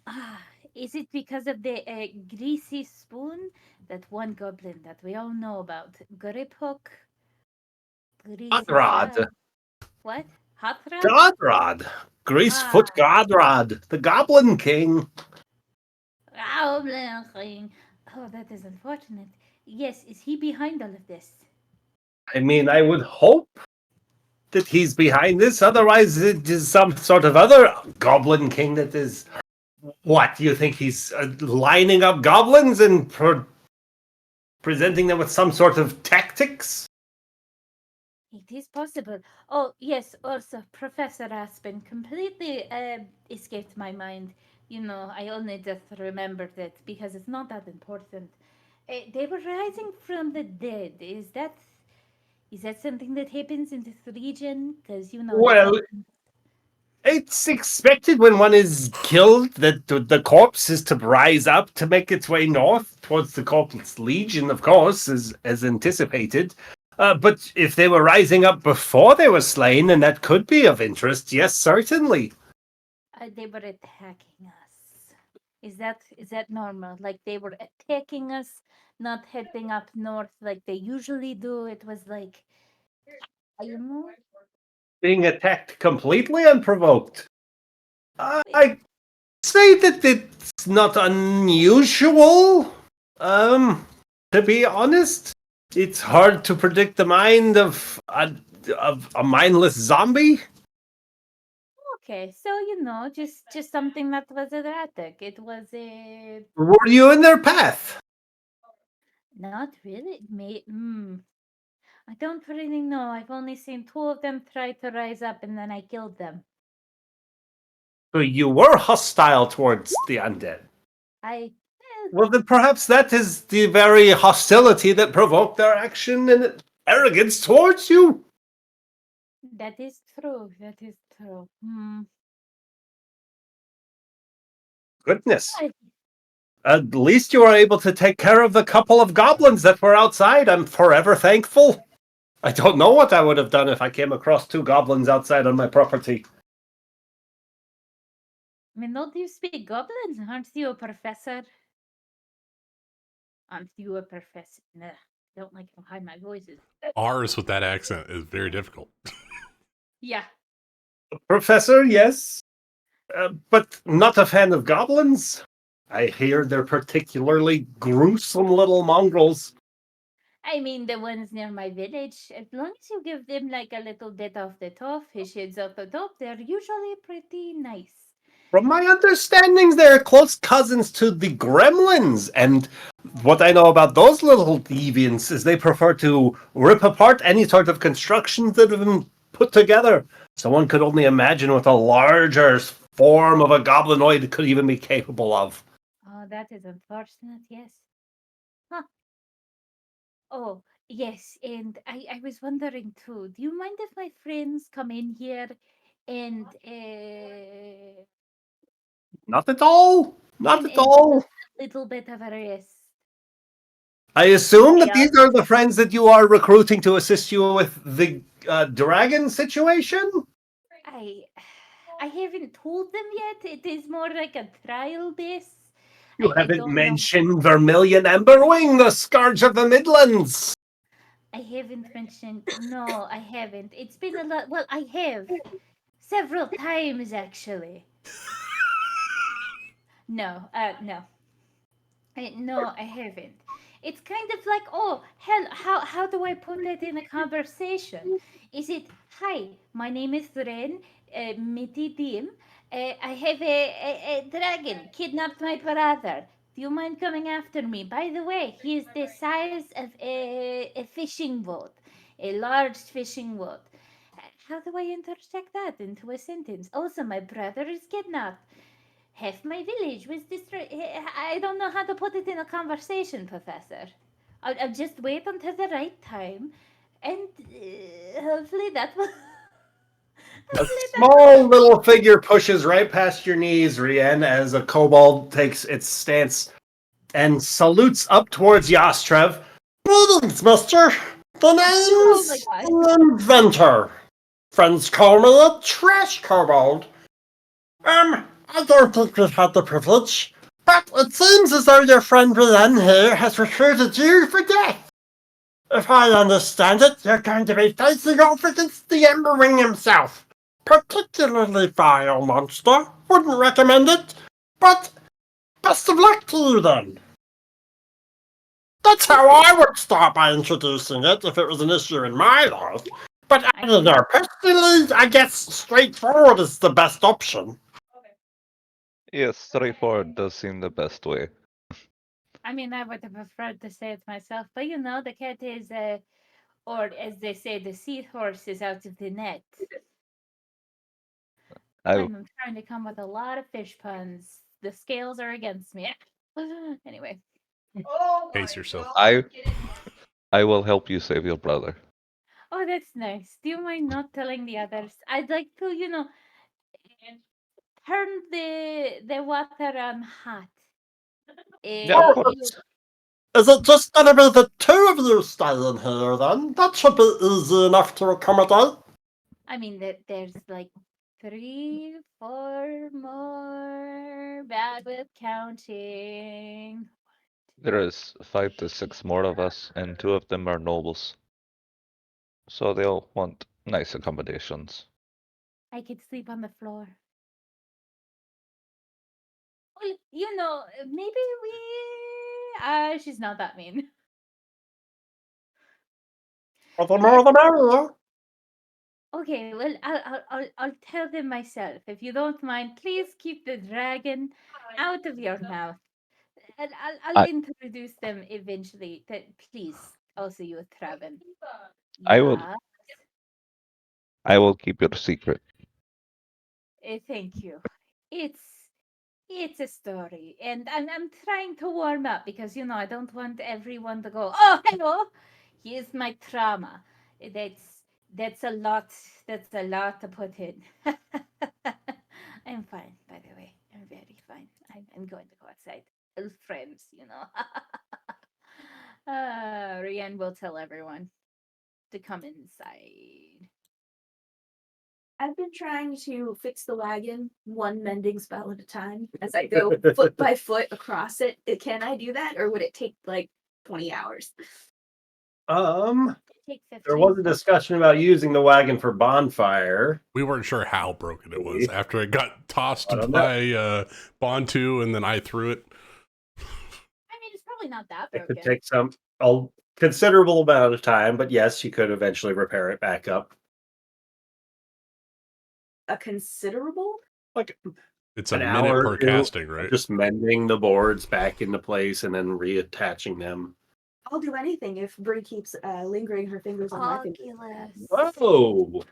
Ah, is it because of the greasy spoon? That one goblin that we all know about. Grip hook, greasy Godrod. spoon. What? Hot rod? Godrod. Greasefoot Ah, Godrod, the Goblin King. goblin king. Oh, that is unfortunate. Yes, is he behind all of this? I mean, I would hope that he's behind this, otherwise it is some sort of other Goblin King that is... What, do you think he's lining up goblins and presenting them with some sort of tactics? It is possible. Oh, yes, also, Professor Aspen completely escaped my mind. You know, I only just remembered it because it's not that important. They were rising from the dead. Is that something that happens in this region? Because, you know, the Well, goblins. it's expected when one is killed that the corpse is to rise up to make its way north towards the corpse legion, of course, as anticipated. But if they were rising up before they were slain, then that could be of interest. Yes, certainly. They were attacking us. Is that normal? Like they were attacking us, not heading up north like they usually do. It was like, you know, Being attacked completely unprovoked. wait, I say that it's not unusual. To be honest, it's hard to predict the mind of a mindless zombie. okay. So just something that was erratic. It was a Were you in their path? not really. I don't really know. I've only seen two of them try to rise up, and then I killed them. So you were hostile towards the undead. I Well, then perhaps that is the very hostility that provoked their action and arrogance towards you. that is true. That is true. Goodness. I- At least you were able to take care of the couple of goblins that were outside. I'm forever thankful. I don't know what I would have done if I came across two goblins outside on my property. I mean, don't you speak goblins? Aren't you a professor? Aren't you a professor? Nah, don't like how high my voice is. Ours with that accent is very difficult. Yeah. Professor, yes, but not a fan of goblins. I hear they're particularly gruesome little mongrels. I mean, the ones near my village, as long as you give them like a little bit of the fish heads off the top, they're usually pretty nice. From my understandings, they're close cousins to the gremlins, and what I know about those little deviants is they prefer to rip apart any sort of constructions that have been put together. So one could only imagine what a larger form of a goblinoid could even be capable of. Oh, that is unfortunate, yes. Huh. Oh, yes, and I was wondering too, do you mind if my friends come in here and Not at all. Not at and take all. a little bit of a rest? I assume that Yeah. these are the friends that you are recruiting to assist you with the dragon situation? I I haven't told them yet. It is more like a trial base. You I haven't don't know. mentioned Vermilion Emberwing, the scourge of the Midlands. I haven't mentioned. No, I haven't. It's been a lot. Well, I have several times actually. No, no. No, I haven't. It's kind of like, oh, hell, how do I put that in a conversation? Is it, hi, my name is Ren, Mitty Dim. I have a dragon kidnapped my brother. Do you mind coming after me? By the way, he is the size of a fishing boat, a large fishing boat. How do I interject that into a sentence? Also, my brother is kidnapped. Half my village was destroyed. I don't know how to put it in a conversation, Professor. I'll just wait until the right time, and hopefully that will. A small little figure pushes right past your knees, Rien, as a kobold takes its stance and salutes up towards Yastrev. Greetings, mister. The Oh my name's god. Inventor. Friends call me a trash kobold. I don't think we've had the privilege, but it seems as though your friend Rien here has recruited you for death. If I understand it, you're going to be facing off against the Ember Ring himself. Particularly vile monster. Wouldn't recommend it, but best of luck to you then. That's how I would start by introducing it if it was an issue in my life. But I don't know, personally, I guess straightforward is the best option. Yes, straightforward does seem the best way. I mean, I would have preferred to say it myself, but you know, the cat is, or as they say, the seahorse is out of the net. I'm trying to come with a lot of fish puns. The scales are against me. Anyway. Pace yourself. I will help you save your brother. Oh, that's nice. Do you mind not telling the others? I'd like to, turn the water on hot. Yeah, of course. Is it just going to be the two of you staying here then? That should be easy enough to accommodate. I mean, there's like 3, 4 more. Bad with counting. There is 5 to 6 more of us, and 2 of them are nobles. So they'll want nice accommodations. I could sleep on the floor. Well, maybe we. She's not that mean. Well, the more the merrier. Okay, well, I'll tell them myself. If you don't mind, please keep the dragon out of your mouth. And I'll introduce them eventually. Please, also you, Traven. I will keep your secret. Thank you. It's a story, and I'm trying to warm up because I don't want everyone to go, oh, hello, here's my trauma. That's a lot. That's a lot to put in. I'm fine, by the way. I'm very fine. I'm going to go outside. Friends. Rian will tell everyone to come inside. I've been trying to fix the wagon one mending spell at a time as I go foot by foot across it. Can I do that, or would it take like 20 hours? There was a discussion about using the wagon for bonfire. We weren't sure how broken it was after it got tossed by Bontu, and then I threw it. I mean, it's probably not that It broken. could take a considerable amount of time, but yes, you could eventually repair it back up. A considerable? Like it's a minute per casting, right? Just mending the boards back into place and then reattaching them. I'll do anything if Brie keeps lingering her fingers on my fingers. Whoa!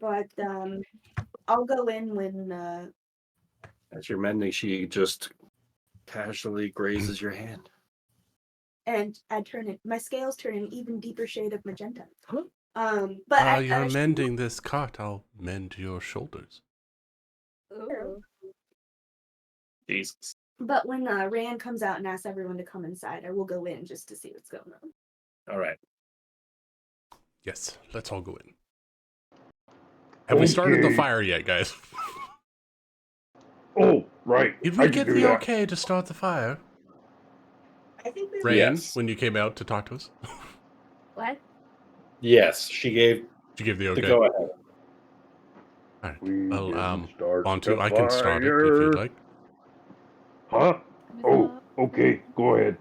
But I'll go in when. As you're mending, she just casually grazes your hand. And I turn it. My scales turn an even deeper shade of magenta. While you're mending this cart, I'll mend your shoulders. Ooh. Jesus. But when Rand comes out and asks everyone to come inside, I will go in just to see what's going on. All right. Yes, let's all go in. Have we started the fire yet, guys? Oh, right. Did we get the okay to start the fire? I think Rain, when you came out to talk to us? What? Yes, she gave the okay. Go ahead. All right. Well, Bontu, I can start it if you'd like. Huh? Oh, okay. Go ahead.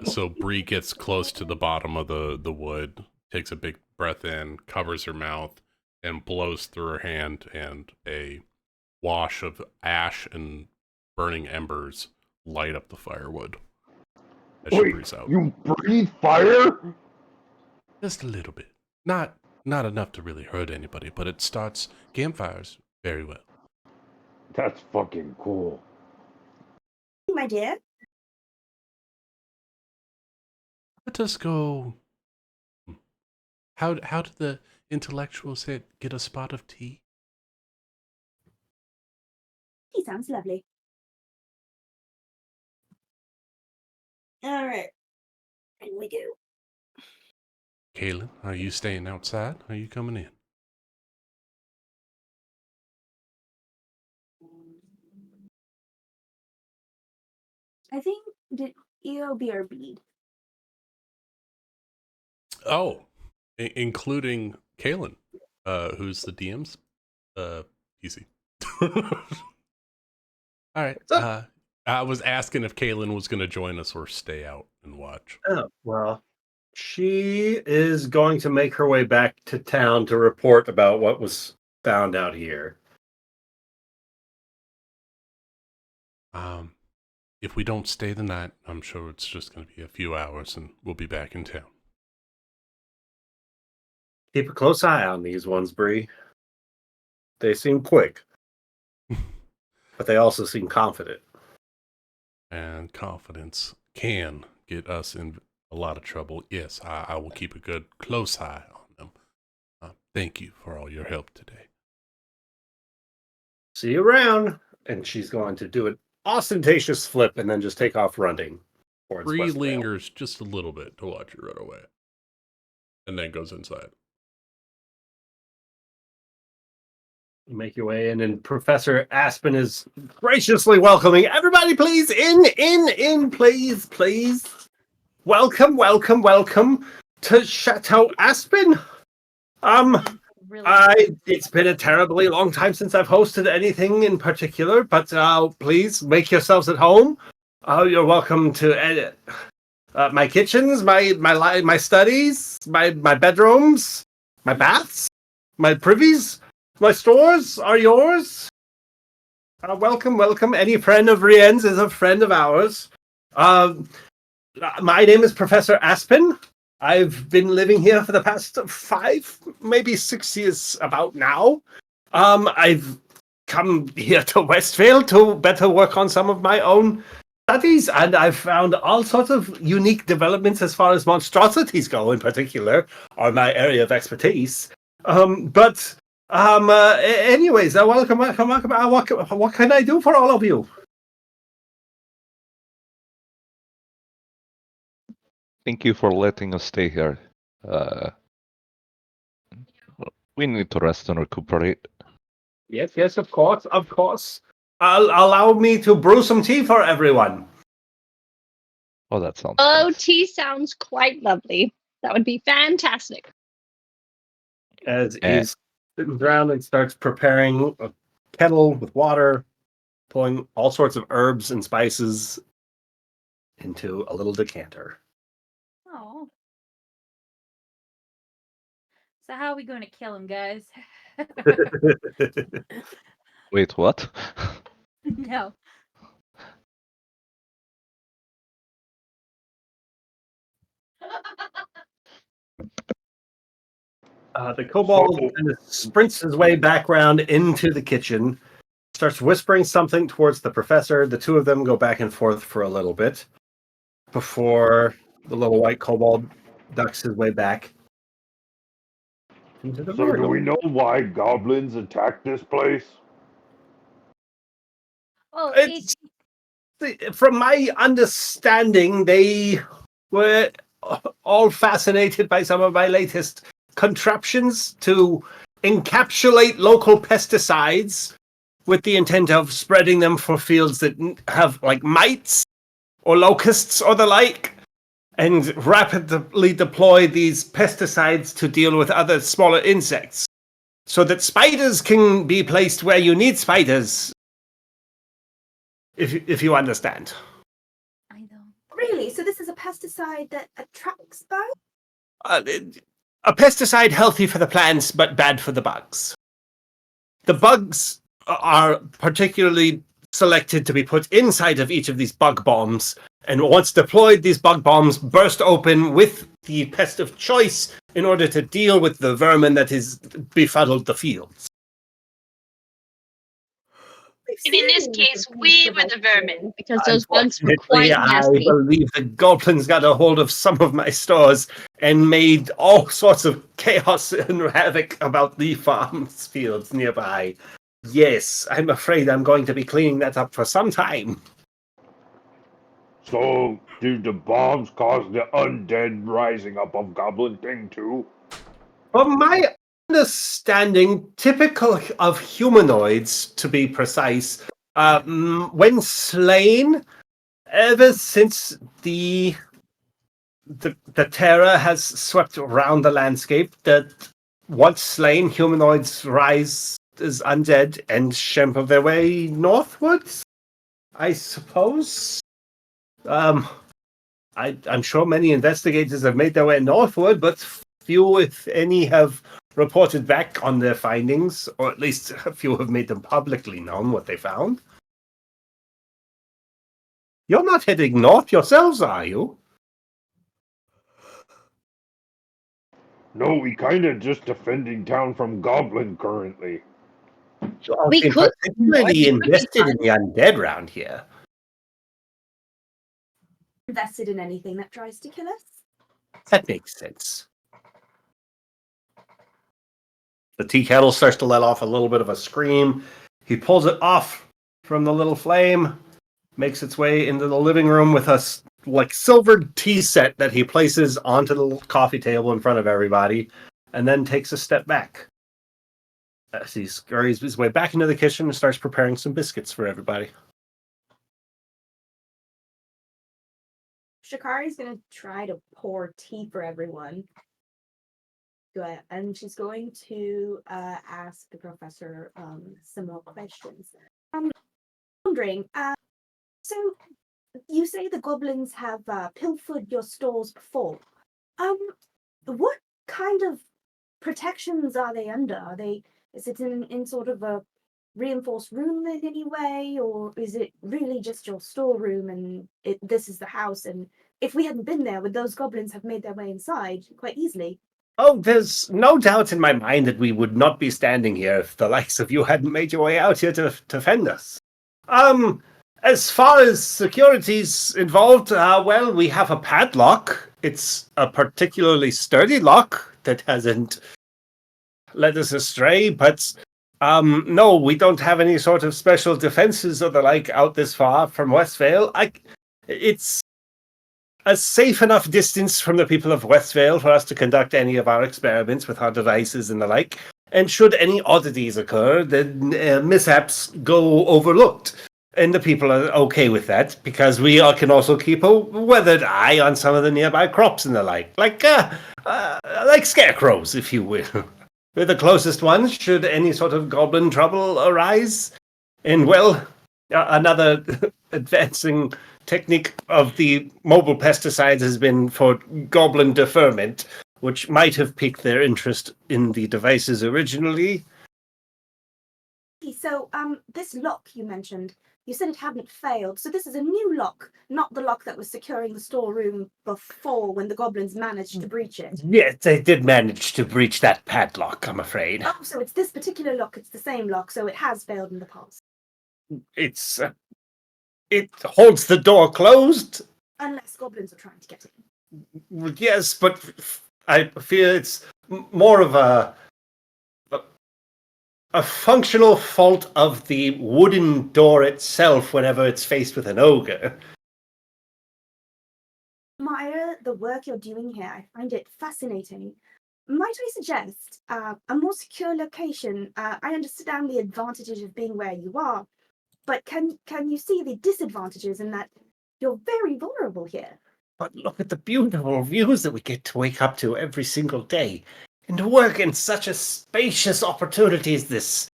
So Bree gets close to the bottom of the wood, takes a big breath in, covers her mouth, and blows through her hand, and a wash of ash and burning embers light up the firewood as she breathes out. You breathe fire? Just a little bit. Not not enough to really hurt anybody, but it starts campfires very well. That's fucking cool. My dear. Let us go. How did the intellectual say get a spot of tea? He sounds lovely. All right. And we go. Kaylin, are you staying outside? Are you coming in? I think did EOBRB. Oh, including Kaylin, who's the DM's PC. All right. I was asking if Kaylin was going to join us or stay out and watch. Oh, well, she is going to make her way back to town to report about what was found out here. If we don't stay the night, I'm sure it's just going to be a few hours and we'll be back in town. Keep a close eye on these ones, Bree. They seem quick, but they also seem confident. And confidence can get us in a lot of trouble. Yes, I will keep a good close eye on them. Thank you for all your help today. See you around. And she's going to do an ostentatious flip and then just take off running. Bree lingers just a little bit to watch you run away. And then goes inside. You make your way in, and Professor Aspen is graciously welcoming everybody. Please, in, please, please. Welcome to Chateau Aspen. It's been a terribly long time since I've hosted anything in particular, but please make yourselves at home. You're welcome to my kitchens, my studies, my bedrooms, my baths, my privies. My stores are yours. Welcome. Any friend of Rien's is a friend of ours. My name is Professor Aspen. I've been living here for the past 5, maybe 6 years about now. I've come here to Westvale to better work on some of my own studies, and I've found all sorts of unique developments as far as monstrosities go, in particular, are my area of expertise. Anyways, welcome. What can I do for all of you? Thank you for letting us stay here. We need to rest and recuperate. Yes, of course. Allow me to brew some tea for everyone. Oh, that sounds Oh, nice. tea sounds quite lovely. That would be fantastic. As he's sitting around and starts preparing a kettle with water, pulling all sorts of herbs and spices into a little decanter. Oh. So how are we going to kill him, guys? Wait, what? No. The kobold kind of sprints his way back around into the kitchen, starts whispering something towards the professor. The two of them go back and forth for a little bit before the little white kobold ducks his way back into the So do corridor. we know why goblins attacked this place? Oh, From my understanding, they were all fascinated by some of my latest contraptions to encapsulate local pesticides with the intent of spreading them for fields that have like mites or locusts or the like, and rapidly deploy these pesticides to deal with other smaller insects so that spiders can be placed where you need spiders. If you understand. I don't. Really? So this is a pesticide that attracts bugs? A pesticide healthy for the plants, but bad for the bugs. The bugs are particularly selected to be put inside of each of these bug bombs, And once deployed, these bug bombs burst open with the pest of choice in order to deal with the vermin that has befuddled the fields. And in this case, we were the vermin because those bugs were Unfortunately, quite I nasty. believe the goblins got a hold of some of my stores and made all sorts of chaos and havoc about the farms fields nearby. Yes, I'm afraid I'm going to be cleaning that up for some time. So, did the bombs cause the undead rising up of Goblin Thing too? From my understanding, typical of humanoids, to be precise, when slain, ever since the terror has swept around the landscape, that once slain, humanoids rise as undead and shamble their way northwards, I suppose. I'm sure many investigators have made their way northward, but few, if any, have reported back on their findings, or at least a few have made them publicly known what they found. You're not heading north yourselves, are you? No, we kinda just defending town from Goblin currently. You all We seem could particularly it could be invested fun. in the undead round here. Invested in anything that tries to kill us? That makes sense. The tea kettle starts to let off a little bit of a scream. He pulls it off from the little flame, makes its way into the living room with a silvered tea set that he places onto the little coffee table in front of everybody, and then takes a step back. As he scurries his way back into the kitchen and starts preparing some biscuits for everybody. Shikari's gonna try to pour tea for everyone. Go ahead, and she's going to ask the professor some more questions. Wondering, so you say the goblins have pilfered your stores before. What kind of protections are they under? Is it in sort of a reinforced room in any way, or is it really just your storeroom and this is the house? And if we hadn't been there, would those goblins have made their way inside quite easily? Oh, there's no doubt in my mind that we would not be standing here if the likes of you hadn't made your way out here to defend us. As far as security's involved, well, we have a padlock. It's a particularly sturdy lock that hasn't led us astray, but no, we don't have any sort of special defenses or the like out this far from Westvale. It's a safe enough distance from the people of Westvale for us to conduct any of our experiments with our devices and the like. And should any oddities occur, then mishaps go overlooked. And the people are okay with that, because we can also keep a weathered eye on some of the nearby crops and the like scarecrows, if you will. We're the closest ones should any sort of goblin trouble arise. And, well, another advancing technique of the mobile pesticides has been for goblin deferment, which might have piqued their interest in the devices originally. So, this lock you mentioned, you said it hadn't failed. So this is a new lock, not the lock that was securing the storeroom before when the goblins managed to breach it. Yes, they did manage to breach that padlock, I'm afraid. Oh, so it's this particular lock. It's the same lock, so it has failed in the past. It holds the door closed. Unless goblins are trying to get in. Yes, but I fear it's more of a functional fault of the wooden door itself whenever it's faced with an ogre. Myra, the work you're doing here, I find it fascinating. Might I suggest a more secure location? I understand the advantages of being where you are, but can you see the disadvantages in that you're very vulnerable here? But look at the beautiful views that we get to wake up to every single day, and to work in such a spacious opportunity as this.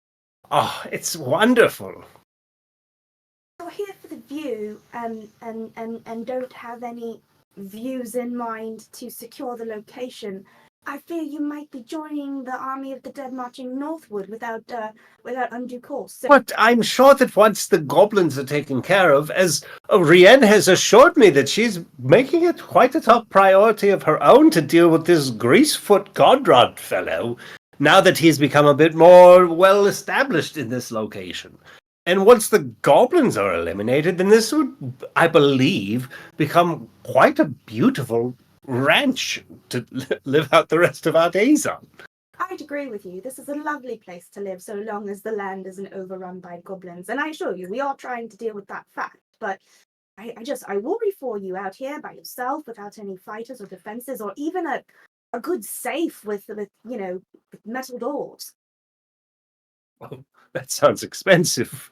Oh, it's wonderful. You're here for the view and don't have any views in mind to secure the location. I fear you might be joining the army of the dead marching northward without undue cost. So But I'm sure that once the goblins are taken care of, as Rien has assured me that she's making it quite a top priority of her own to deal with this greasefoot Godrod fellow, now that he's become a bit more well established in this location. And once the goblins are eliminated, then this would, I believe, become quite a beautiful ranch to live out the rest of our days on. I'd agree with you. This is a lovely place to live so long as the land isn't overrun by goblins. And I assure you, we are trying to deal with that fact. But I worry for you out here by yourself without any fighters or defenses or even a good safe with metal doors. Oh, that sounds expensive.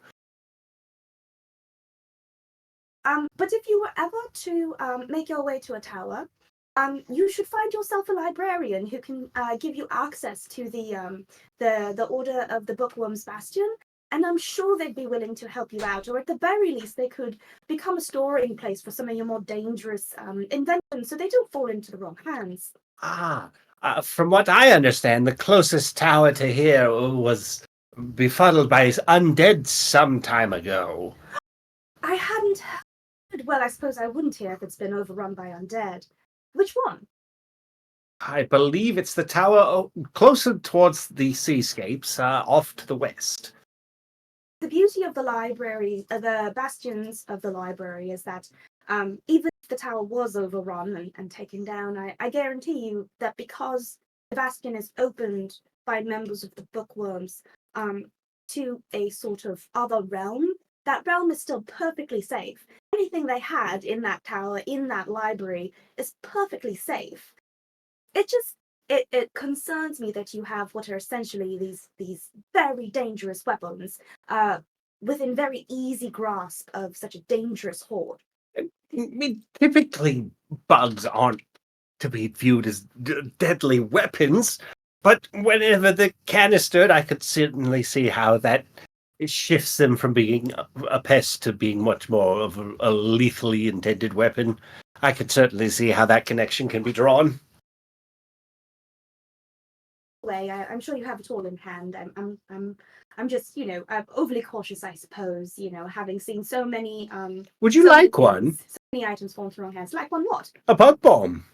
But if you were ever to make your way to a tower, you should find yourself a librarian who can give you access to the Order of the Bookworm's Bastion, and I'm sure they'd be willing to help you out, or at the very least, they could become a storing place for some of your more dangerous inventions, so they don't fall into the wrong hands. From what I understand, the closest tower to here was befuddled by undead some time ago. I hadn't heard. Well, I suppose I wouldn't hear if it's been overrun by undead. Which one? I believe it's the tower closer towards the seascapes, off to the west. The beauty of the library, the bastions of the library, is that even if the tower was overrun and taken down, I guarantee you that because the bastion is opened by members of the bookworms to a sort of other realm, that realm is still perfectly safe. Anything they had in that tower, in that library, is perfectly safe. It concerns me that you have what are essentially these very dangerous weapons within very easy grasp of such a dangerous horde. I mean, typically, bugs aren't to be viewed as deadly weapons, but whenever they're canistered, I could certainly see how that shifts them from being a pest to being much more of a lethally intended weapon. I could certainly see how that connection can be drawn. I'm sure you have it all in hand. I'm just, overly cautious, I suppose. Having seen so many. Would you like one? So many items fall into wrong hands. Like one what? A bug bomb.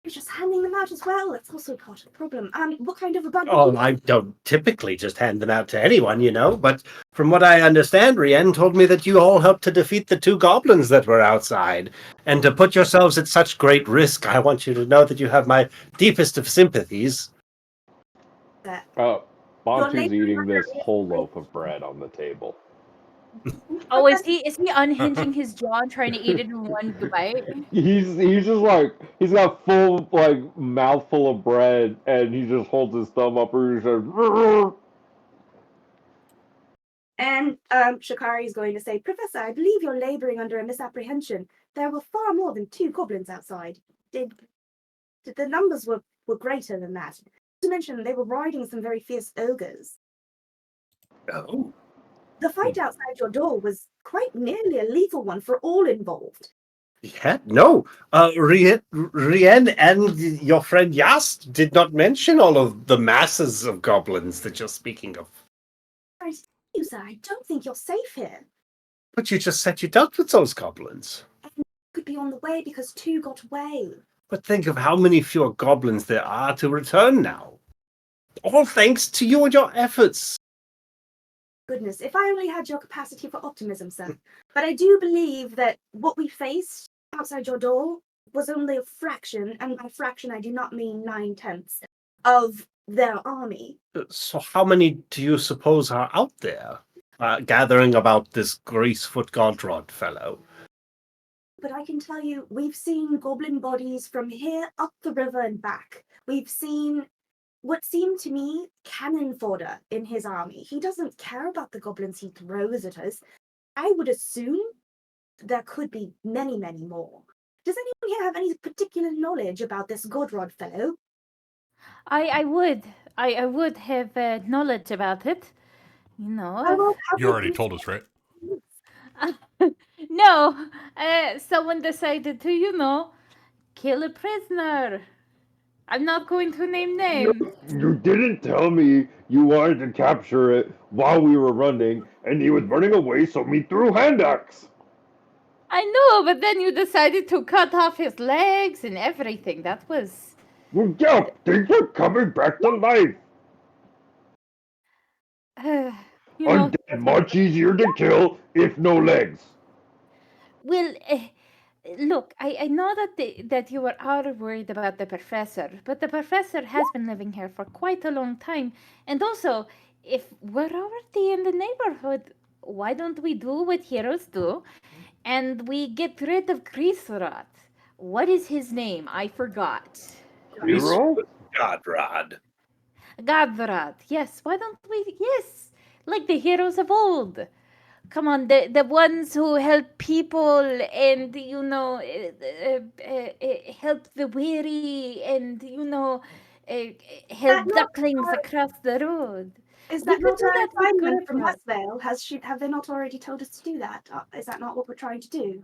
You're just handing them out as well. That's also part of the problem. What kind of a bug? Oh, I don't typically just hand them out to anyone, but from what I understand, Rien told me that you all helped to defeat the 2 goblins that were outside. And to put yourselves at such great risk, I want you to know that you have my deepest of sympathies. Bantu's eating this whole loaf of bread on the table. Oh, is he unhinging his jaw and trying to eat it in one bite? He's just like, he's got full mouthful of bread, and he just holds his thumb up and he says, And Shikari is going to say, Professor, I believe you're laboring under a misapprehension. There were far more than 2 goblins outside. Did the numbers were greater than that? To mention, they were riding some very fierce ogres. Oh. The fight outside your door was quite nearly a lethal one for all involved. Yeah, no. Rien and your friend Yast did not mention all of the masses of goblins that you're speaking of. I tell you, sir, I don't think you're safe here. But you just said you dealt with those goblins. And could be on the way because 2 got away. But think of how many fewer goblins there are to return now. All thanks to you and your efforts. Goodness, if I only had your capacity for optimism, sir. But I do believe that what we faced outside your door was only a fraction, and by fraction I do not mean 9/10 of their army. So how many do you suppose are out there, gathering about this Greasefoot Godrod fellow? But I can tell you, we've seen goblin bodies from here up the river and back. We've seen what seemed to me cannon fodder in his army. He doesn't care about the goblins he throws at us. I would assume there could be many, many more. Does anyone here have any particular knowledge about this Godrod fellow? I would have knowledge about it. You already told us, right? No, someone decided to, kill a prisoner. I'm not going to name names. You didn't tell me you wanted to capture it while we were running, and he was running away, so me threw hand axe. I know, but then you decided to cut off his legs and everything. That was. Well, yeah, things are coming back to life. You know. Undead much easier to kill if no legs. Well, look, I know that you were all worried about the professor, but the professor has been living here for quite a long time. And also, if we're already in the neighborhood, why don't we do what heroes do and we get rid of Grisrot? What is his name? I forgot. Hero? Godrod. Gadrod. Yes, why don't we? Yes, like the heroes of old. Come on, the ones who help people and help the weary and That help not ducklings across the road. Is We that could not do our that with assignment from Grisrot. Westvale? Have they not already told us to do that? Is that not what we're trying to do?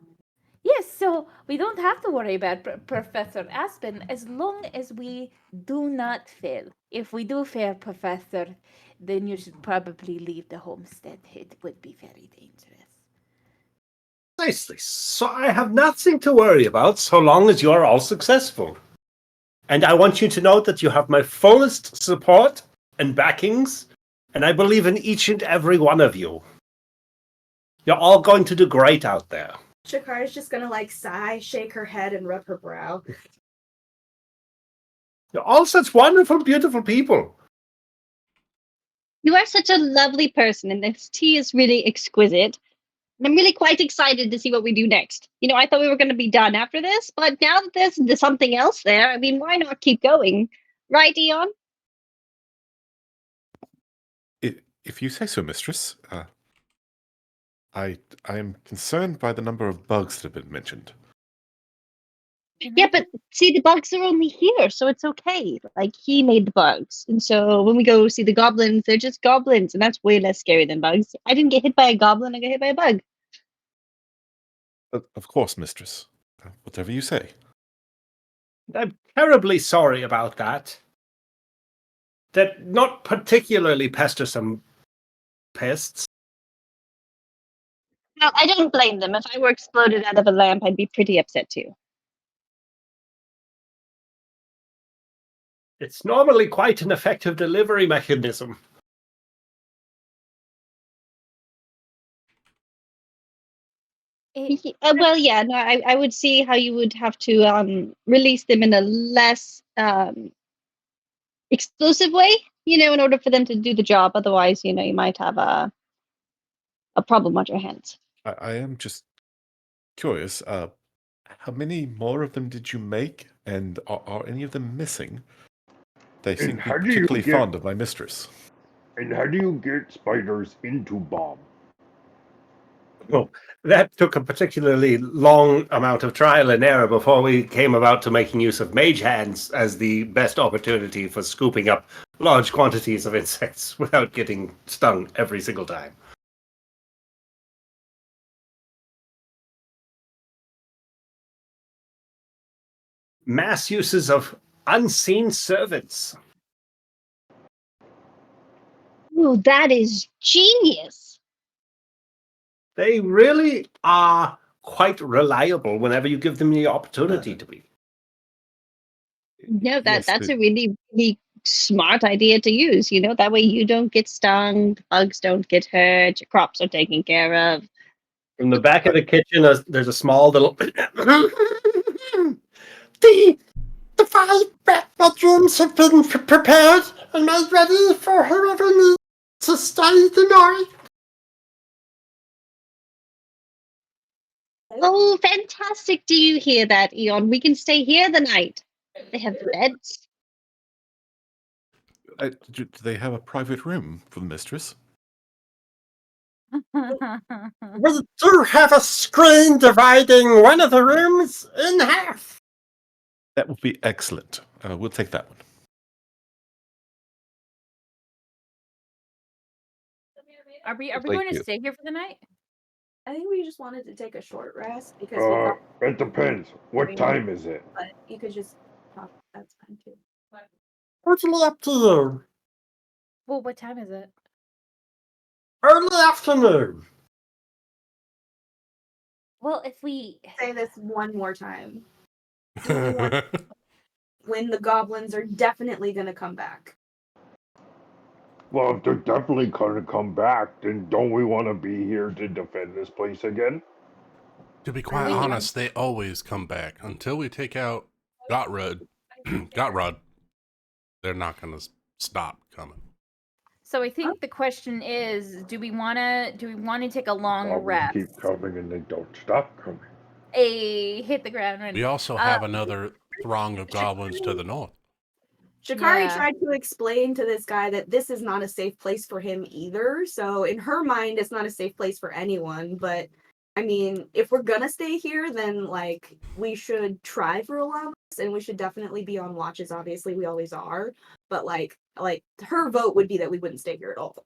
Yes, so we don't have to worry about Professor Aspen as long as we do not fail. If we do fail, Professor, then you should probably leave the homestead. It would be very dangerous. Precisely. So I have nothing to worry about so long as you are all successful. And I want you to know that you have my fullest support and backings, and I believe in each and every one of you. You're all going to do great out there. Shakara's just gonna sigh, shake her head, and rub her brow. You're all such wonderful, beautiful people. You are such a lovely person, and this tea is really exquisite. And I'm really quite excited to see what we do next. I thought we were going to be done after this, but now that there's something else there, I mean, why not keep going? Right, Eon? If you say so, mistress. I am concerned by the number of bugs that have been mentioned. Yeah, but see, the bugs are only here, so it's okay. Like, he made the bugs. And so when we go see the goblins, they're just goblins, and that's way less scary than bugs. I didn't get hit by a goblin, I got hit by a bug. Of course, mistress. Whatever you say. I'm terribly sorry about that. That not particularly pestersome pests. Well, I don't blame them. If I were exploded out of a lamp, I'd be pretty upset too. It's normally quite an effective delivery mechanism. Well, yeah, no, I would see how you would have to release them in a less explosive way, in order for them to do the job. Otherwise, you might have a problem on your hands. I am just curious. How many more of them did you make, and are any of them missing? They seem to be particularly fond of my mistress. And how do you get spiders into bomb? Well, that took a particularly long amount of trial and error before we came about to making use of mage hands as the best opportunity for scooping up large quantities of insects without getting stung every single time. Mass uses of unseen servants. Ooh, that is genius. They really are quite reliable whenever you give them the opportunity to be. No, that's a really, really smart idea to use. That way you don't get stung, bugs don't get hurt, your crops are taken care of. From the back of the kitchen, there's a small little. The 5 bedrooms have been prepared and made ready for whoever needs to stay the night. Oh, fantastic. Do you hear that, Eon? We can stay here the night. They have beds. Do they have a private room for the mistress? We do have a screen dividing one of the rooms in half. That would be excellent. We'll take that one. Are we going to stay here for the night? I think we just wanted to take a short rest because we thought It depends. What time is it? But you could just that's fine too. Totally up to you. Well, what time is it? Early afternoon. Well, if we Say this one more time. Do we want when the goblins are definitely going to come back? Well, if they're definitely gonna come back, then don't we want to be here to defend this place again? To be quite honest, they always come back. Until we take out Gotrod, they're not going to stop coming. So I think the question is, do we want to take a long Goblins rest? keep coming and they don't stop coming. Hit the ground running. We also have another throng of goblins to the north. Shikari Yeah. tried to explain to this guy that this is not a safe place for him either. So in her mind, it's not a safe place for anyone. But I mean, if we're gonna stay here, then like we should try for a while, and we should definitely be on watches. Obviously, we always are. But like her vote would be that we wouldn't stay here at all.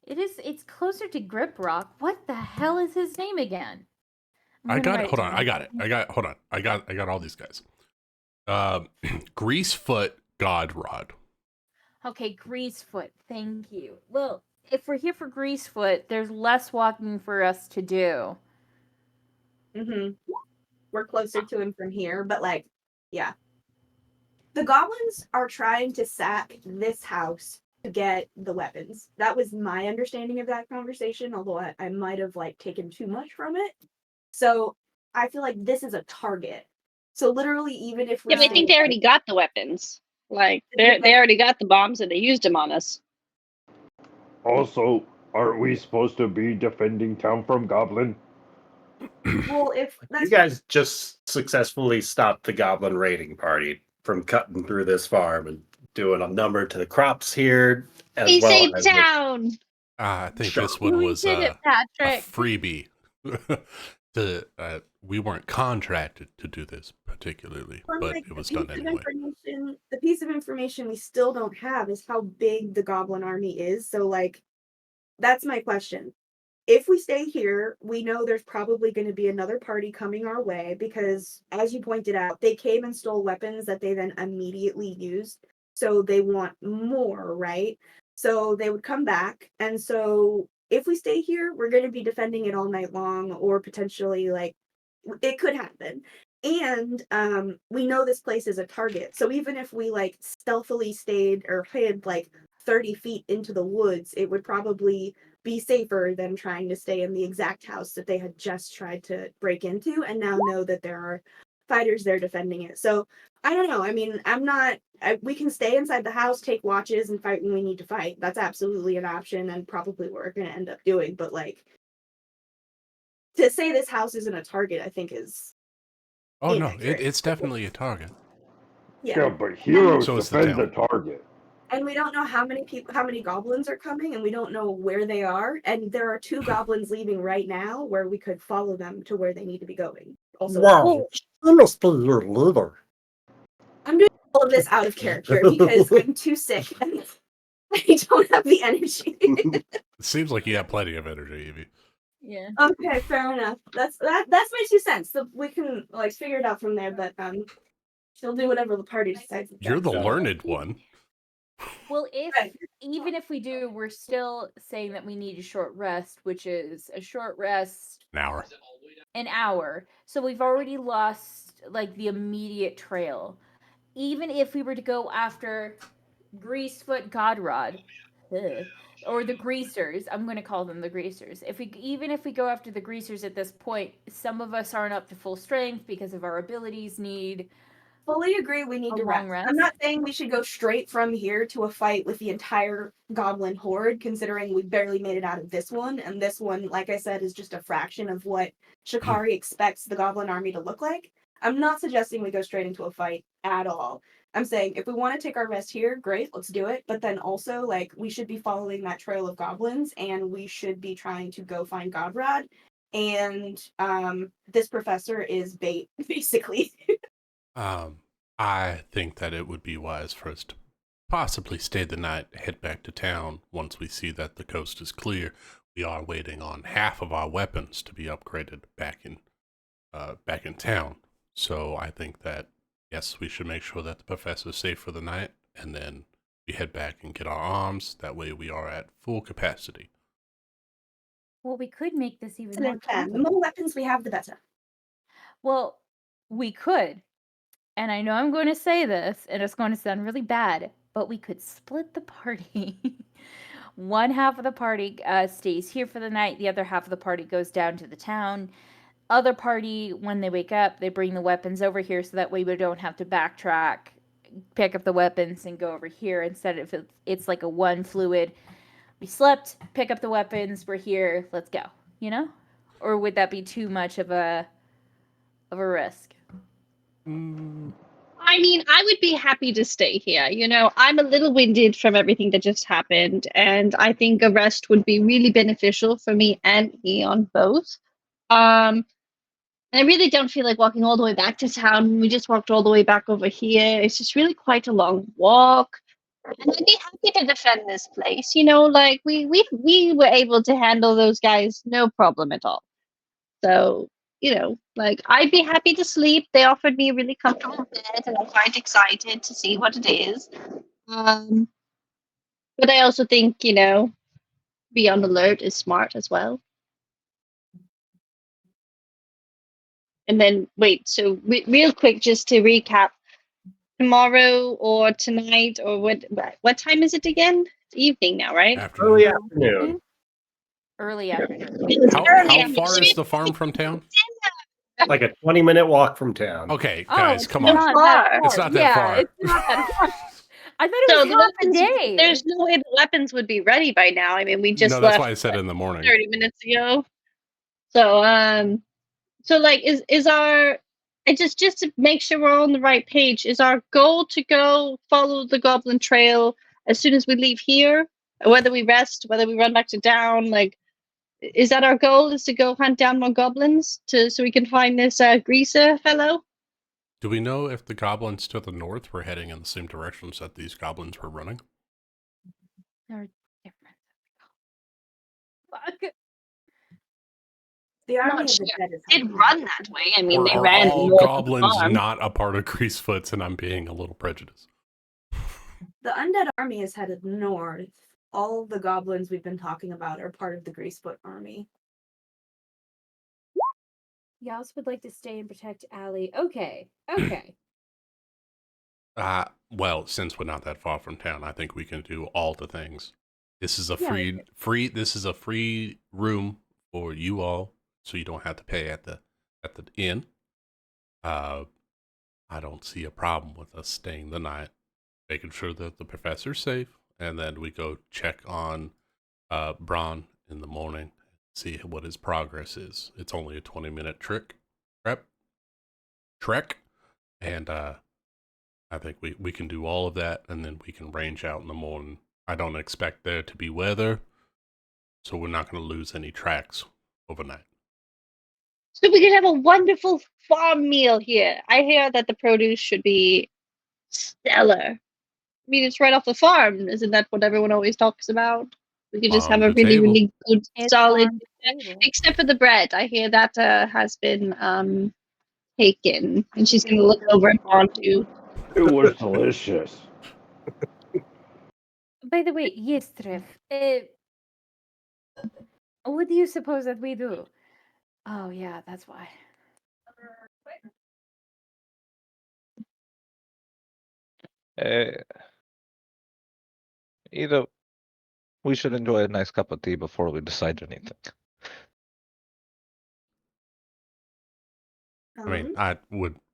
It's closer to Grip Rock. What the hell is his name again? I got it. Hold on. I got it. Hold on. I got all these guys. Greasefoot Godrod. Okay, Greasefoot. Thank you. Well, if we're here for Greasefoot, there's less walking for us to do. We're closer to him from here, but like, yeah. The goblins are trying to sack this house to get the weapons. That was my understanding of that conversation, although I might have like taken too much from it. So I feel like this is a target. So literally, even if we Yeah, but I think they already got the weapons. Like they already got the bombs and they used them on us. Also, aren't we supposed to be defending town from Goblin? well, if You guys just successfully stopped the goblin raiding party from cutting through this farm and doing a number to the crops here, as He well saved as town. I think Sure. this one We was did it, a Patrick. freebie. We weren't contracted to do this particularly, Well, but like, it was the done piece of anyway. The piece of information we still don't have is how big the goblin army is. So, like, that's my question. If we stay here, we know there's probably going to be another party coming our way because, as you pointed out, they came and stole weapons that they then immediately used. So they want more, right? So they would come back. And so if we stay here, we're going to be defending it all night long, or potentially, like, it could happen. And we know this place is a target. So even if we like stealthily stayed or hid like 30 feet into the woods, it would probably be safer than trying to stay in the exact house that they had just tried to break into and now know that there are fighters there defending it. So I don't know. I mean, we can stay inside the house, take watches, and fight when we need to fight. That's absolutely an option and probably what we're going to end up doing. But like, to say this house isn't a target, I think is Oh no, inaccurate. it's definitely a target. Yeah, but heroes So it's the defend the town. target. And we don't know how many goblins are coming, and we don't know where they are. And there are 2 goblins leaving right now, where we could follow them to where they need to be going. Also, wow, I must be your leader. I'm doing all of this out of character because I'm too sick and I don't have the energy. It seems like you have plenty of energy, Evie. Yeah. Okay, fair enough. That's my 2 cents. So we can like figure it out from there. But she'll do whatever the party decides. You're the learned one. Well, even if we do, we're still saying that we need a short rest, which is a short rest An hour. an hour. So we've already lost like the immediate trail. Even if we were to go after Greasefoot Godrod, or the Greasers, I'm going to call them the Greasers. Even if we go after the Greasers at this point, some of us aren't up to full strength because of our abilities need. Fully agree we need to rest. I'm not saying we should go straight from here to a fight with the entire goblin horde, considering we barely made it out of this one, and this one, like I said, is just a fraction of what Shikari expects the goblin army to look like. I'm not suggesting we go straight into a fight at all. I'm saying if we want to take our rest here, great, let's do it. But then also, like, we should be following that trail of goblins, and we should be trying to go find Godrod. And this professor is bait, basically. I think that it would be wise for us to possibly stay the night, head back to town once we see that the coast is clear. We are waiting on half of our weapons to be upgraded back in town. So I think that yes, we should make sure that the professor's safe for the night, and then we head back and get our arms. That way we are at full capacity. Well, we could make this even more Excellent plan. The complicated. more weapons we have, the better. Well, we could. And I know I'm going to say this, and it's going to sound really bad, but we could split the party. One half of the party stays here for the night. The other half of the party goes down to the town. Other party, when they wake up, they bring the weapons over here so that way we don't have to backtrack, pick up the weapons, and go over here. Instead of it's like a one fluid. We slept, pick up the weapons, we're here, let's go. You know? Or would that be too much of a risk? I mean, I would be happy to stay here. You know, I'm a little winded from everything that just happened, and I think a rest would be really beneficial for me and Eon both. And I really don't feel like walking all the way back to town. We just walked all the way back over here. It's just really quite a long walk. And I'd be happy to defend this place. You know, like we were able to handle those guys no problem at all. So, you know, like I'd be happy to sleep. They offered me a really comfortable bed, and I'm quite excited to see what it is. Um, but I also think, you know, be on alert is smart as well. And then wait, so real quick, just to recap, tomorrow or tonight or what time is it again? It's evening now, right? Afternoon. Early afternoon. Early afternoon. It's How early how far afternoon. is the farm from town? Like a 20-minute walk from town. Okay, Oh, guys, it's come on. not Far. that far. It's not that yeah, far. It's not that far. I thought it So was the half a weapons, day. there's no way the weapons would be ready by now. I mean, we No, just that's left why I said in the morning. 30 minutes ago. So like is our and just to make sure we're on the right page, is our goal to go follow the Goblin Trail as soon as we leave here? Whether we rest, whether we run back to town, like is that our goal? Is to go hunt down more goblins so we can find this greaser fellow? Do we know if the goblins to the north were heading in the same directions that these goblins were running? They're different. Fuck. The I'm army not of the sure. dead is They did run that way. I mean, Or they are ran all north of the goblins farm. not a part of Greasefoot's and I'm being a little prejudiced? The undead army is headed north. All the goblins we've been talking about are part of the Greasefoot army. Yas would like to stay and protect Allie. Okay. Okay. Well, since we're not that far from town, I think we can do all the things. This is a Yeah, this is a free room for you all, so you don't have to pay at the inn. I don't see a problem with us staying the night, making sure that the professor's safe, and then we go check on Bron in the morning, see what his progress is. It's only a 20-minute trek, and I think we can do all of that, and then we can range out in the morning. I don't expect there to be weather, so we're not going to lose any tracks overnight. So we could have a wonderful farm meal here. I hear that the produce should be stellar. I mean, it's right off the farm. Isn't that what everyone always talks about? We could just have Farm a to really, table. really good, It's solid, farm to table. except for the bread. I hear that has been taken, and she's going to look over at Montu. It was delicious. By the way, yes, Trev. What do you suppose that we do? Oh, yeah, that's why. Either we should enjoy a nice cup of tea before we decide anything. I mean,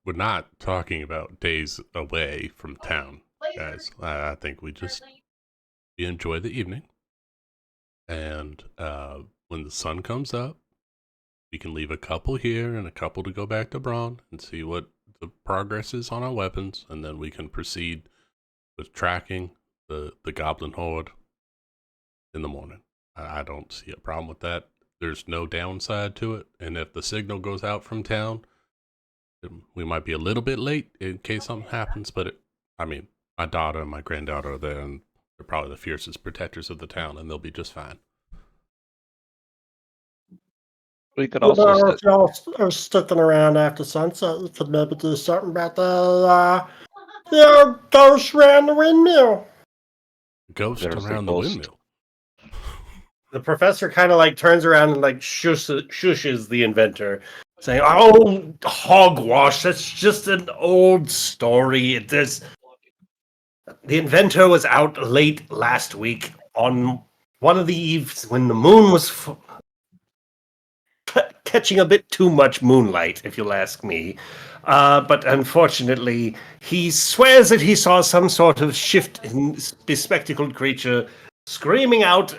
we're not talking about days away from town, guys. I think we enjoy the evening, and when the sun comes up, we can leave a couple here and a couple to go back to Braun and see what the progress is on our weapons, and then we can proceed with tracking the goblin horde in the morning. I don't see a problem with that. There's no downside to it, and if the signal goes out from town, we might be a little bit late in case something happens, but I mean, my daughter and my granddaughter are there, and they're probably the fiercest protectors of the town, and they'll be just fine. We could You also know, set. if y'all are sticking around after sunset, we could maybe do something about the ghost around the windmill. Ghost There's a around the ghost. windmill. The professor kind of like turns around and like shushes the inventor, saying, "Oh, hogwash! That's just an old story. The inventor was out late last week on one of the eves when the moon was catching a bit too much moonlight, if you'll ask me. But unfortunately, he swears that he saw some sort of shift in bespectacled creature screaming out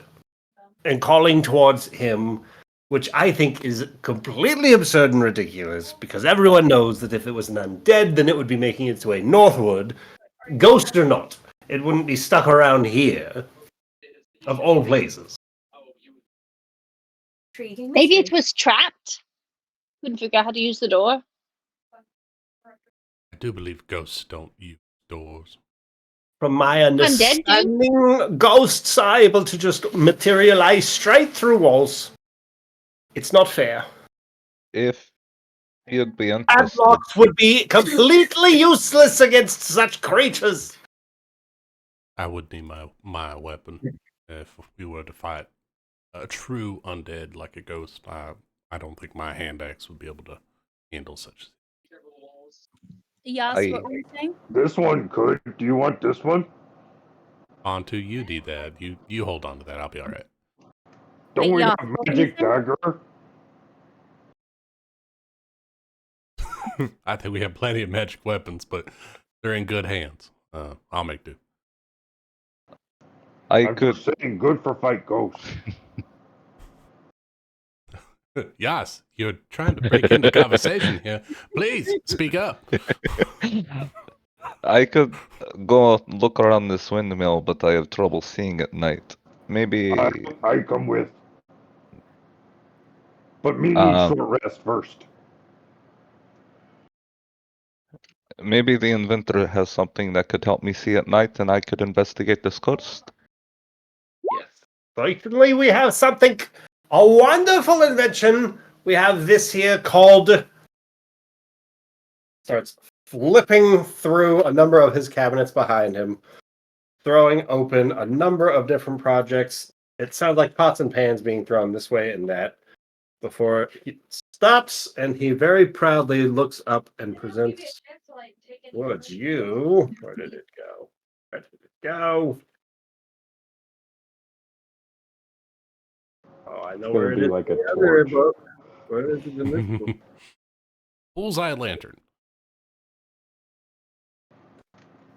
and calling towards him, which I think is completely absurd and ridiculous, because everyone knows that if it was an undead, then it would be making its way northward, ghost or not. It wouldn't be stuck around here, of all places. Intriguing Maybe it mystery. was trapped. Couldn't figure out how to use the door. I do believe ghosts don't use doors. From my Undead do. understanding, ghosts are able to just materialize straight through walls. It's not fair. If you'd be interested, Padlocks would be completely useless against such creatures. I would need my weapon if we were to fight a true undead like a ghost. I don't think my hand axe would be able to handle such. Yas, what were you saying? This one could. Do you want this one? On to you, D-Dad. You hold on to that. I'll be all right. Don't we Yeah, have what were you magic saying? dagger? I think we have plenty of magic weapons, but they're in good hands. I'll make do. I'm just saying, good for fight ghosts. Yas, you're trying to break into conversation here. Please speak up. I could go look around this windmill, but I have trouble seeing at night. Maybe. I come with. But me needs Um, short rest first. Maybe the inventor has something that could help me see at night, and I could investigate this ghost. Yes. Certainly, we have something, a wonderful invention. We have this here called. Starts flipping through a number of his cabinets behind him, throwing open a number of different projects. It sounds like pots and pans being thrown this way and that before he stops and he very proudly looks up and presents towards you. Where did it go? Where did it go? Oh, I know It's where gonna it be is. like in a the other torch. book. Where is it in this book? Bullseye lantern.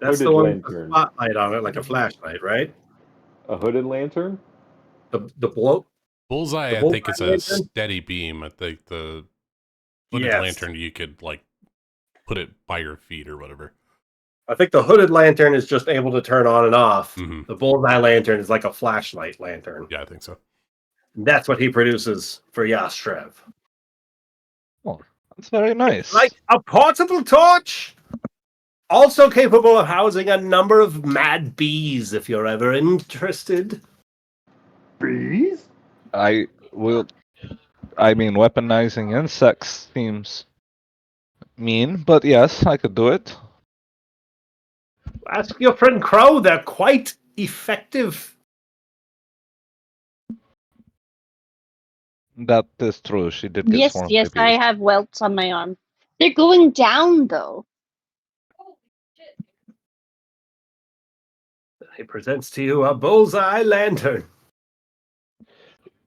That's Hooded the one with the lantern. spotlight on it, like a flashlight, right? A hooded lantern? The blow. Bullseye, The I think, bullseye is a lantern? steady beam. I think the hooded Yes. lantern, you could like put it by your feet or whatever. I think the hooded lantern is just able to turn on and off. Mm-hmm. The bullseye lantern is like a flashlight lantern. Yeah, I think so. That's what he produces for Yastrev. Oh, that's very nice. Like a portable torch, also capable of housing a number of mad bees if you're ever interested. Bees? I will. I mean, weaponizing insects seems mean, but yes, I could do it. Ask your friend Crow, they're quite effective. That is true. She did get Yes, swarmed yes, by I bees. have welts on my arm. They're going down though. He presents to you a bullseye lantern.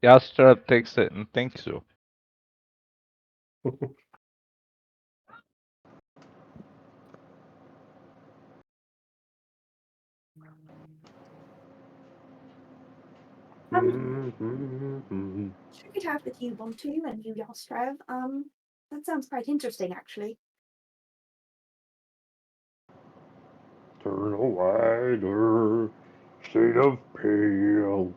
Yastreb takes it and thanks you. I could have with you, Bontu, and you, Yostrev. That sounds quite interesting, actually. Turn a wider shade of pale.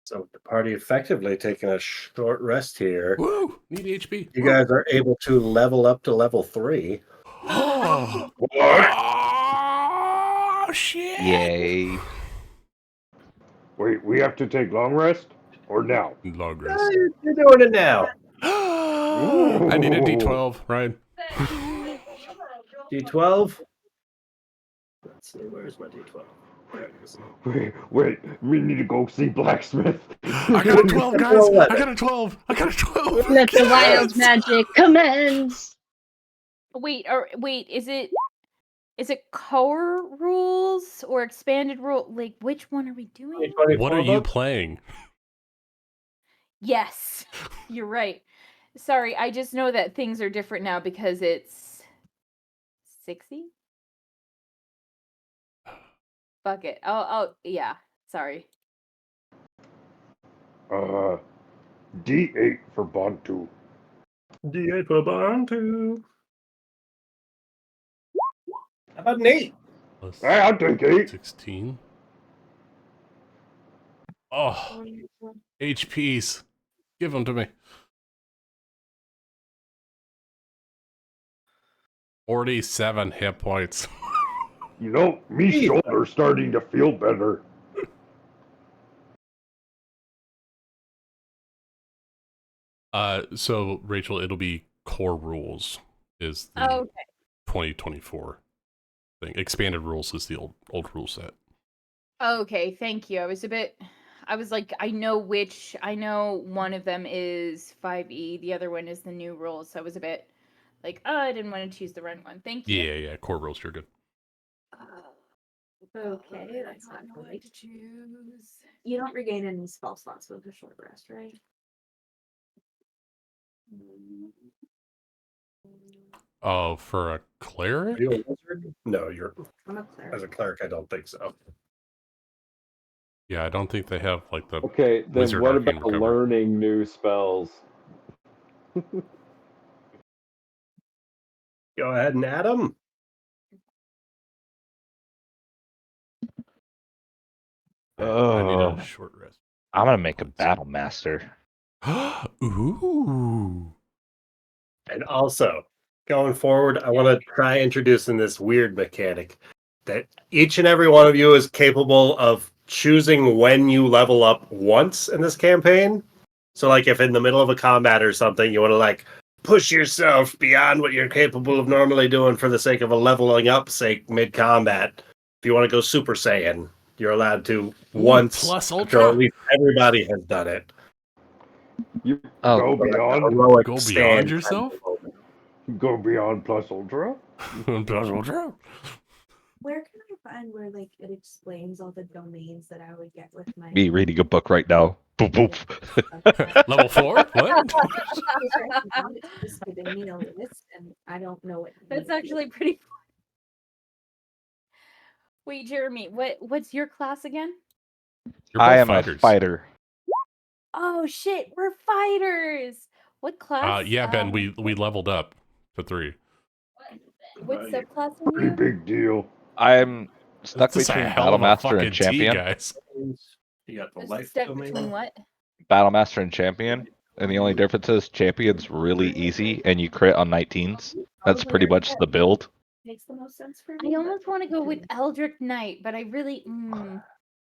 So the party effectively taking a short rest here. Woo! Need HP. You guys are able to level up to level 3. Oh, What? oh shit! Yay. Wait, we have to take long rest? or now? Logris. You're doing it now. I need a D12, Ryan. D12. Let's see, where's my D12? There it is. Wait, we need to go see blacksmith. I got a 12, guys. I got a 12. I got a 12. Let the wild Yes! magic commence. Wait, is it core rules or expanded rule? Like, which one are we doing? What are you playing? Yes, you're right. Sorry, I just know that things are different now because it's 60. Fuck it. Yeah. Sorry. D8 for Bantu. D8 for Bantu. How about an 8? Hey, I'll take 8. 16. Oh, HPs. Give them to me. 47 hit points. You know, me shoulder's starting to feel better. So Rachel, it'll be core rules is the Okay. 2024 thing. Expanded rules is the old rule set. Okay, thank you. I was like, I know one of them is 5e, the other one is the new rules. So I was a bit like, oh, I didn't want to choose the right one. Thank you. Yeah, core rules, you're good. Okay, that's not what great. to choose. You don't regain any spell slots with a short rest, right? Oh, for a cleric? Are you a wizard? No, you're. I'm a cleric. As a cleric, I don't think so. Yeah, I don't think they have like the Okay, then wizard what arcane about recover. learning new spells? Go ahead and add them. I need Oh, a short rest. I'm gonna make a battle master. Ooh. And also, going forward, I want to try introducing this weird mechanic that each and every one of you is capable of choosing when you level up once in this campaign. So, like, if in the middle of a combat or something, you want to like push yourself beyond what you're capable of normally doing for the sake of a leveling up sake mid combat. If you want to go Super Saiyan, you're allowed to once. Plus After ultra. at least everybody has done it. You Oh, Go Or like a beyond. heroic Go stand beyond yourself? Go beyond plus ultra. Plus ultra. Where can I find where like it explains all the domains that I would get with my be reading a book right now. Boop, boop. Level 4? What? It's just giving me a list and I don't know what That's actually pretty fun. Wait, Jeremy, what's your class again? You're I both am fighters. a fighter. Oh shit, we're fighters. What class? Yeah, Ben, we leveled up to 3. What subclass are Pretty you? big deal. I'm stuck This is a between hell of a Battlemaster and fucking tea, Champion. guys. You got the life Step domain. between what? Battlemaster and Champion. And the only difference is Champion's really easy and you crit on 19s. That's pretty much the build. makes the most sense for I me. almost want to go with Eldritch Knight, but I really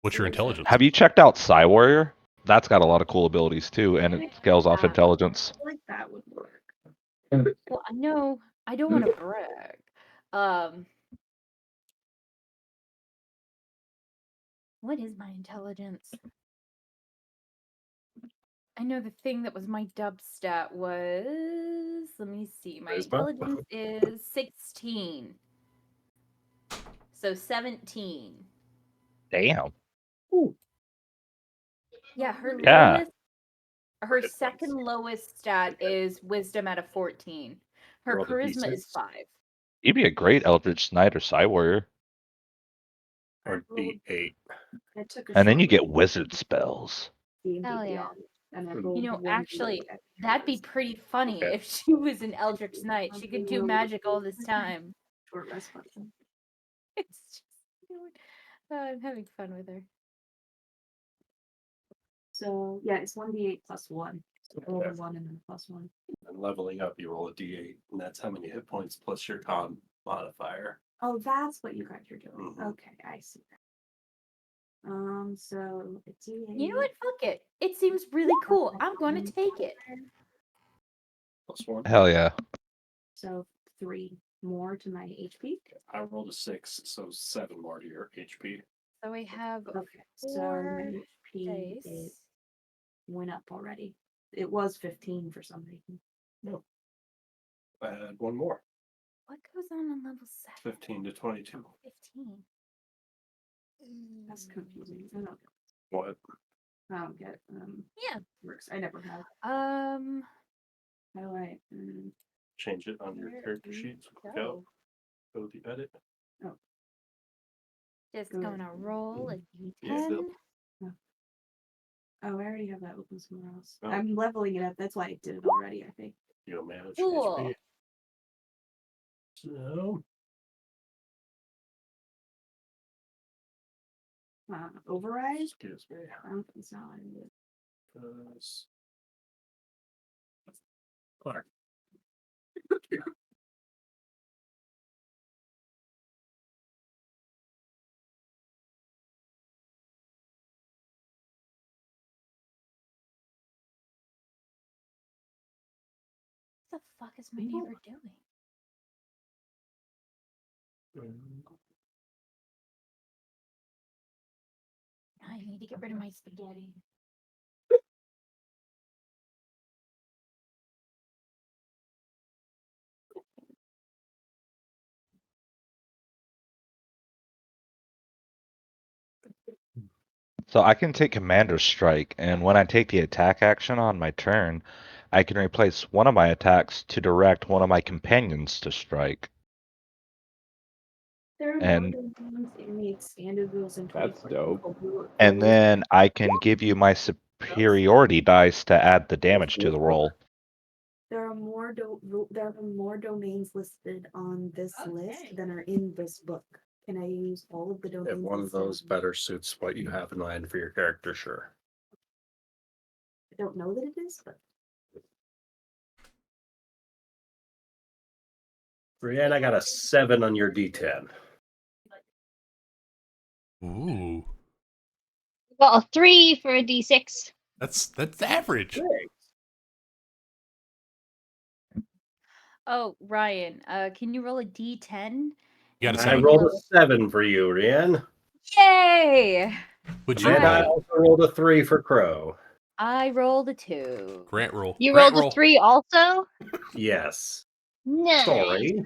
What's your intelligence? Have you checked out Psy Warrior? That's got a lot of cool abilities too, and it scales off intelligence. I feel like that would work. well, no, I don't want to brag. What is my intelligence? I know the thing that was my dub stat was, let me see, my intelligence is 16. So 17. Damn. Yeah, her Yeah. her second lowest stat is wisdom at a 14. Her Roll the charisma is D6. 5. You'd be a great Eldritch Knight or Psy Warrior. Or D8. I took a And then short you get rest wizard spells. D&D Hell yeah. Beyond, and I You rolled know, one actually, D8 extra that'd be rest. pretty funny Okay. if she was an Eldritch Knight. She could do magic all this time. Short rest button. It's just, I'm having fun with her. So yeah, it's 1d8 plus 1. So roll Okay. a 1 and then plus 1. And leveling up, you roll a D8, and that's how many hit points plus your con modifier. Oh, that's what you guys are doing. Mhm. Okay, I see that. So it's You know what? Fuck it. It seems really cool. I'm going to take it. +1. Hell yeah. So 3 more to my HP. I rolled a 6, so 7 more to your HP. So we have Okay, so 4 my HP dice. went up already. It was 15 for some reason. No. I had 1 more. What goes on level 7? 15 to 22. 15. That's confusing. I don't get What? I don't get Yeah. works. I never have. How do I Change it on your Where character do sheet. you Click go? out. Go to the edit. Just Good. gonna roll a Yeah, d10. Oh, I already have that open somewhere else. Oh. I'm leveling it up. That's why I did it already, I think. You'll manage Cool. HP. So Override? excuse me. I don't think so. I did. Because Clark. What the fuck is my neighbor doing? I need to get rid of my spaghetti. So I can take Commander Strike, and when I take the attack action on my turn, I can replace one of my attacks to direct one of my companions to strike. There are And- more domains in the expanded rules in That's 2024. And then I can give you my superiority dice to add the damage to the roll. There are more domains listed on this list than are in this book. Can I use all of the domains? If one of listed those on- better suits what you have in mind for your character, sure. I don't know that it is, but Brienne, I got a 7 on your D10. Ooh, Got a 3 for a d6. that's average. Oh, Ryan, can you roll a d10? You got a I 7? rolled a 7 for you, Brienne. Yay! Would you And I roll? also rolled a 3 for Crow. I rolled a 2. Grant roll. You Grant rolled roll. a 3 also? Yes. Nice. Sorry.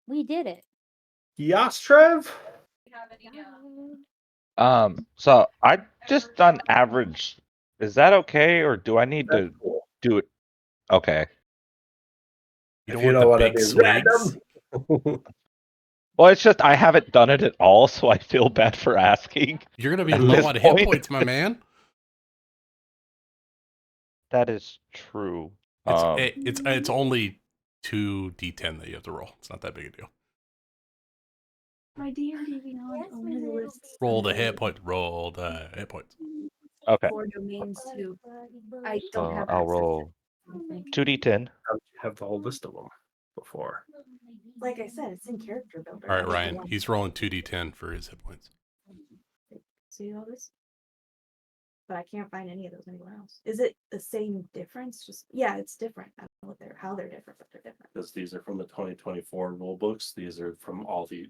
We did it. Yastrev? So I just done average. Is that okay, or do I need That's to cool. do it? Okay. You If don't you want don't the want to big be swigs? random. Well, it's just I haven't done it at all, so I feel bad for asking. You're gonna be At low this on hit point. points, my man. That is true. It's only 2d10 that you have to roll. It's not that big a deal. my D&D Beyond Yes, only my little lists Roll the hit point. Roll the hit points. Okay. 4 domains too. I don't have I'll access to roll something. 2d10. How'd you have the whole list of them before? Like I said, it's in character builder. All right, I don't Ryan. know. He's rolling 2d10 for his hit points. See all this? But I can't find any of those anywhere else. Is it the same difference? Just yeah, it's different. I don't know what how they're different, but they're different. Because these are from the 2024 rule books. These are from all the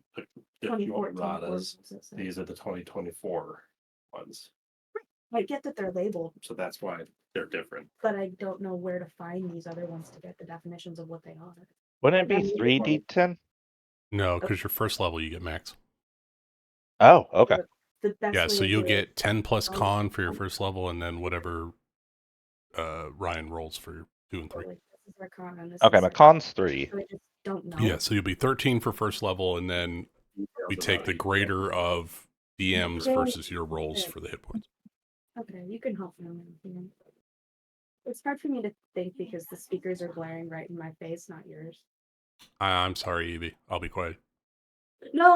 2014 erratas. rules, it says. These are the 2024 ones. I get that they're labeled, So that's why they're different. but I don't know where to find these other ones to get the definitions of what they are. Wouldn't it Like, be I'm 3d10? No, because your first level you get max. Oh, okay. The best Yeah, way so to you'll do it- get 10 plus con for your first level, and then whatever Ryan rolls for 2 and 3. Like, this is our con and this Okay, is my our- con's 3. so I just don't know. Yeah, so you'll be 13 for first level, and then we take the greater of DMs versus your rolls for the hit points. Okay, you can help me. It's hard for me to think because the speakers are blaring right in my face, not yours. I'm sorry, Evie. I'll be quiet. No.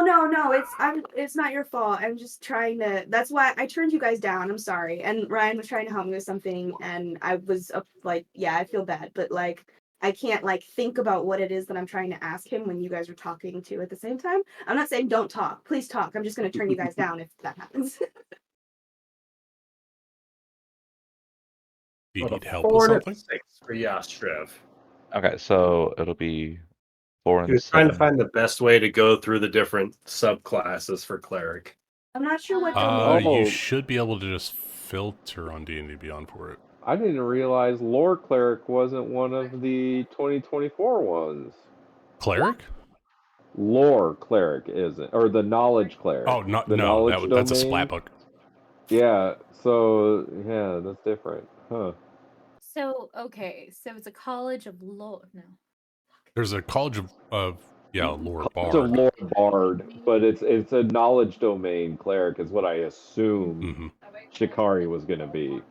It's not your fault. I'm just trying to. That's why I turned you guys down. I'm sorry. And Ryan was trying to help me with something, and I was like, yeah, I feel bad, but like, I can't like think about what it is that I'm trying to ask him when you guys are talking too at the same time. I'm not saying don't talk. Please talk. I'm just going to turn you guys down if that happens. Do you Well, need a help with 4 and a something? 6 for Yastrev. Okay, so it'll be 4 He and was trying to 7. find the best way to go through the different subclasses for cleric. I'm not sure what domain. You Oh. should be able to just filter on D&D Beyond for it. I didn't realize Lore Cleric wasn't one of the 2024 ones. Cleric? Lore Cleric isn't, or the Knowledge Cleric. Oh, the no, knowledge that's a domain. splat book. Yeah, so yeah, that's different, huh? So okay, so it's a college of law. No. There's a college of lore It's a bard. Lore Bard, but it's a knowledge domain cleric is what I assumed Mm-hmm. Shikari was gonna be.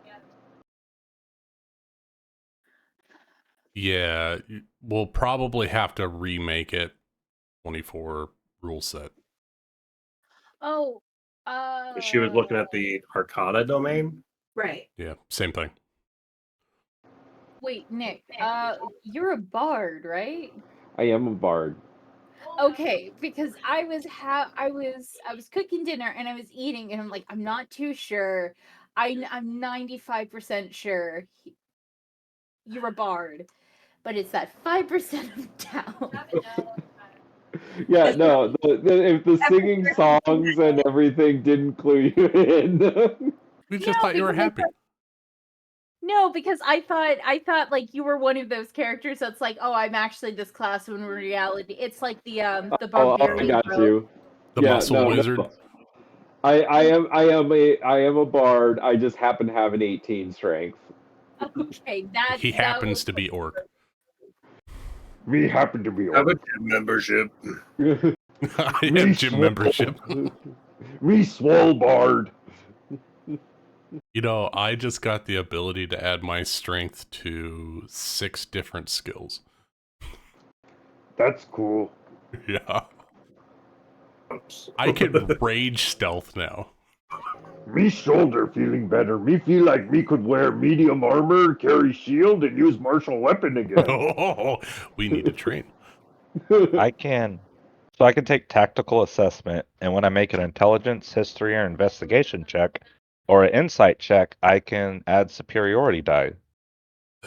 Yeah, we'll probably have to remake it 24 rule set. Oh, She was looking at the Arcana domain. Right. Yeah, same thing. wait, Nick. You're a bard, right? I am a bard. Okay, because I was cooking dinner and I was eating and I'm like, I'm not too sure. I'm 95% sure you're a bard, but it's that 5% of doubt. Yeah, no, if the singing songs and everything didn't clue you in. We just thought you were because I happy. No, because I thought like you were one of those characters that's like, oh, I'm actually this class when in reality it's like the I barbarian got rogue. you. The Yeah, muscle no, wizard. no. I am a bard. I just happen to have an 18 strength. Okay, He that was happens to be orc. We happen to be Have a orc. gym membership. I have gym membership. Me swole bard. You know, I just got the ability to add my strength to 6 different skills. That's cool. Yeah. I can rage stealth now. Me shoulder feeling better. Me feel like me could wear medium armor, carry shield, and use martial weapon again. Oh, we need to train. I can take tactical assessment, and when I make an intelligence, history, or investigation check, or an insight check, I can add superiority die.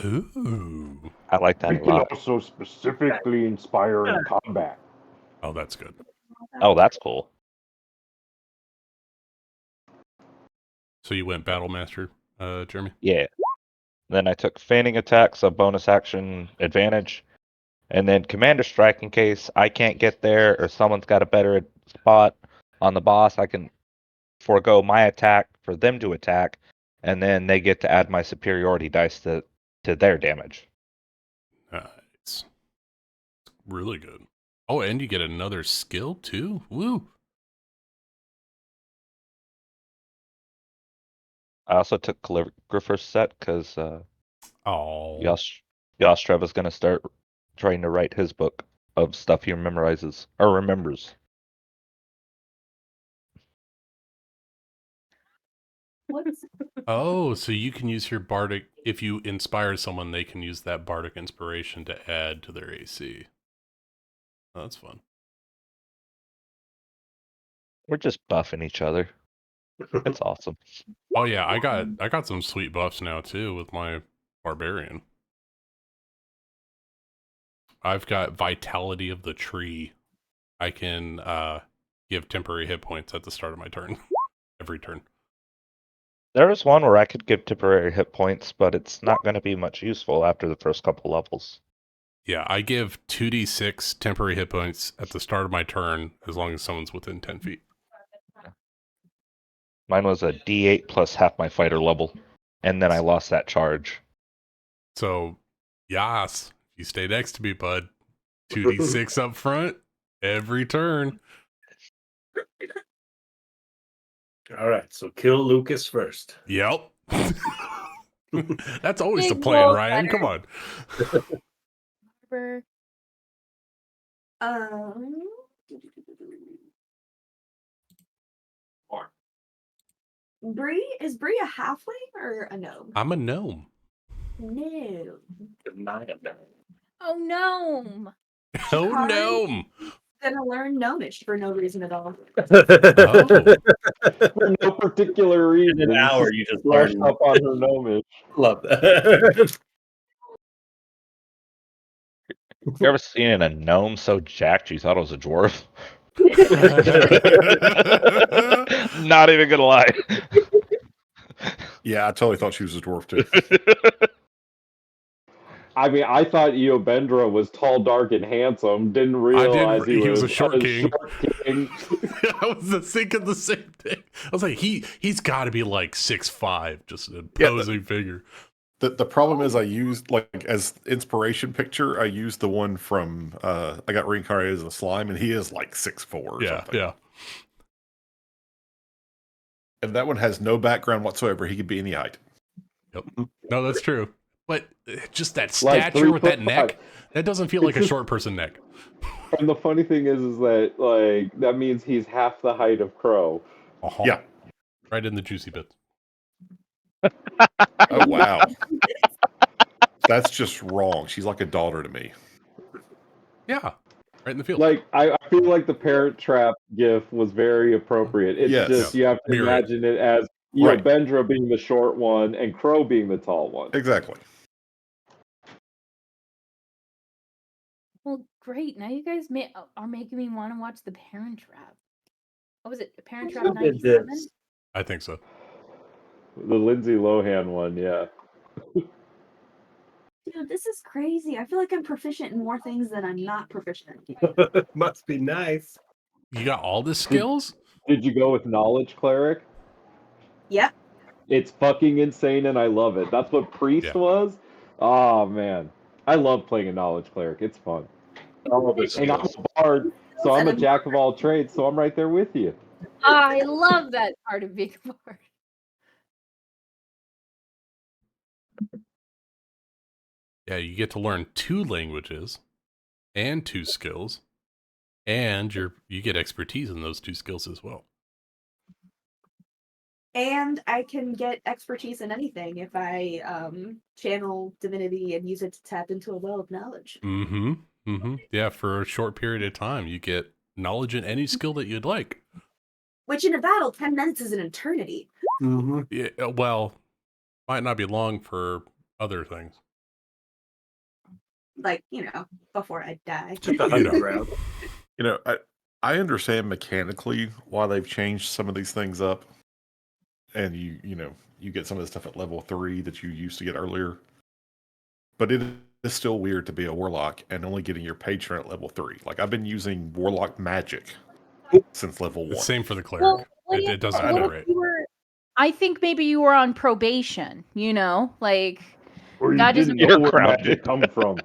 Ooh. I like that We a can lot. also specifically inspire in combat. Oh, that's good. Oh, that's cool. So you went Battle Master, Jeremy? Yeah. Then I took feigning attacks, a bonus action advantage, and then commander strike in case I can't get there or someone's got a better spot on the boss. I can forego my attack for them to attack, and then they get to add my superiority dice to their damage. Nice. Really good. Oh, and you get another skill too? Woo! I also took Calligrapher's set because Oh. Yostrev is going to start trying to write his book of stuff he memorizes or remembers. Oh, so you can use your bardic, if you inspire someone, they can use that bardic inspiration to add to their AC. Oh, that's fun. We're just buffing each other. It's awesome. Oh yeah, I got some sweet buffs now too with my barbarian. I've got Vitality of the Tree. I can give temporary hit points at the start of my turn. Every turn. There is one where I could give temporary hit points, but it's not going to be much useful after the first couple levels. Yeah, I give 2d6 temporary hit points at the start of my turn as long as someone's within 10 feet. Mine was a D8 plus half my fighter level, and then I lost that charge. So, yas, you stay next to me, bud. 2d6 up front every turn. All right, so kill Lucas first. Yep. That's always the Big plan, roll Ryan. Come on. better. Um. Bree, is Bree a halfling or a gnome? I'm a gnome. No. Oh, gnome. Oh, Shikari gnome. Gonna learn Gnomish for no reason at all. Oh. For no particular reason. In an hour, She's you just brushed learn. up on her gnomish. Love that. You ever seen a gnome so jacked you thought it was a dwarf? Not even gonna lie. Yeah, I totally thought she was a dwarf too. I mean, I thought Eobendra was tall, dark, and handsome. Didn't realize He was a a short king. short king. I was thinking the same thing. I was like, he's got to be like 6'5", just an imposing figure. The problem is I used, like, as inspiration picture, I used the one from I got reincarnated as a slime, and he is like 6'4" or something. Yeah. And that one has no background whatsoever. He could be any height. Yep. No, that's true. But just that Like stature with that 3'5". neck, that doesn't feel like It's a just- short person neck. And the funny thing is that like that means he's half the height of Crow. Uh-huh. Yeah. Right in the juicy bits. Oh, wow. That's just wrong. She's like a daughter to me. Yeah. Right in the field. Like I feel like the Parent Trap gif was very appropriate. It's Yes. just you have to Mirror it. imagine it as Right. Bendra being the short one and Crow being the tall one. Exactly. Well, great. Now you guys are making me want to watch The Parent Trap. What was it? Parent Trap Who did 97? this? I think so. The Lindsay Lohan one, yeah. Dude, this is crazy. I feel like I'm proficient in more things than I'm not proficient in. Must be nice. You got all the skills? Did you go with Knowledge Cleric? Yep. It's fucking insane and I love it. That's what Priest was? Oh man. I love playing a Knowledge Cleric. It's fun. All of the And I'm skills. a bard, so I'm a jack of all trades, so I'm right there with you. I love that part of being a bard. Yeah, you get to learn 2 languages and 2 skills, and you get expertise in those 2 skills as well. And I can get expertise in anything if I channel divinity and use it to tap into a well of knowledge. Mm-hmm. Mm-hmm. Yeah, for a short period of time, you get knowledge in any skill that you'd like. Which in a battle, 10 minutes is an eternity. Mm-hmm. Yeah, well, might not be long for other things. Like, before I die. Took a hundred round. I understand mechanically why they've changed some of these things up. And you get some of the stuff at level 3 that you used to get earlier. But it is still weird to be a warlock and only getting your patron at level 3. Like, I've been using warlock magic since level 1. The same for the cleric. Well, It doesn't what if rate. I think maybe you were on probation, like Or you God doesn't didn't know where crowded. magic come from.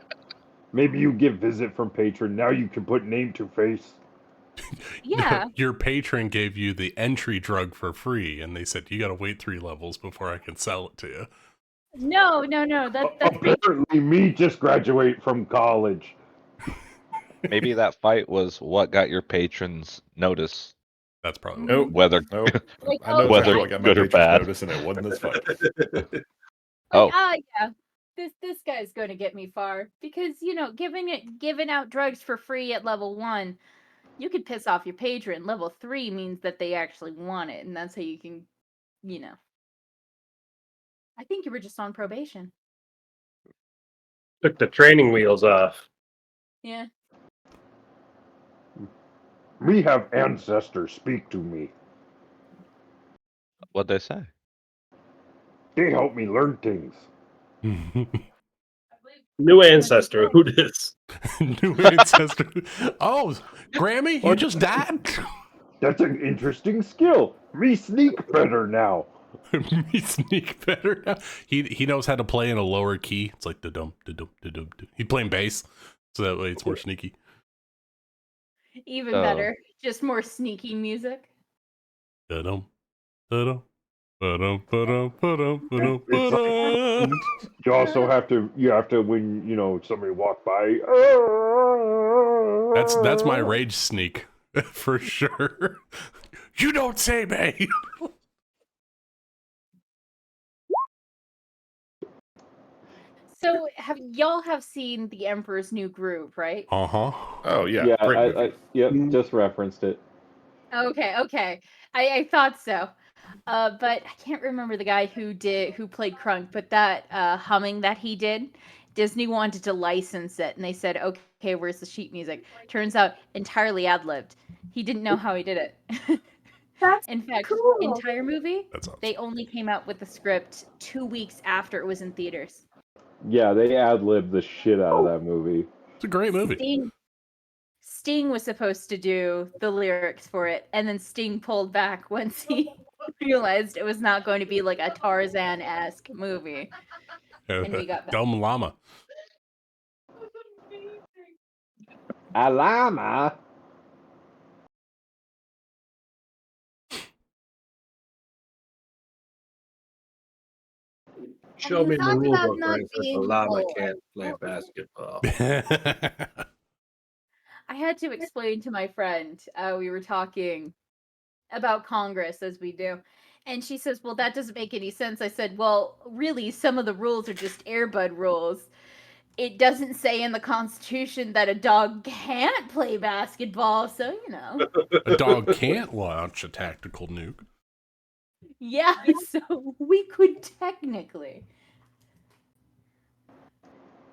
Maybe you get visit from patron. Now you can put name to face. yeah. Your patron gave you the entry drug for free, and they said, you got to wait 3 levels before I can sell it to you. No. That's Apparently, me just graduate from college. Maybe that fight was what got your patrons notice. That's probably Nope. Whether Nope. Like, I know whether exactly what got my good or patrons bad. notice, and it wasn't this fight. Oh, yeah, this guy's going to get me far because giving out drugs for free at level 1, you could piss off your patron. Level 3 means that they actually want it, and that's how you can, I think you were just on probation. Took the training wheels off. Yeah. Me have ancestors speak to me. what'd they say? They help me learn things. New ancestor. Who dis? New ancestor. Oh, Grammy, you just died? That's an interesting skill. Me sneak better now. Me sneak better now. He knows how to play in a lower key. It's like da-dum, da-dum, da-dum, da. He's playing bass, so that way it's more sneaky. Even Oh. better. Just more sneaky music. Da-dum, da-dum, ba-dum, ba-dum, ba-dum, ba-dum, It's ba-dum. You also have to when somebody walk by. That's my rage sneak for sure. You don't say, me. So y'all have seen The Emperor's New Groove, right? Uh-huh. Oh yeah, Yeah, great movie. yep, just referenced it. Okay. I thought so. But I can't remember the guy who played Crunk, but that humming that he did, Disney wanted to license it, and they said, "Okay, where's the sheet music?" Turns out entirely ad-libbed. He didn't know how he did it. That's In fact, cool. entire movie, That's awesome. they only came out with the script 2 weeks after it was in theaters. Yeah, they ad-libbed the shit out of that movie. It's a great movie. Sting was supposed to do the lyrics for it, and then Sting pulled back once he realized it was not going to be like a Tarzan-esque movie. And we got back. Dumb llama. A llama? Show me the thought rule about book not where it says the being llama cold. can't play basketball. I had to explain to my friend, we were talking about Congress as we do. And she says, "Well, that doesn't make any sense." I said, "Well, really, some of the rules are just Airbud rules. It doesn't say in the Constitution that a dog can't play basketball, so you know." A dog can't launch a tactical nuke. Yeah, so we could technically.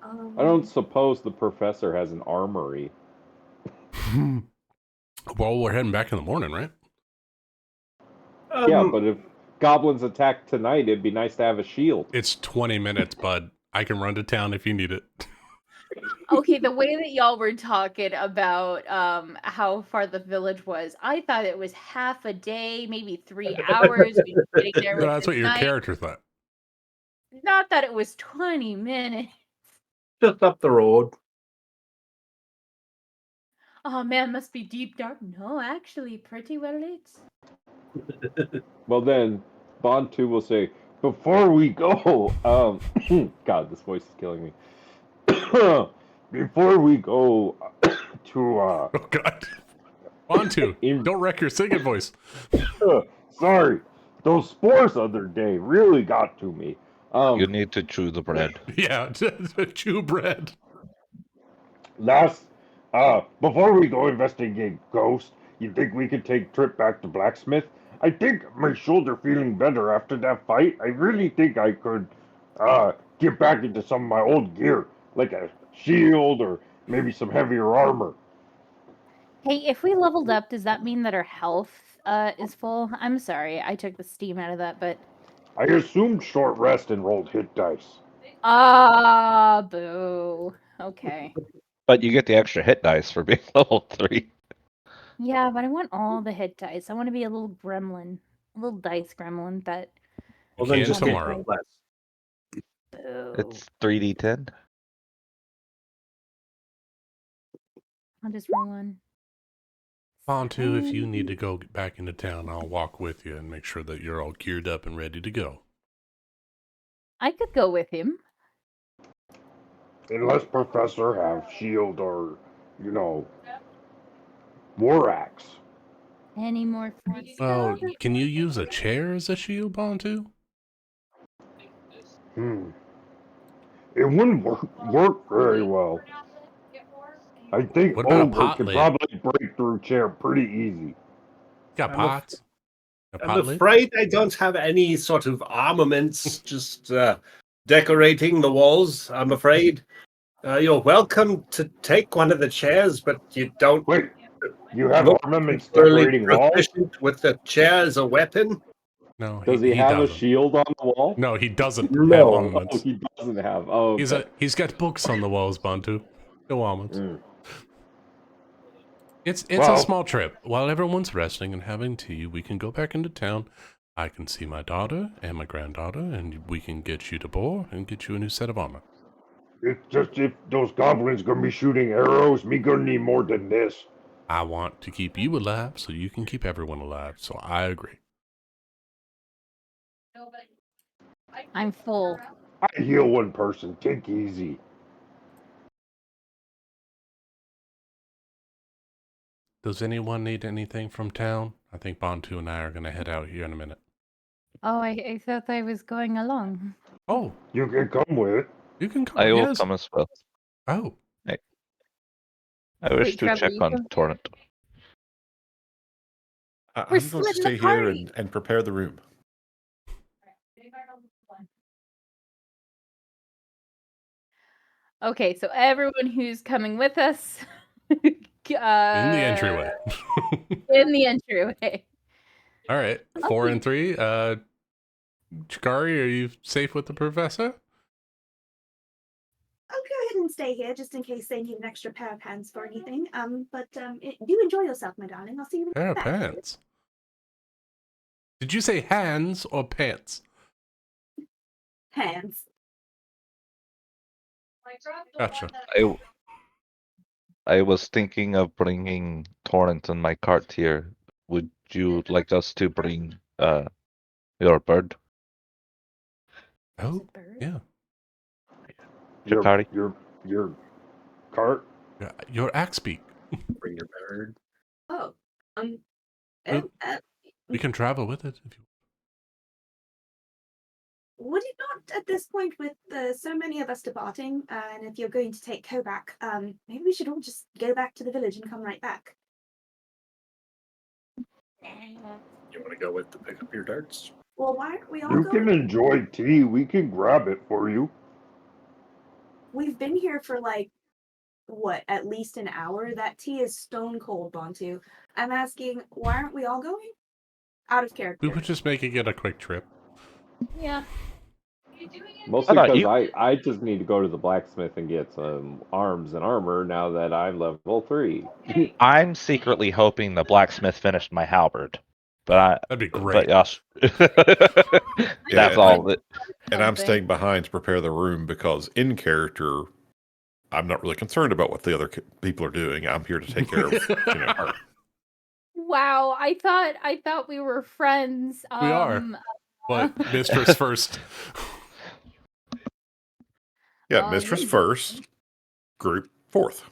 I don't suppose the professor has an armory. Well, we're heading back in the morning, right? Yeah, but if goblins attack tonight, it'd be nice to have a shield. It's 20 minutes, bud. I can run to town if you need it. Okay, the way that y'all were talking about how far the village was, I thought it was half a day, maybe 3 hours. We'd be getting there No, that's what within your night. character thought. Not that it was 20 minutes. Just up the road. Oh man, must be deep dark. No, actually, pretty well lit. Well then, Bond 2 will say, before we go, God, this voice is killing me. Before we go to, Oh, God. On to. Don't wreck your singing voice. Sorry, those spores the other day really got to me. You need to chew the bread. Yeah, chew bread. Before we go investigate ghosts, you think we could take a trip back to Blacksmith? I think my shoulder feeling better after that fight. I really think I could, get back into some of my old gear, like a shield or maybe some heavier armor. Hey, if we leveled up, does that mean that our health is full? I'm sorry, I took the steam out of that, but I assumed short rest and rolled hit dice. boo. Okay. But you get the extra hit dice for being level 3. Yeah, but I want all the hit dice. I want to be a little gremlin, a little dice gremlin. That. Well, then Can just tomorrow. get less. Boo. It's 3d10. I'll just roll one. On to, if you need to go back into town, I'll walk with you and make sure that you're all geared up and ready to go. I could go with him. Unless Professor have shield or, war axe. Any more free Well, stuff? can you use a chair as a shield, Bontu? It wouldn't work very well. I think What about a Ogre pot could lid? probably break through a chair pretty easy. Got I'm pots? A I'm pot lid? afraid I don't have any sort of armaments, just decorating the walls, I'm afraid. You're welcome to take one of the chairs, but you don't Wait, you have look armaments particularly decorating walls? proficient with the chair as a weapon. No, Does he have a doesn't. shield on the wall? No, he doesn't have No. Oh, armaments. he doesn't have. Oh, okay. He's got books on the walls, Bontu. No armaments. It's a Well- small trip. While everyone's resting and having tea, we can go back into town. I can see my daughter and my granddaughter, and we can get you to Boar and get you a new set of armor. It's just if those goblins gonna be shooting arrows, me gonna need more than this. I want to keep you alive so you can keep everyone alive, so I agree. I'm full. I heal one person, take easy. Does anyone need anything from town? I think Bontu and I are going to head out here in a minute. Oh, I thought I was going along. Oh, You can come with. You can come. I will Yes. come as well. Oh. I wish Wait, to Trevor, check you on go? Torrent. We're I'm going to splitting stay the here party. and prepare the room. Okay, so everyone who's coming with us In the entryway. in the entryway. All right. 4 and 3. Chikari, are you safe with the professor? I'll go ahead and stay here just in case they need an extra pair of hands for anything. Do enjoy yourself, my darling. I'll see you Pair of back. pants. Did you say hands or pants? Hands. Gotcha. I was thinking of bringing Torrent in my cart here. Would you like us to bring your bird? Oh, yeah. Shikari? Your cart? Yeah, your axe beak. Bring your bird. Oh. We can travel with it if you Would it not, at this point, with so many of us departing, and if you're going to take Kovac, maybe we should all just go back to the village and come right back? You want to go with to pick up your darts? Well, why aren't we all You going? can enjoy tea. We can grab it for you. We've been here for at least an hour? That tea is stone cold, Bantu. I'm asking, why aren't we all going? Out of character. We were just making it a quick trip. Yeah. Mostly Hold on, because I just need to go to the blacksmith and get some arms and armor now that I'm level 3. I'm secretly hoping the blacksmith finished my halberd. But That'd be great. But yes. That's Yeah, all. And I'm staying behind to prepare the room because in character, I'm not really concerned about what the other people are doing. I'm here to take care of her. Wow, I thought we were friends. We are. But mistress first. Yeah, mistress first, group fourth.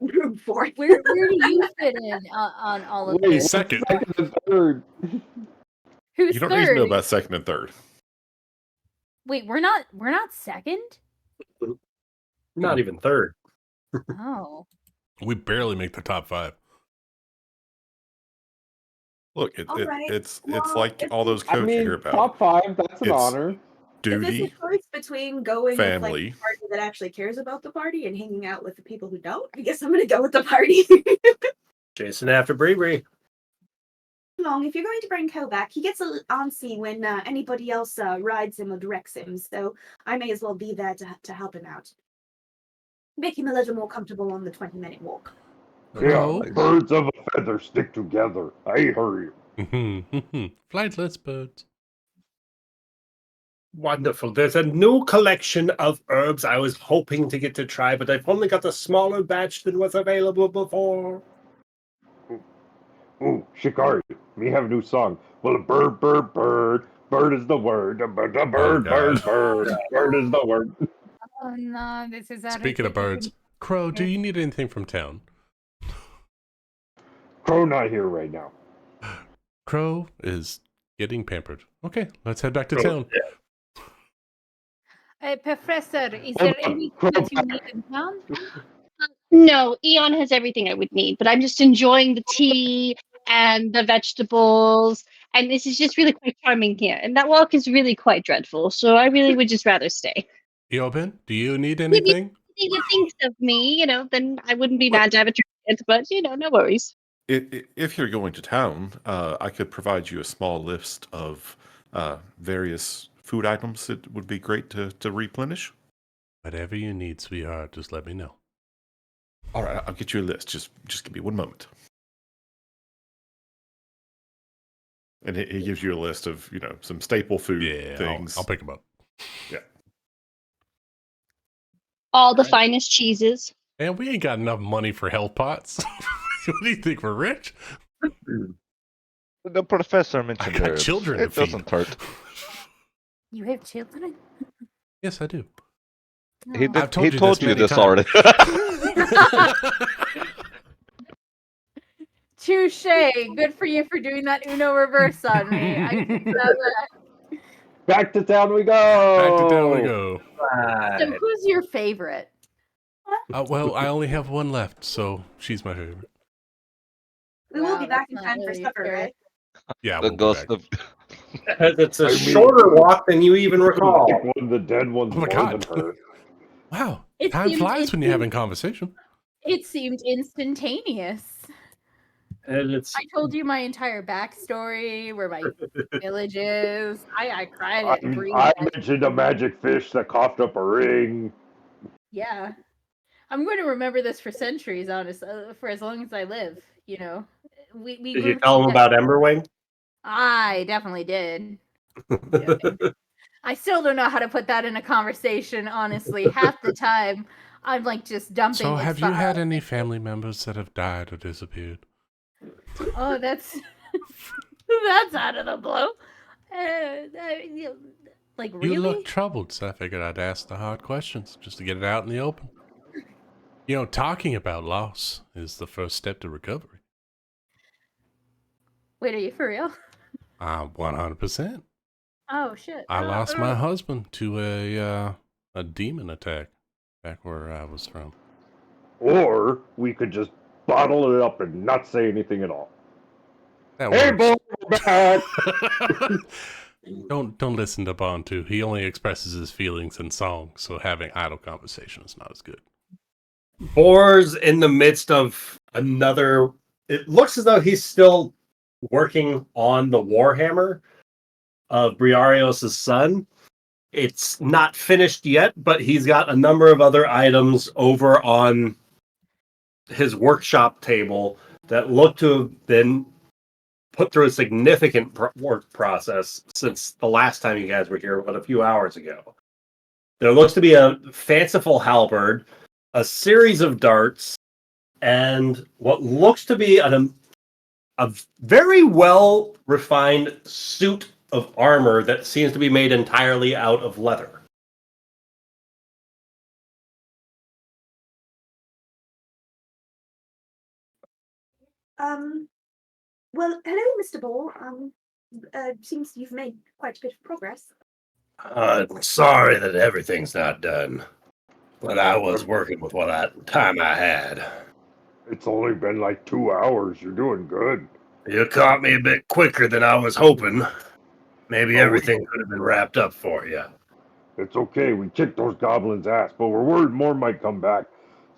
Group fourth. Where do you fit in on all of Wait, this? Second. and third. Who's You don't third? need to know about second and third. Wait, we're not second? Not even third. Oh. We barely make the top 5. Look, it's like all those I codes you mean, hear about. top 5, that's an It's honor. If it's duty, a choice between going family. with a party that actually cares about the party and hanging out with the people who don't, I guess I'm gonna go with the party. Jason after Bree. Long, if you're going to bring Ko back, he gets a little antsy when anybody else rides him or directs him, so I may as well be there to help him out. Make him a little more comfortable on the 20-minute walk. Yeah, birds of a feather stick together. I heard you. Flightless birds. Wonderful. There's a new collection of herbs I was hoping to get to try, but I've only got a smaller batch than was available before. Ooh, Shikari, we have a new song. Well, bird, bird, bird. Bird is the word. Bird, bird, bird, bird. Bird is the word. Oh no, this is Speaking of birds, Crow, do you need anything from town? Crow not here right now. Crow is getting pampered. Okay, let's head back to town. Professor, is there anything that you need in town? No, Eon has everything I would need, but I'm just enjoying the tea and the vegetables, and this is just really quite charming here. And that walk is really quite dreadful, so I really would just rather stay. Eobin, do you need If anything? you think of me, then I wouldn't be mad to have a treat, but no worries. If you're going to town, I could provide you a small list of various food items that would be great to replenish. Whatever you need, sweetheart, just let me know. All right, I'll get you a list. Just give me one moment. And he gives you a list of some staple food things. I'll pick them up. Yeah. All the finest cheeses. And we ain't got enough money for health pots. What do you think? We're rich? The professor mentioned I got herbs. children to It feed. doesn't hurt. You have children? Yes, I do. He No. told you this many already. Touche. Good for you for doing that Uno reverse on me. I love it. Back to town we go. Back to town we go. So who's your favorite? Well, I only have one left, so she's my favorite. We will Wow, be back that's in not time for really supper, fair. right? Yeah, The we'll be ghost back. of It's a I mean- shorter walk than you even recall. Like one of the dead ones Oh my more than God. her. Wow, It time seemed- flies it when you're having seemed- conversation. It seemed instantaneous. And it's I told you my entire backstory, where my village is. I cried at Bree. I mentioned a magic fish that coughed up a ring. Yeah. I'm going to remember this for centuries, honest, for as long as I live, you know. We Did you grew tell him together. about Emberwing? I definitely did. Joking. I still don't know how to put that in a conversation, honestly. Half the time, I'm like just dumping. So, like, have you had any like, family members that have died or disappeared? Oh, that's that's out of the blue. Like really? You look troubled, so I figured I'd ask the hard questions just to get it out in the open. You know, talking about loss is the first step to recovery. Wait, are you for real? 100%. Oh shit! I lost my husband to a demon attack back where I was from. Or we could just bottle it up and not say anything at all. That Hey, works. boy, we're back! Don't listen to Bantu. He only expresses his feelings in song, so having idle conversation is not as good. Boar's in the midst of another. It looks as though he's still working on the Warhammer of Briarios' son. It's not finished yet, but he's got a number of other items over on his workshop table that look to have been put through a significant work process since the last time you guys were here, but a few hours ago. There looks to be a fanciful halberd, a series of darts, and what looks to be a very well refined suit of armor that seems to be made entirely out of leather. Well, hello, Mr. Ball. Seems you've made quite a bit of progress. Sorry that everything's not done, but I was working with what time I had. It's only been like 2 hours. You're doing good. You caught me a bit quicker than I was hoping. Maybe Oh, everything could have been wrapped up for you. It's okay. We kicked those goblins' ass, but we're worried more might come back.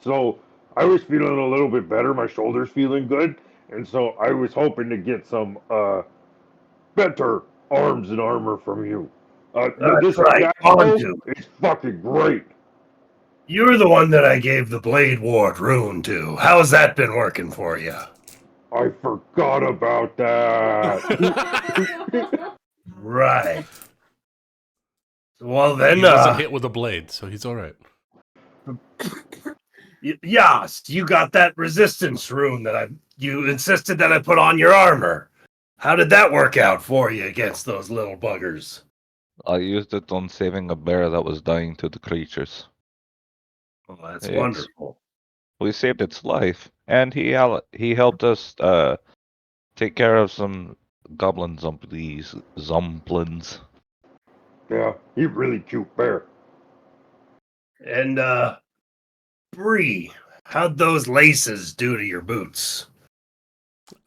So I was feeling a little bit better. My shoulder's feeling good, and so I was hoping to get some better arms and armor from you. This right, Jackal Bantu. is fucking great. You're the one that I gave the Blade Ward rune to. How's that been working for you? I forgot about that. Right. Well then, He wasn't hit with a blade, so he's all right. Yas, you got that resistance rune that you insisted that I put on your armor. How did that work out for you against those little buggers? I used it on saving a bear that was dying to the creatures. Well, that's It's- wonderful. We saved its life, and he helped us take care of some goblin zomplins. Yeah, he's really cute bear. And Bree, how'd those laces do to your boots?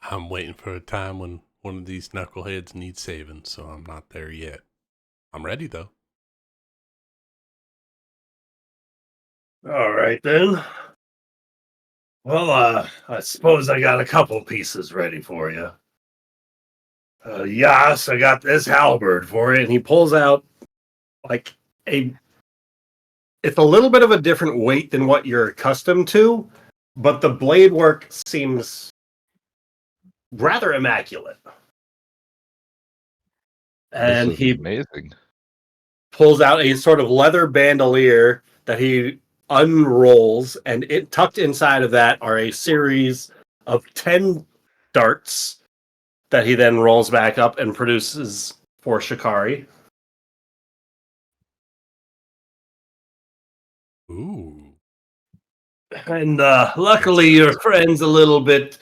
I'm waiting for a time when one of these knuckleheads needs saving, so I'm not there yet. I'm ready, though. All right, then. Well, I suppose I got a couple pieces ready for you. Yes, I got this halberd for you. And he pulls out, like, it's a little bit of a different weight than what you're accustomed to, but the blade work seems rather immaculate. And This is he amazing. pulls out a sort of leather bandolier that he unrolls, and it tucked inside of that are a series of 10 darts that he then rolls back up and produces for Shikari. Ooh. And luckily your friend's a little bit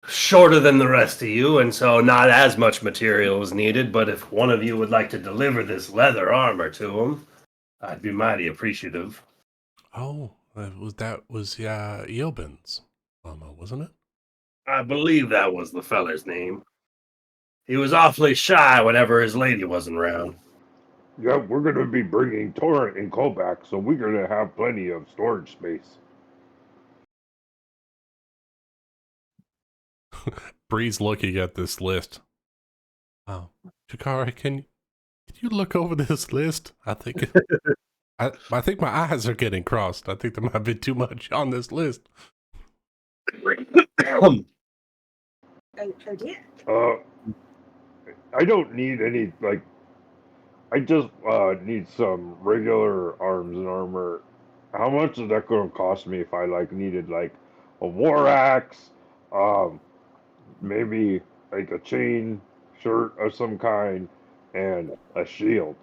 shorter than the rest of you, and so not as much material is needed, but if one of you would like to deliver this leather armor to him, I'd be mighty appreciative. Oh, that was Eobin's mama, wasn't it? I believe that was the feller's name. He was awfully shy whenever his lady wasn't around. Yeah, we're going to be bringing Torrent and Kobach, so we're going to have plenty of storage space. Bree's looking at this list. Oh, Chikara, can you look over this list? I think I think my eyes are getting crossed. I think there might be too much on this list. Oh dear. I don't need any, like, I just need some regular arms and armor. How much is that going to cost me if I, like, needed, like, a war axe, maybe, like, a chain shirt of some kind, and a shield?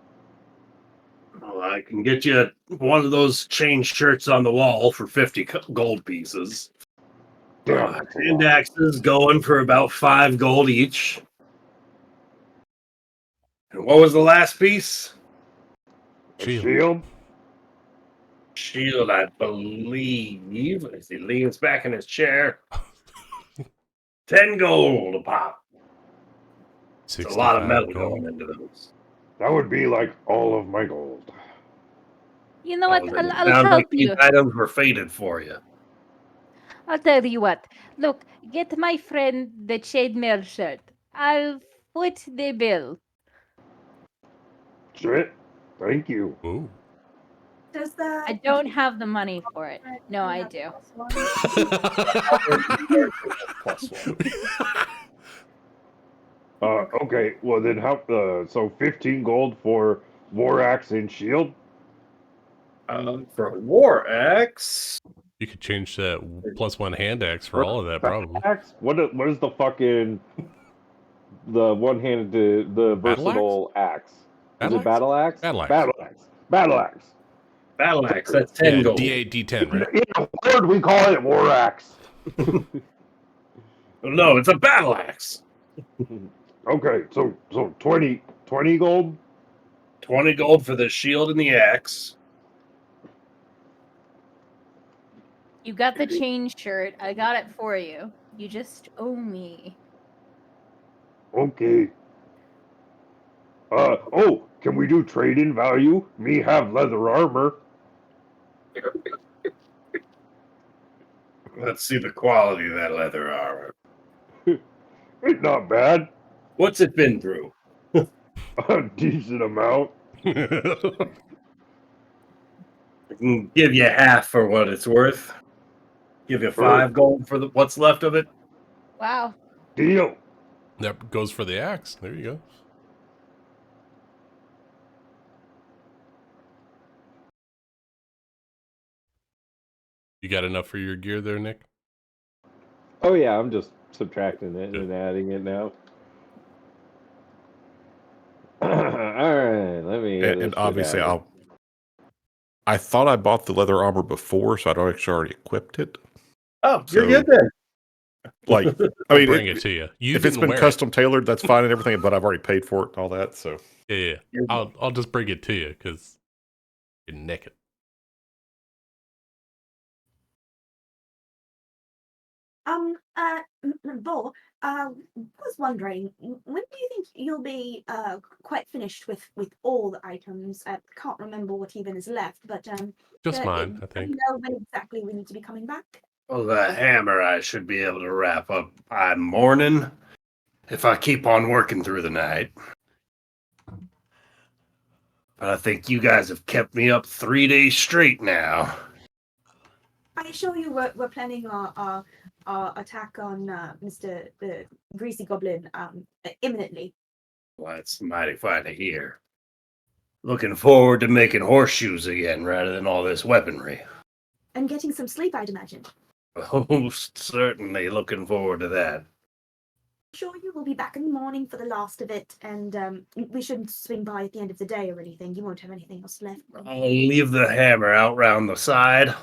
Well, I can get you one of those chain shirts on the wall for 50 gold pieces. Damn, that's a Hand lot. axes going for about 5 gold each. And what was the last piece? A shield? Shield, I believe, as he leans back in his chair. 10 gold a pop. It's a lot of metal going into those. That would be like all of my gold. You know what? I'll Sounds help like these you. items were faded for you. I'll tell you what. Look, get my friend the chainmail shirt. I'll foot the bill. Shit. Thank you. Ooh. Does the I don't have the money for it. No, I do. Okay, well then how, so 15 gold for war axe and shield? For a war axe? You could change that +1 hand axe for all of that, probably. Axe? What is the fucking the one-handed the versatile axe? Is it battle axe? Battle axe. Battle axe. Battle axe. Battle axe, that's 10 gold. D8, D10, right? In a word, we call it war axe. No, it's a battle axe. Okay, so 20 gold? 20 gold for the shield and the axe. You got the chain shirt. I got it for you. You just owe me. Okay. Oh, can we do trade-in value? Me have leather armor. Let's see the quality of that leather armor. It's not bad. What's it been through? A decent amount. I can give you half for what it's worth. Give you 5 gold for what's left of it. Wow. Deal. That goes for the axe. There you go. You got enough for your gear there, Nick? Oh yeah, I'm just subtracting it and adding it now. All right, let me. And obviously, I thought I bought the leather armor before, so I'd actually already equipped it. Oh, you're good then. Like, I mean, bring it to you. If it's been custom tailored, that's fine and everything, but I've already paid for it and all that. So yeah. I'll just bring it to you because you're naked. Bo, was wondering, when do you think you'll be quite finished with all the items? I can't remember what even is left, but just mine, I think. Do you know when exactly we need to be coming back? Well, the hammer I should be able to wrap up by morning if I keep on working through the night. But I think you guys have kept me up 3 days straight now. I assure you we're planning our attack on Mr. the Greasy Goblin imminently. Well, that's mighty fine to hear. Looking forward to making horseshoes again rather than all this weaponry. And getting some sleep, I'd imagine. Most certainly looking forward to that. Sure, you will be back in the morning for the last of it, and we shouldn't swing by at the end of the day or anything. You won't have anything else left. I'll leave the hammer out round the side.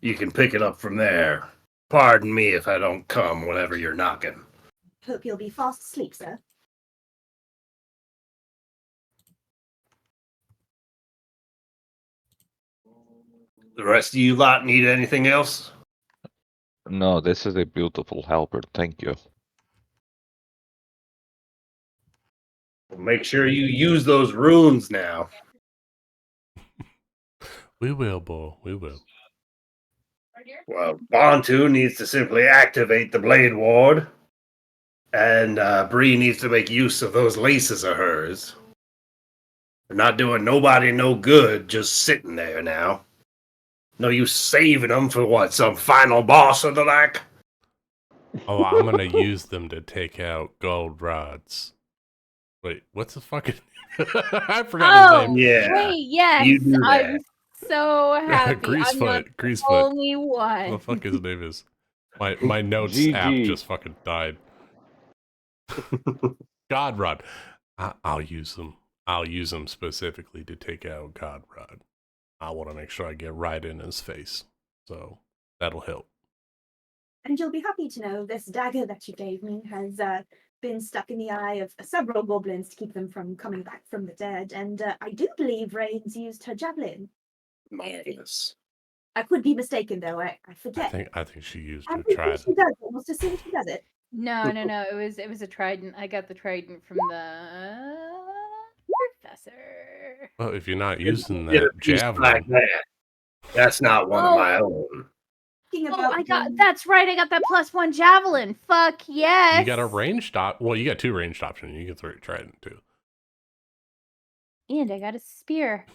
You can pick it up from there. Pardon me if I don't come whenever you're knocking. Hope you'll be fast asleep, sir. The rest of you lot need anything else? No, this is a beautiful halberd. Thank you. Make sure you use those runes now. We will, boy. We will. Well, Bantu needs to simply activate the Blade Ward, and Bree needs to make use of those laces of hers. They're not doing nobody no good just sitting there now. No use saving them for what, some final boss or the like? Oh, I'm gonna use them to take out gold rods. Wait, what's the fucking... I forgot his name. Yeah, Wait, yes, you do that. I'm so happy. I'm not the Greasefoot. only What one. the fuck his name is? My notes app GG. just fucking died. God Rod. I'll use them. I'll use them specifically to take out God Rod. I want to make sure I get right in his face. So that'll help. And you'll be happy to know this dagger that you gave me has been stuck in the eye of several goblins to keep them from coming back from the dead. And I do believe Rains used her javelin. Marvelous. I could be mistaken, though. I forget. I think she used I her think trident. she does. Almost as soon as she does it. No. It was a trident. I got the trident from the professor. Well, if you're not Get using a that piece like javelin, that. That's not one of Oh. my own. Thinking Oh, about I got that's right. I got that +1 javelin. Fuck yes. you got a ranged op. Well, you got two ranged options. You can throw your trident too. And I got a spear.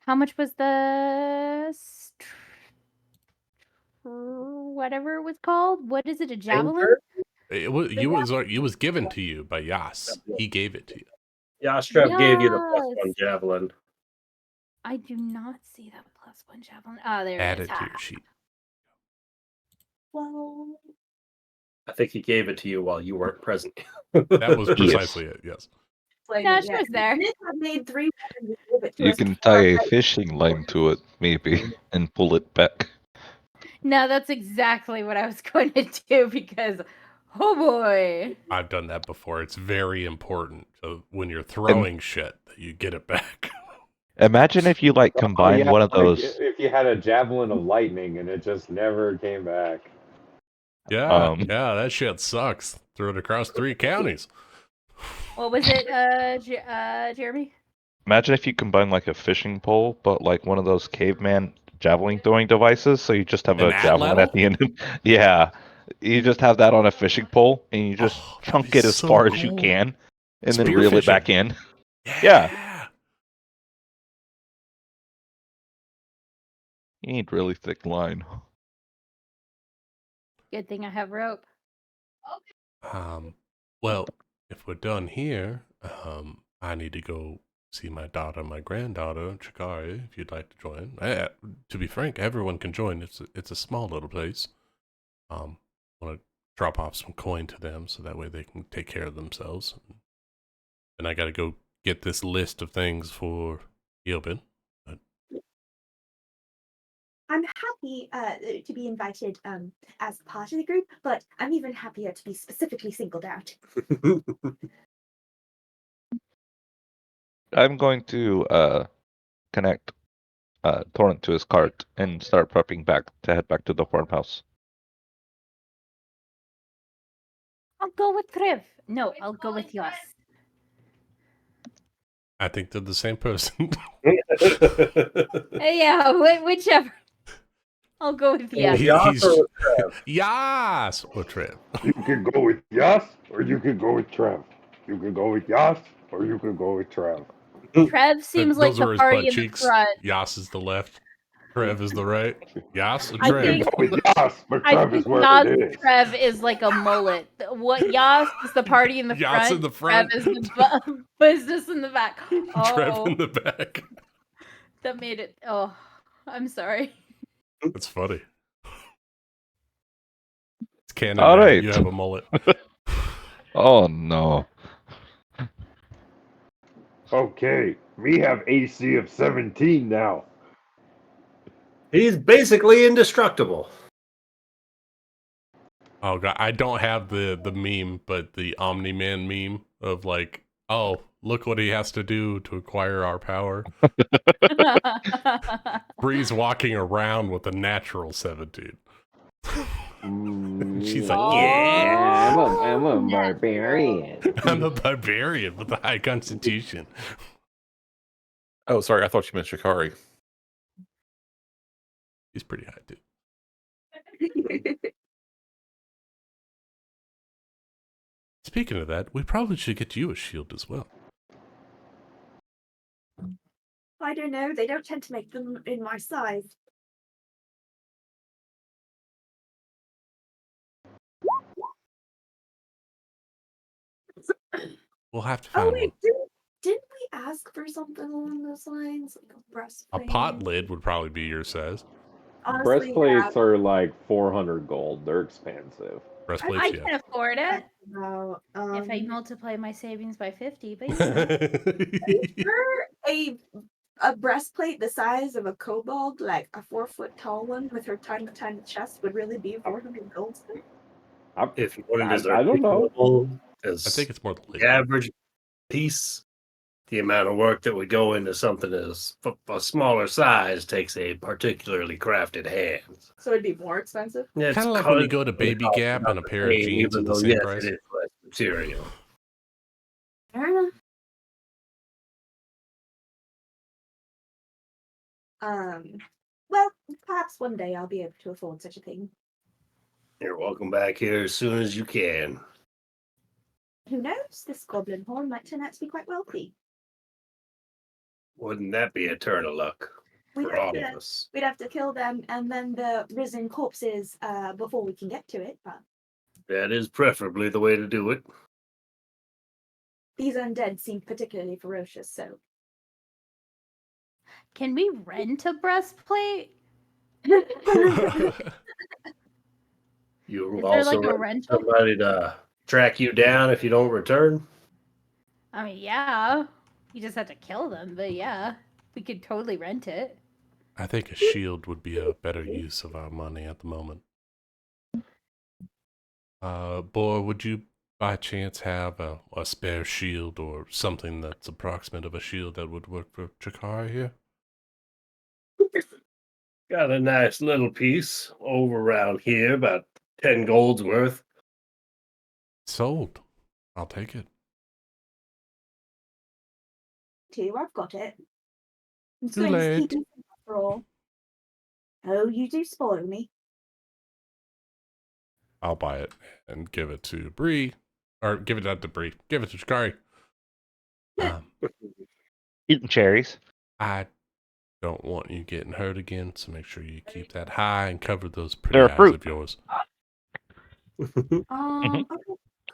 How much was the whatever it was called? What is it? A javelin? It was given to you by Yas. He gave it to you. Yastrev gave you the Yes. +1 javelin. I do not see that +1 javelin. Oh, there Add it is. it to your sheet. well, I think he gave it to you while you weren't present. That was precisely it. Yes. Yeah, she was there. Nick had made 3 weapons and gave it to You us can before tie a I- fishing line to it, maybe, and pull it back. No, that's exactly what I was going to do because, oh boy. I've done that before. It's very important. So when you're throwing shit, that you get it back. Imagine if you like combine one of like, those. if you had a javelin of lightning and it just never came back. Yeah, that shit sucks. Threw it across 3 counties. What was it, Jeremy? Imagine if you combine like a fishing pole, but like one of those caveman javelin throwing devices. So you just have An a javelin atlatl? at the end. Yeah, you just have that on a fishing pole, and you just chunk it as so far as you cool. can, and then Spear reel it back fishing. in. Yeah. You need really thick line. Good thing I have rope. Well, if we're done here, I need to go see my daughter, my granddaughter, Chikari, if you'd like to join. To be frank, everyone can join. It's a small little place. Want to drop off some coin to them so that way they can take care of themselves. And I got to go get this list of things for Eobin. I'm happy to be invited as part of the group, but I'm even happier to be specifically singled out. I'm going to connect Torrent to his cart and start prepping to head back to the farmhouse. I'll go with Trev. No, I'll go with Yas. I think they're the same person. Yeah, whichever. I'll go with Yas. Yas or Trev. You could go with Yas, or you could go with Trev. You could go with Yas, or you could go with Trev. Trev seems like Those are the his party butt in the cheeks. front. Yas is the left. Trev is the right. Yas or I Trev? think- Go with Yas, but I Trev think is where Yas it is. Trev is like a mullet. What Yas is the party in the Yas front. in the front. Trev is the business in the back. Trev Oh, in the back. that made it. Oh, I'm sorry. That's funny. It's canon All now. right. You have a mullet. Oh no. Okay, we have AC of 17 now. He's basically indestructible. Oh god, I don't have the meme, but the Omni-Man meme of like Oh, look what he has to do to acquire our power. Bree's walking around with a natural 17. She's like, yeah, I'm a barbarian. I'm a barbarian with a high constitution. Oh, sorry, I thought you meant Shikari. He's pretty high, too. Speaking of that, we probably should get you a shield as well. I don't know. They don't tend to make them in my size. We'll have to find Oh one. wait, didn't we ask for something along those lines, like a breastplate? A pot lid would probably be your size. Honestly, Breastplates are like 400 gold. They're expensive. Breastplates, I yeah. can afford it About, if I multiply my savings by 50. But a breastplate the size of a kobold, like a 4-foot tall one with her tiny chest, would really be 400 gold. If you want it as I don't know. articulable as I think it's more the average piece, the amount of work that would go into something as a smaller size takes a particularly crafted hand. So it'd be more expensive. Yeah, Kind of like when you go to Baby Gap and a pair of jeans are the same price. It is less material. Fair enough. Well, perhaps one day I'll be able to afford such a thing. You're welcome back here as soon as you can. Who knows? This goblin horn might turn out to be quite wealthy. Wouldn't that be a turn of luck for all of us? We'd have to kill them and then the risen corpses before we can get to it, but That is preferably the way to do it. these undead seem particularly ferocious, so. can we rent a breastplate? You Is there also like a want rental? somebody to track you down if you don't return. I mean, yeah. You just have to kill them, but yeah, we could totally rent it. I think a shield would be a better use of our money at the moment. Boy, would you by chance have a spare shield or something that's approximate of a shield that would work for Chikari here? Got a nice little piece over around here, about 10 gold's worth. Sold. I'll take it. Too, I've got it. I'm Too going to late. keep it after all. Oh, you do spoil me. I'll buy it and give it to Bree. Or give it not to Bree. Give it to Chikari. Eating cherries. I don't want you getting hurt again, so make sure you keep that high and cover those pretty They're a eyes fruit. of yours. Okay,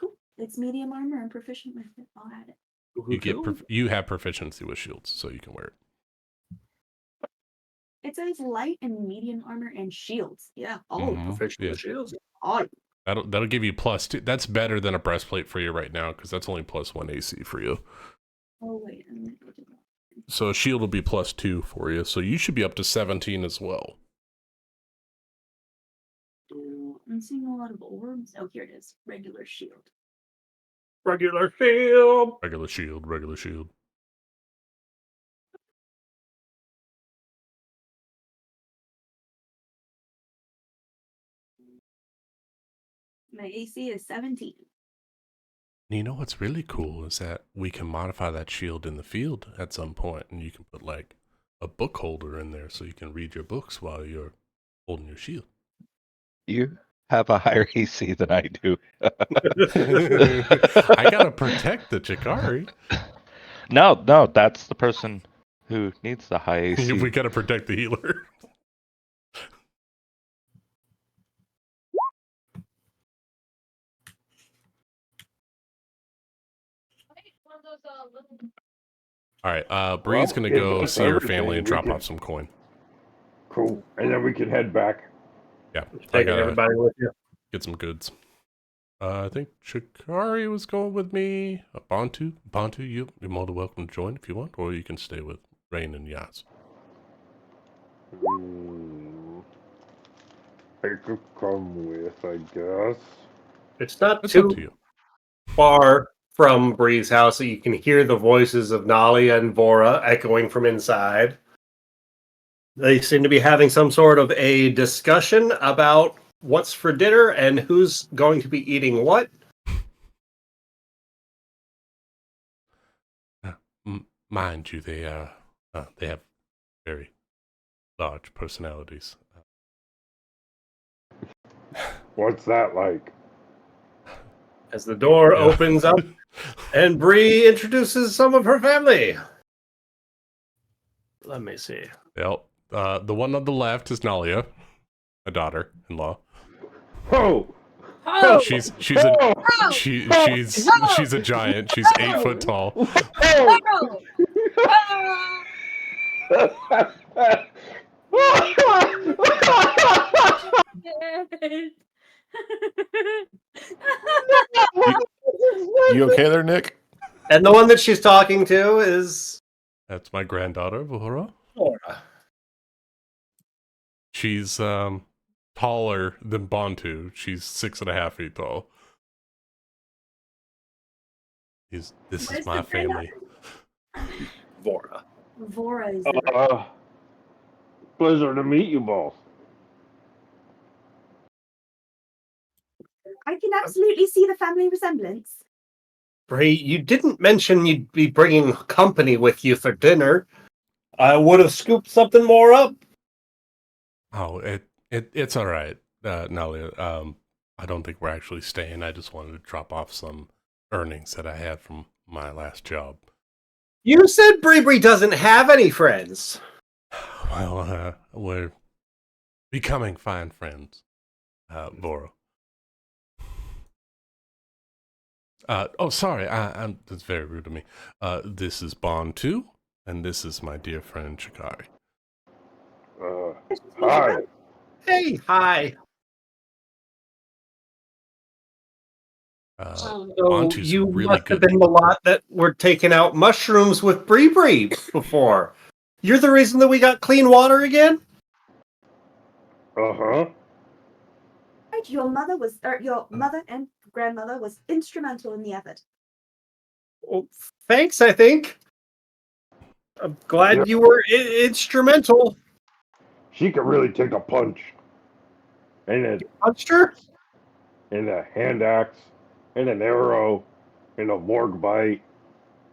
cool. It's medium armor. I'm proficient with it. I'll add it. You have proficiency with shields, so you can wear it. It says light and medium armor and shields. Yeah, all Proficient with shields. all. That'll give you +2. That's better than a breastplate for you right now, because that's only +1 AC for you. Oh wait, I'm gonna go to that. So a shield will be +2 for you, so you should be up to 17 as well. I'm seeing a lot of orbs. Oh, here it is. Regular shield. Regular shield. Regular shield, regular shield. My AC is 17. And you know what's really cool is that we can modify that shield in the field at some point, and you can put like a book holder in there so you can read your books while you're holding your shield. You have a higher AC than I do. I gotta protect the Chikari. No, that's the person who needs the high AC. We gotta protect the healer. All right, Bree's gonna go that's see her everything. family and We drop can- off some coin. Cool. And then we can head back. Yeah, I Taking gotta everybody with you. get some goods. I think Chikari was going with me. Bantu, you're more than welcome to join if you want, or you can stay with Rain and Yas. I could come with, I guess. It's not It's up to too you. far from Bree's house. So you can hear the voices of Nalia and Vora echoing from inside. They seem to be having some sort of a discussion about what's for dinner and who's going to be eating what. Mind you, they have very large personalities. What's that like? As the door Yeah. opens up and Bree introduces some of her family. Let me see. Yep. The one on the left is Nalia, a daughter-in-law. Oh, Oh, She's oh, she's a giant. She's 8 foot tall. oh. You okay there, Nick? And the one that she's talking to is That's my granddaughter, Vora. Vora. She's taller than Bantu. She's 6.5 feet tall. This is Where's my the granddaughter? family. Vora. Vora is the Pleasure to meet you both. I can absolutely see the family resemblance. Bree, you didn't mention you'd be bringing company with you for dinner. I would have scooped something more up. Oh, it's all right, Nalia. I don't think we're actually staying. I just wanted to drop off some earnings that I had from my last job. You said Bree doesn't have any friends. Well, we're becoming fine friends, Vora. Oh, sorry. That's very rude of me. This is Bantu, and this is my dear friend Shikari. Hi. Hey, hi. So Bantu's you really must have good. been the lot that were taking out mushrooms with Bree before. You're the reason that we got clean water again? Uh-huh. Right, your mother and grandmother was instrumental in the effort. Well, thanks, I think. I'm glad Yeah. you were instrumental. She could really take a punch. And Punched her? a hand axe, and an arrow, and a vorg bite,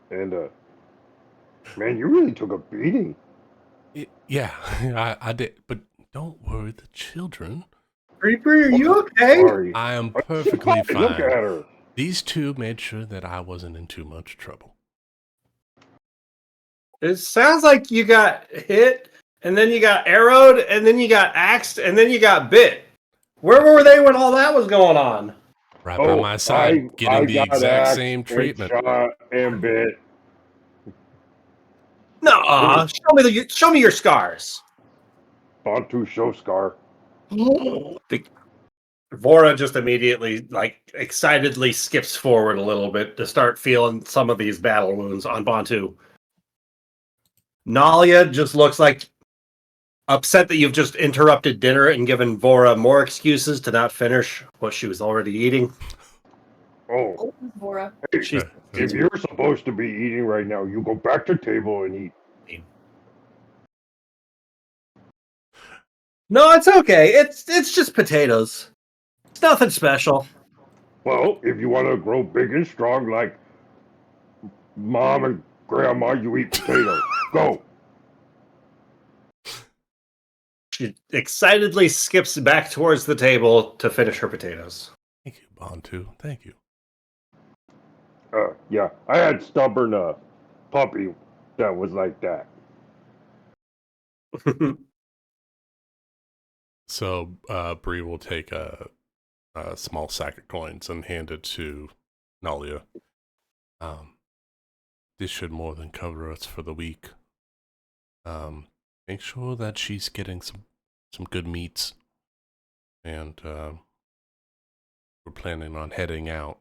and man, you really took a beating. Yeah, I did. But don't worry, the children. Bree, are you okay? Sorry. I am perfectly Look fine. at her. These two made sure that I wasn't in too much trouble. It sounds like you got hit, and then you got arrowed, and then you got axed, and then you got bit. Where were they when all that was going on? Right by my side, getting the got exact axed same and treatment. shot and bit. Nuh-uh. Show me your scars. Bantu show scar. Vora just immediately, excitedly skips forward a little bit to start feeling some of these battle wounds on Bantu. Nalia just looks like upset that you've just interrupted dinner and given Vora more excuses to not finish what she was already eating. Oh, Vora. She's if you're supposed to be eating right now, you go back to table and eat. No, it's okay. It's just potatoes. It's nothing special. Well, if you want to grow big and strong like Mom and Grandma, you eat potatoes. Go. She excitedly skips back towards the table to finish her potatoes. Thank you, Bantu. Thank you. Yeah, I had stubborn puppy that was like that. So Bree will take a small sack of coins and hand it to Nalia. This should more than cover us for the week. Make sure that she's getting some good meats, and we're planning on heading out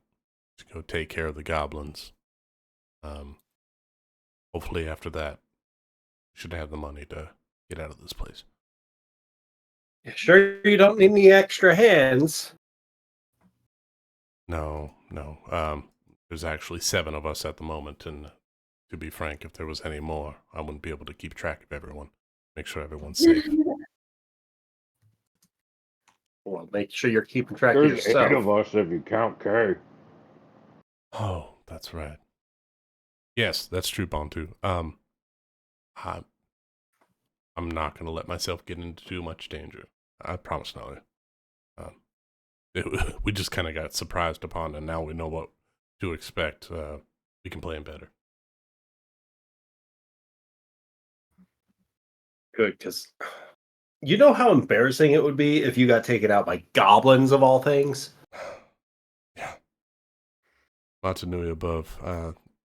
to go take care of the goblins. Hopefully after that, we should have the money to get out of this place. Sure you don't need any extra hands? No. There's actually 7 of us at the moment, and to be frank, if there was any more, I wouldn't be able to keep track of everyone. Make sure everyone's safe. Well, make sure you're keeping track of There's 8 yourself. of us if you count Kay. Oh, that's right. Yes, that's true, Bantu. I'm not going to let myself get into too much danger. I promise not. We just kind of got surprised upon, and now we know what to expect. We can plan better. Good, because you know how embarrassing it would be if you got taken out by goblins of all things? Yeah. Montanui above.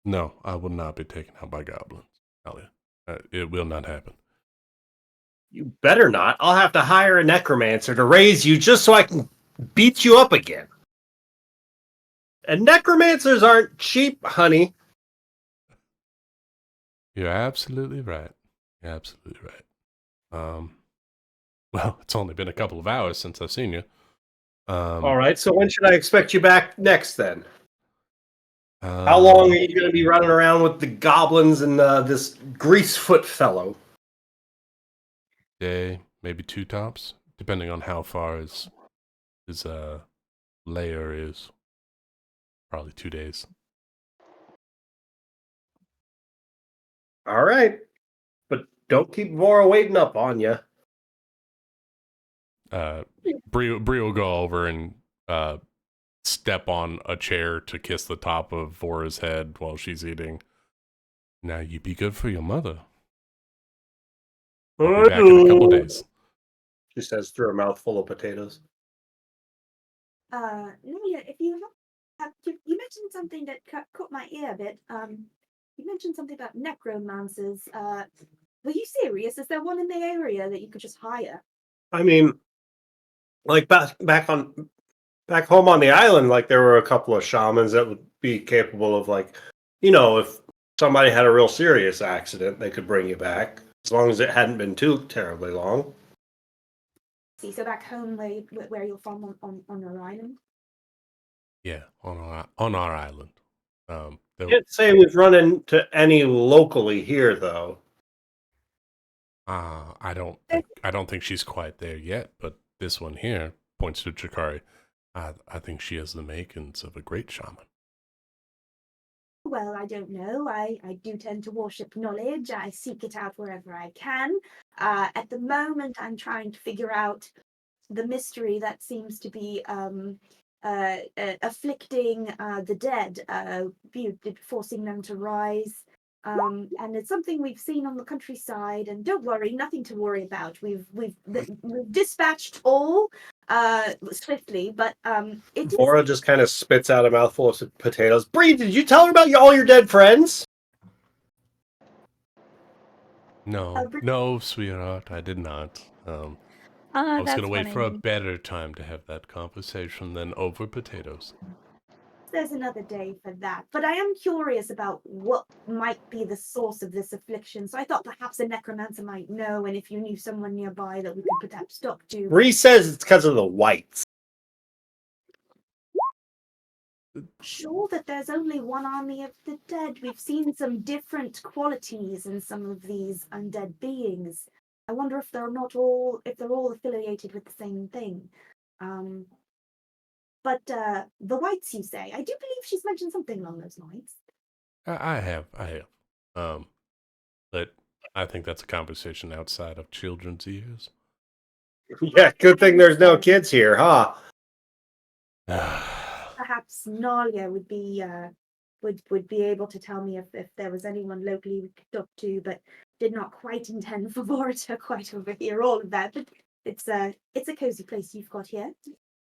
No, I will not be taken out by goblins. Talia. It will not happen. You better not. I'll have to hire a necromancer to raise you just so I can beat you up again. And necromancers aren't cheap, honey. You're absolutely right. You're absolutely right. Well, it's only been a couple of hours since I've seen you. All right, so when should I expect you back next then? How Um, long are you going to be running around with the goblins and this greasefoot fellow? Day, maybe 2 tops, depending on how far his layer is. Probably 2 days. All right, but don't keep Vora waiting up on you. Bree will go over and step on a chair to kiss the top of Vora's head while she's eating. Now you be good for your mother. I'll be back in a couple days. She says through a mouthful of potatoes. Nadia, if you mentioned something that caught my ear a bit. You mentioned something about necromancers. Were you serious? Is there one in the area that you could just hire? I mean, like back home on the island, like there were a couple of shamans that would be capable of, like, if somebody had a real serious accident, they could bring you back as long as it hadn't been too terribly long. See, so back home where you're from on your island. Yeah, on our island. Can't say we've run into any locally here, though. I don't think she's quite there yet, but this one here points to Chikari. I think she has the makings of a great shaman. Well, I don't know. I do tend to worship knowledge. I seek it out wherever I can. At the moment, I'm trying to figure out the mystery that seems to be afflicting the dead, forcing them to rise. And it's something we've seen on the countryside. And don't worry, nothing to worry about. We've dispatched all swiftly, but it is. Vora just kind of spits out a mouthful of potatoes. Bree, did you tell her about all your dead friends? No, sweetheart, I did not. I was going to wait for a better time to have that conversation than over potatoes. There's another day for that. But I am curious about what might be the source of this affliction. So I thought perhaps a necromancer might know, and if you knew someone nearby that we could perhaps talk to. Bree says it's because of the whites. Sure that there's only one army of the dead. We've seen some different qualities in some of these undead beings. I wonder if they're all affiliated with the same thing. But the whites, you say? I do believe she's mentioned something along those lines. I have. But I think that's a conversation outside of children's ears. Yeah, good thing there's no kids here, huh? Perhaps Nalia would be able to tell me if there was anyone locally we could talk to, but did not quite intend for Vora to quite overhear all of that. But it's a cozy place you've got here.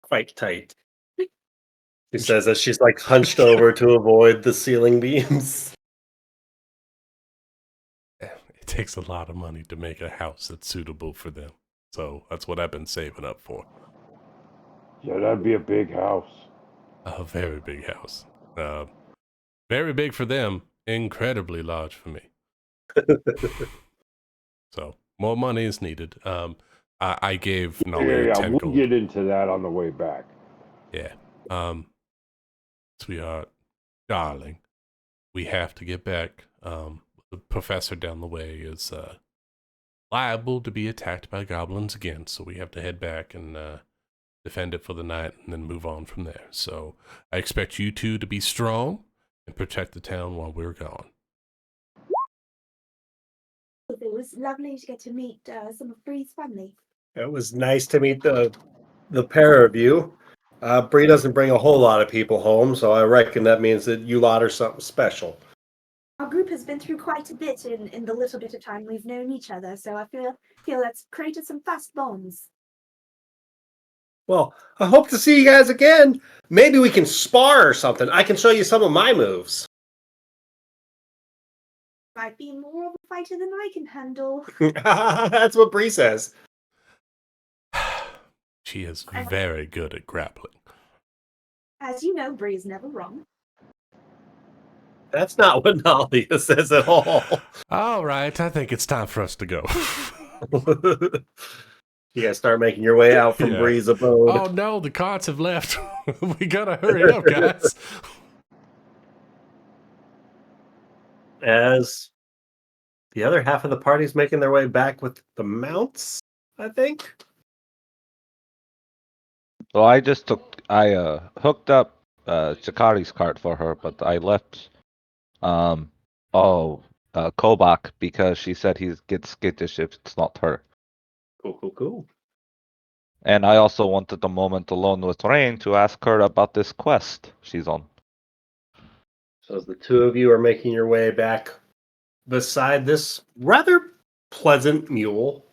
Quite tight. She says as she's like hunched over to avoid the ceiling beams. It takes a lot of money to make a house that's suitable for them. So that's what I've been saving up for. Yeah, that'd be a big house. A very big house. Very big for them, incredibly large for me. So more money is needed. I gave Nolly 10 we'll gold. get into that on the way back. Yeah. Sweetheart, darling, we have to get back. The professor down the way is liable to be attacked by goblins again, so we have to head back and defend it for the night and then move on from there. So I expect you two to be strong and protect the town while we're gone. It was lovely to get to meet some of Bree's family. It was nice to meet the pair of you. Bree doesn't bring a whole lot of people home, so I reckon that means that you lot are something special. Our group has been through quite a bit in the little bit of time we've known each other, so I feel that's created some fast bonds. Well, I hope to see you guys again. Maybe we can spar or something. I can show you some of my moves. Might be more of a fighter than I can handle. That's what Bree says. She is very good at grappling. As you know, Bree is never wrong. That's not what Nalia says at all. All right, I think it's time for us to go. You guys start making your way out from Bree's abode. Oh no, the carts have left. We gotta hurry up, guys. As the other half of the party's making their way back with the mounts, I think. So I hooked up Chikari's cart for her, but I left Kobach because she said he gets skittish if it's not her. Cool. And I also wanted a moment alone with Rain to ask her about this quest she's on. So as the two of you are making your way back beside this rather pleasant mule,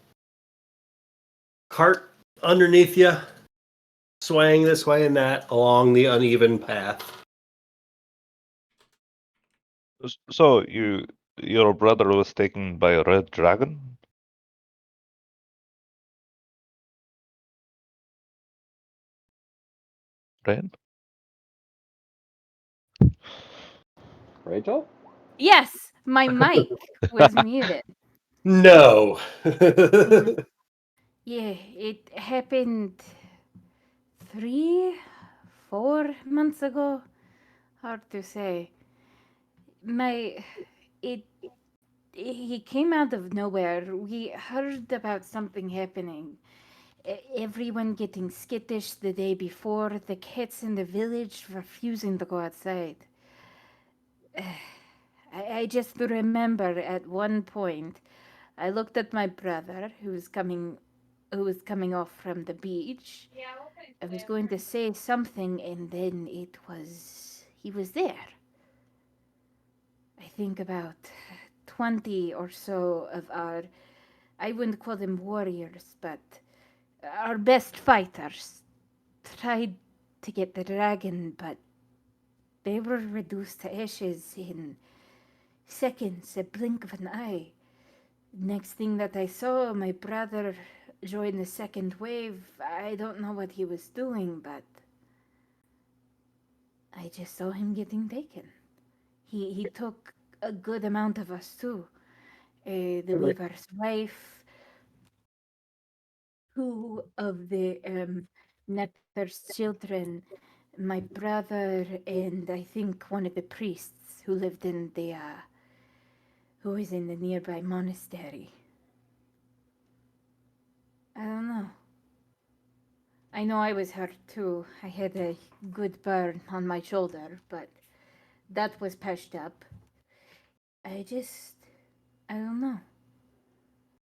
cart underneath you, swaying this way and that along the uneven path. So your brother was taken by a red dragon? Rain? Rachel? Yes, my mic was muted. No. Yeah, it happened 3, 4 months ago. Hard to say. It he came out of nowhere. We heard about something happening. Everyone getting skittish the day before. The kids in the village refusing to go outside. I just remember at one point, I looked at my brother who was coming off from the beach. I was going to say something, and then he was there. I think about 20 or so of I wouldn't call them warriors, but our best fighters tried to get the dragon, but they were reduced to ashes in seconds, a blink of an eye. Next thing that I saw, my brother joined the second wave. I don't know what he was doing, but I just saw him getting taken. He took a good amount of us too. The weaver's wife, two of the Nether's children, my brother, and I think one of the priests who lived in who was in the nearby monastery. I don't know. I know I was hurt too. I had a good burn on my shoulder, but that was patched up. I don't know.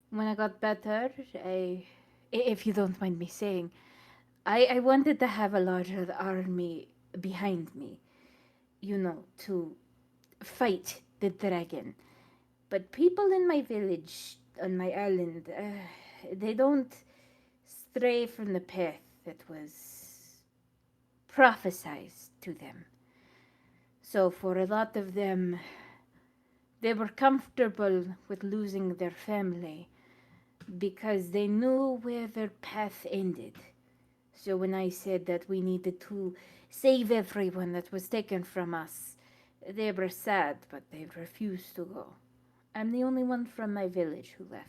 When I got better, if you don't mind me saying, I wanted to have a larger army behind me, to fight the dragon. But people in my village, on my island, they don't stray from the path that was prophesied to them. So for a lot of them, they were comfortable with losing their family because they knew where their path ended. So when I said that we needed to save everyone that was taken from us, they were sad, but they refused to go. I'm the only one from my village who left.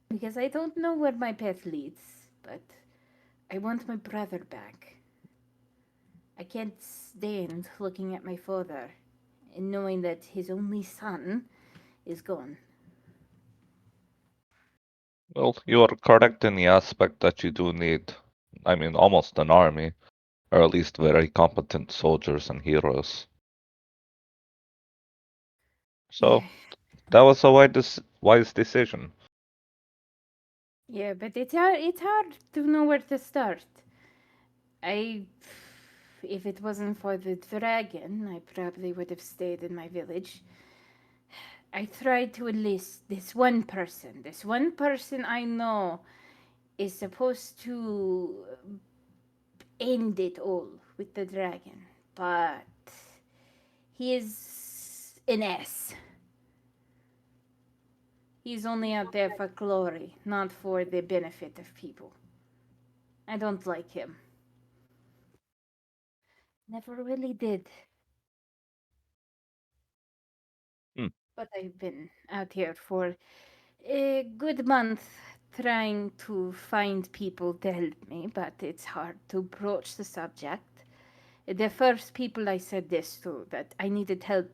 Because I don't know where my path leads, but I want my brother back. I can't stand looking at my father and knowing that his only son is gone. Well, you are correct in the aspect that you do need, I mean, almost an army, or at least very competent soldiers and heroes. So, Yeah, that was a wise decision. yeah, but it's hard to know where to start. I, if it wasn't for the dragon, I probably would have stayed in my village. I tried to enlist this one person. This one person I know is supposed to end it all with the dragon, but he is an ass. He's only out there for glory, not for the benefit of people. I don't like him. Never really did. Hmm. But I've been out here for a good month trying to find people to help me, but it's hard to broach the subject. The first people I said this to, that I needed help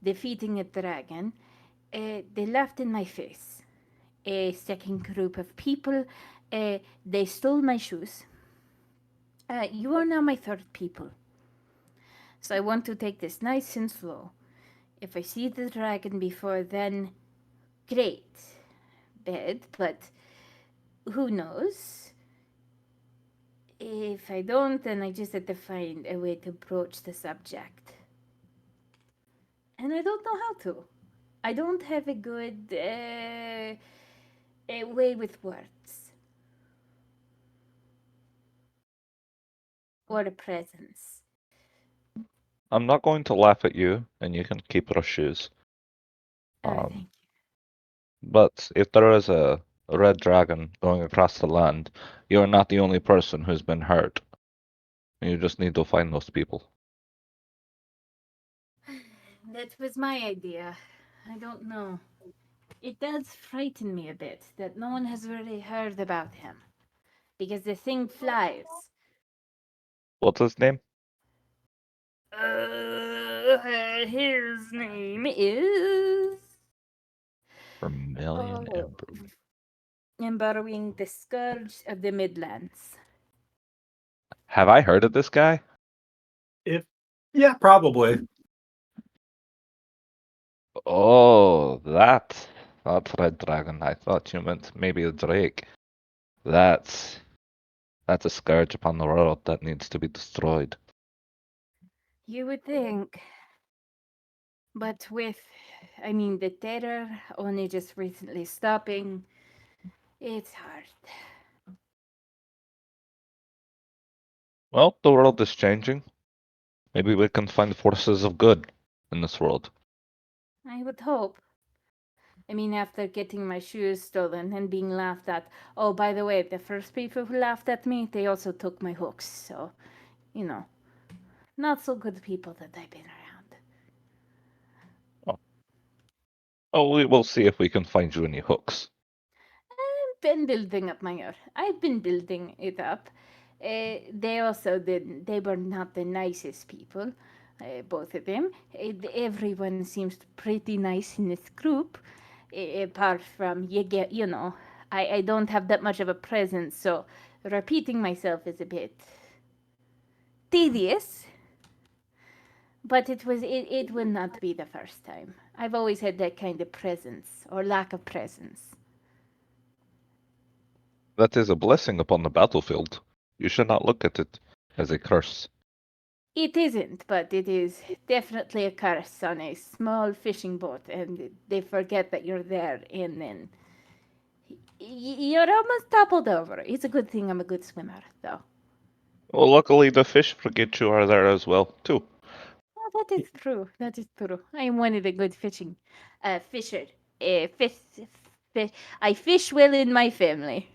defeating a dragon, they laughed in my face. A second group of people, they stole my shoes. You are now my third people. So I want to take this nice and slow. If I see the dragon before then, great. Bad, but who knows? If I don't, then I just have to find a way to broach the subject. And I don't know how to. I don't have a good a way with words or a presence. I'm not going to laugh at you, and you can keep your shoes. Oh, thank you. But if there is a red dragon going across the land, you are not the only person who's been hurt. You just need to find those people. That was my idea. I don't know. It does frighten me a bit that no one has really heard about him. Because the thing flies. What's his name? His name is. Vermilion Oh, Ember. I'm borrowing the Scourge of the Midlands. Have I heard of this guy? Yeah, probably. Oh, that's Red Dragon. I thought you meant maybe a Drake. That's a scourge upon the world that needs to be destroyed. You would think. But with, I mean, the terror only just recently stopping, it's hard. Well, the world is changing. Maybe we can find forces of good in this world. I would hope. I mean, after getting my shoes stolen and being laughed at. Oh, by the way, the first people who laughed at me, they also took my hooks. So, you know, not so good people that I've been around. Oh, we will see if we can find you any hooks. I've been building up my own. I've been building it up. They also didn't. They were not the nicest people, both of them. Everyone seems pretty nice in this group, apart from you know, I don't have that much of a presence, so repeating myself is a bit tedious. But it will not be the first time. I've always had that kind of presence or lack of presence. That is a blessing upon the battlefield. You should not look at it as a curse. It isn't, but it is definitely a curse on a small fishing boat, and they forget that you're there, and then you're almost toppled over. It's a good thing I'm a good swimmer, though. Well, luckily the fish forget you are there as well, too. Well, that is true. That is true. I am one of the good fisher. Fish, fish. I fish well in my family.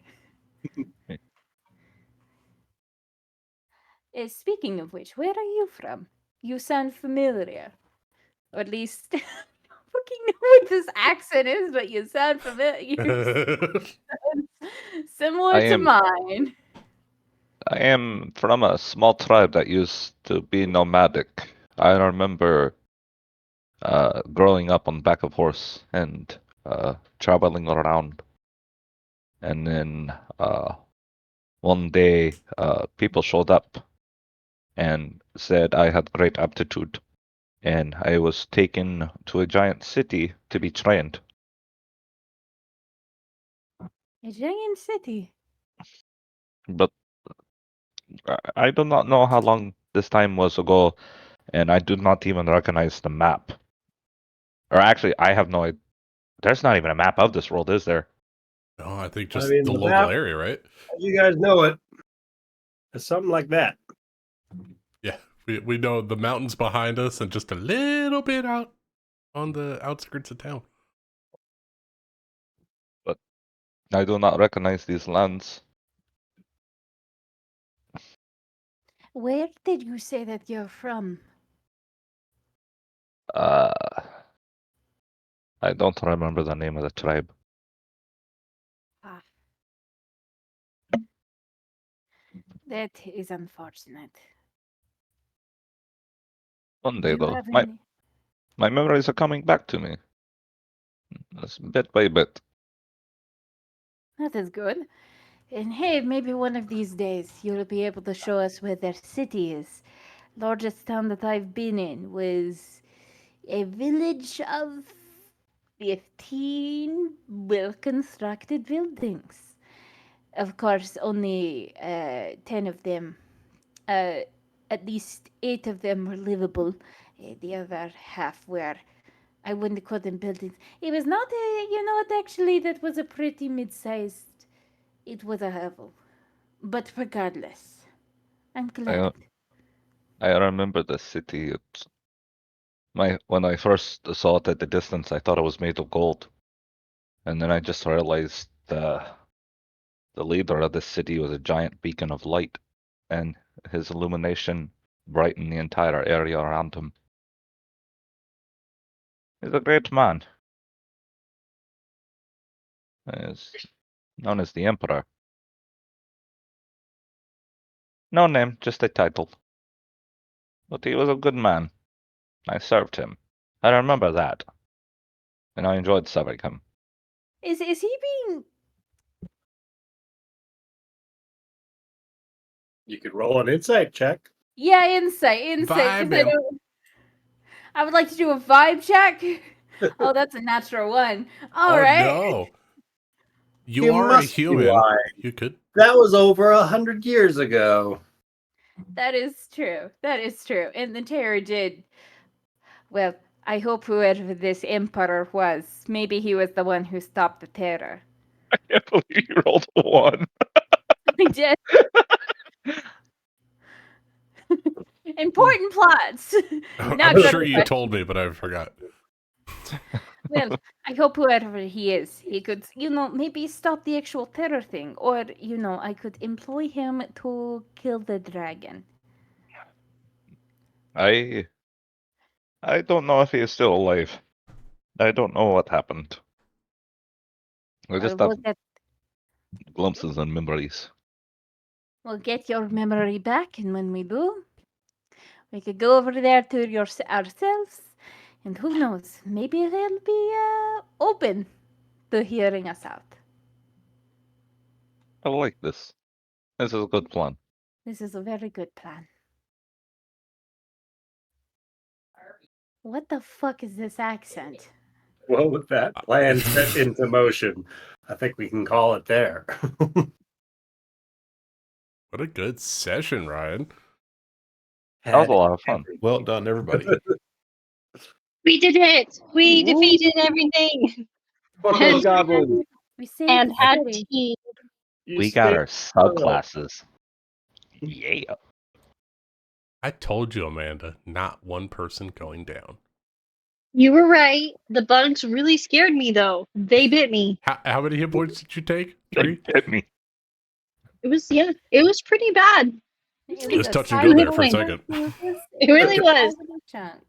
Speaking of which, where are you from? You sound familiar. Or at least, I don't fucking know what this accent is, but you sound familiar. You sound similar I to am mine. I am from a small tribe that used to be nomadic. I remember growing up on the back of horse and traveling around. And then one day, people showed up and said I had great aptitude, and I was taken to a giant city to be trained. A giant city. But I do not know how long this time was ago, and I do not even recognize the map. Or actually, I have no idea. There's not even a map of this world, is there? No, I think just mean, the the local map- area, right? As you guys know it, it's something like that. Yeah, we know the mountains behind us and just a little bit out on the outskirts of town. But I do not recognize these lands. Where did you say that you're from? I don't remember the name of the tribe. Ah. That is unfortunate. One Do day, you though, have my any? memories are coming back to me. It's bit by bit. That is good. And hey, maybe one of these days you'll be able to show us where their city is. Largest town that I've been in was a village of 15 well constructed buildings. Of course, only 10 of them, uh, at least 8 of them were livable. The other half were, I wouldn't call them buildings. It was not a, you know what, actually, that was a pretty mid sized, it was a hovel. But regardless, I'm glad. I remember the city. When I first saw it at the distance, I thought it was made of gold, and then I just realized the leader of this city was a giant beacon of light, and his illumination brightened the entire area around him. He's a great man. He's known as the Emperor. No name, just a title. But he was a good man. I served him. I remember that. And I enjoyed serving him. Is he being? You could roll an insight check. Yeah, insight. Vibe 'Cause him. I would like to do a vibe check. Oh, that's a natural one. All Oh right. no, you You are a must be human. lying. You could. That was over 100 years ago. That is true. That is true. And the terror did. Well, I hope whoever this emperor was, maybe he was the one who stopped the terror. I can't believe you rolled a 1. I did. Important plots. Not I'm good sure you advice. told me, but I forgot. Well, I hope whoever he is, he could, maybe stop the actual terror thing. Or, I could employ him to kill the dragon. I don't know if he is still alive. I don't know what happened. I just We'll have get, glimpses and memories. we'll get your memory back, and when we do, we could go over there to ourselves, and who knows, maybe they'll be open to hearing us out. I like this. This is a good plan. This is a very good plan. What the fuck is this accent? Well, with that plan set into motion, I think we can call it there. What a good session, Ryan. That was a lot of fun. Well done, everybody. We did it. We defeated everything. Fuck And those goblins. We saved and the had city. tea. We got our subclasses. Yeah. I told you, Amanda, not one person going down. You were right. The bugs really scared me, though. They bit me. How many hit points did you take? They 3? hit me. It was pretty bad. It It was a touch and go there for a sizable- second. It really a was. sizable chunk.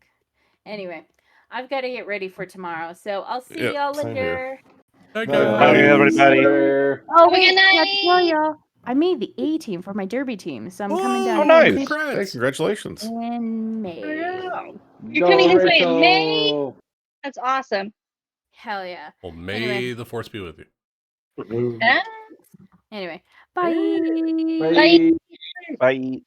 Anyway, I've got to get ready for tomorrow, so I'll see Yep, y'all same here. later. Bye, Bye. Bye, guys. everybody. Later. Oh Have a wait, good I got to tell night. y'all. I made the A team for my derby team, so I'm coming Oh, down. nice. and Hey, Congrats. congratulations. in May. You couldn't even say Rachel. May? That's awesome. Hell yeah. Well, may Anyway. the force be with you. Mhm. Ah, Anyway, bye. Bye. Bye.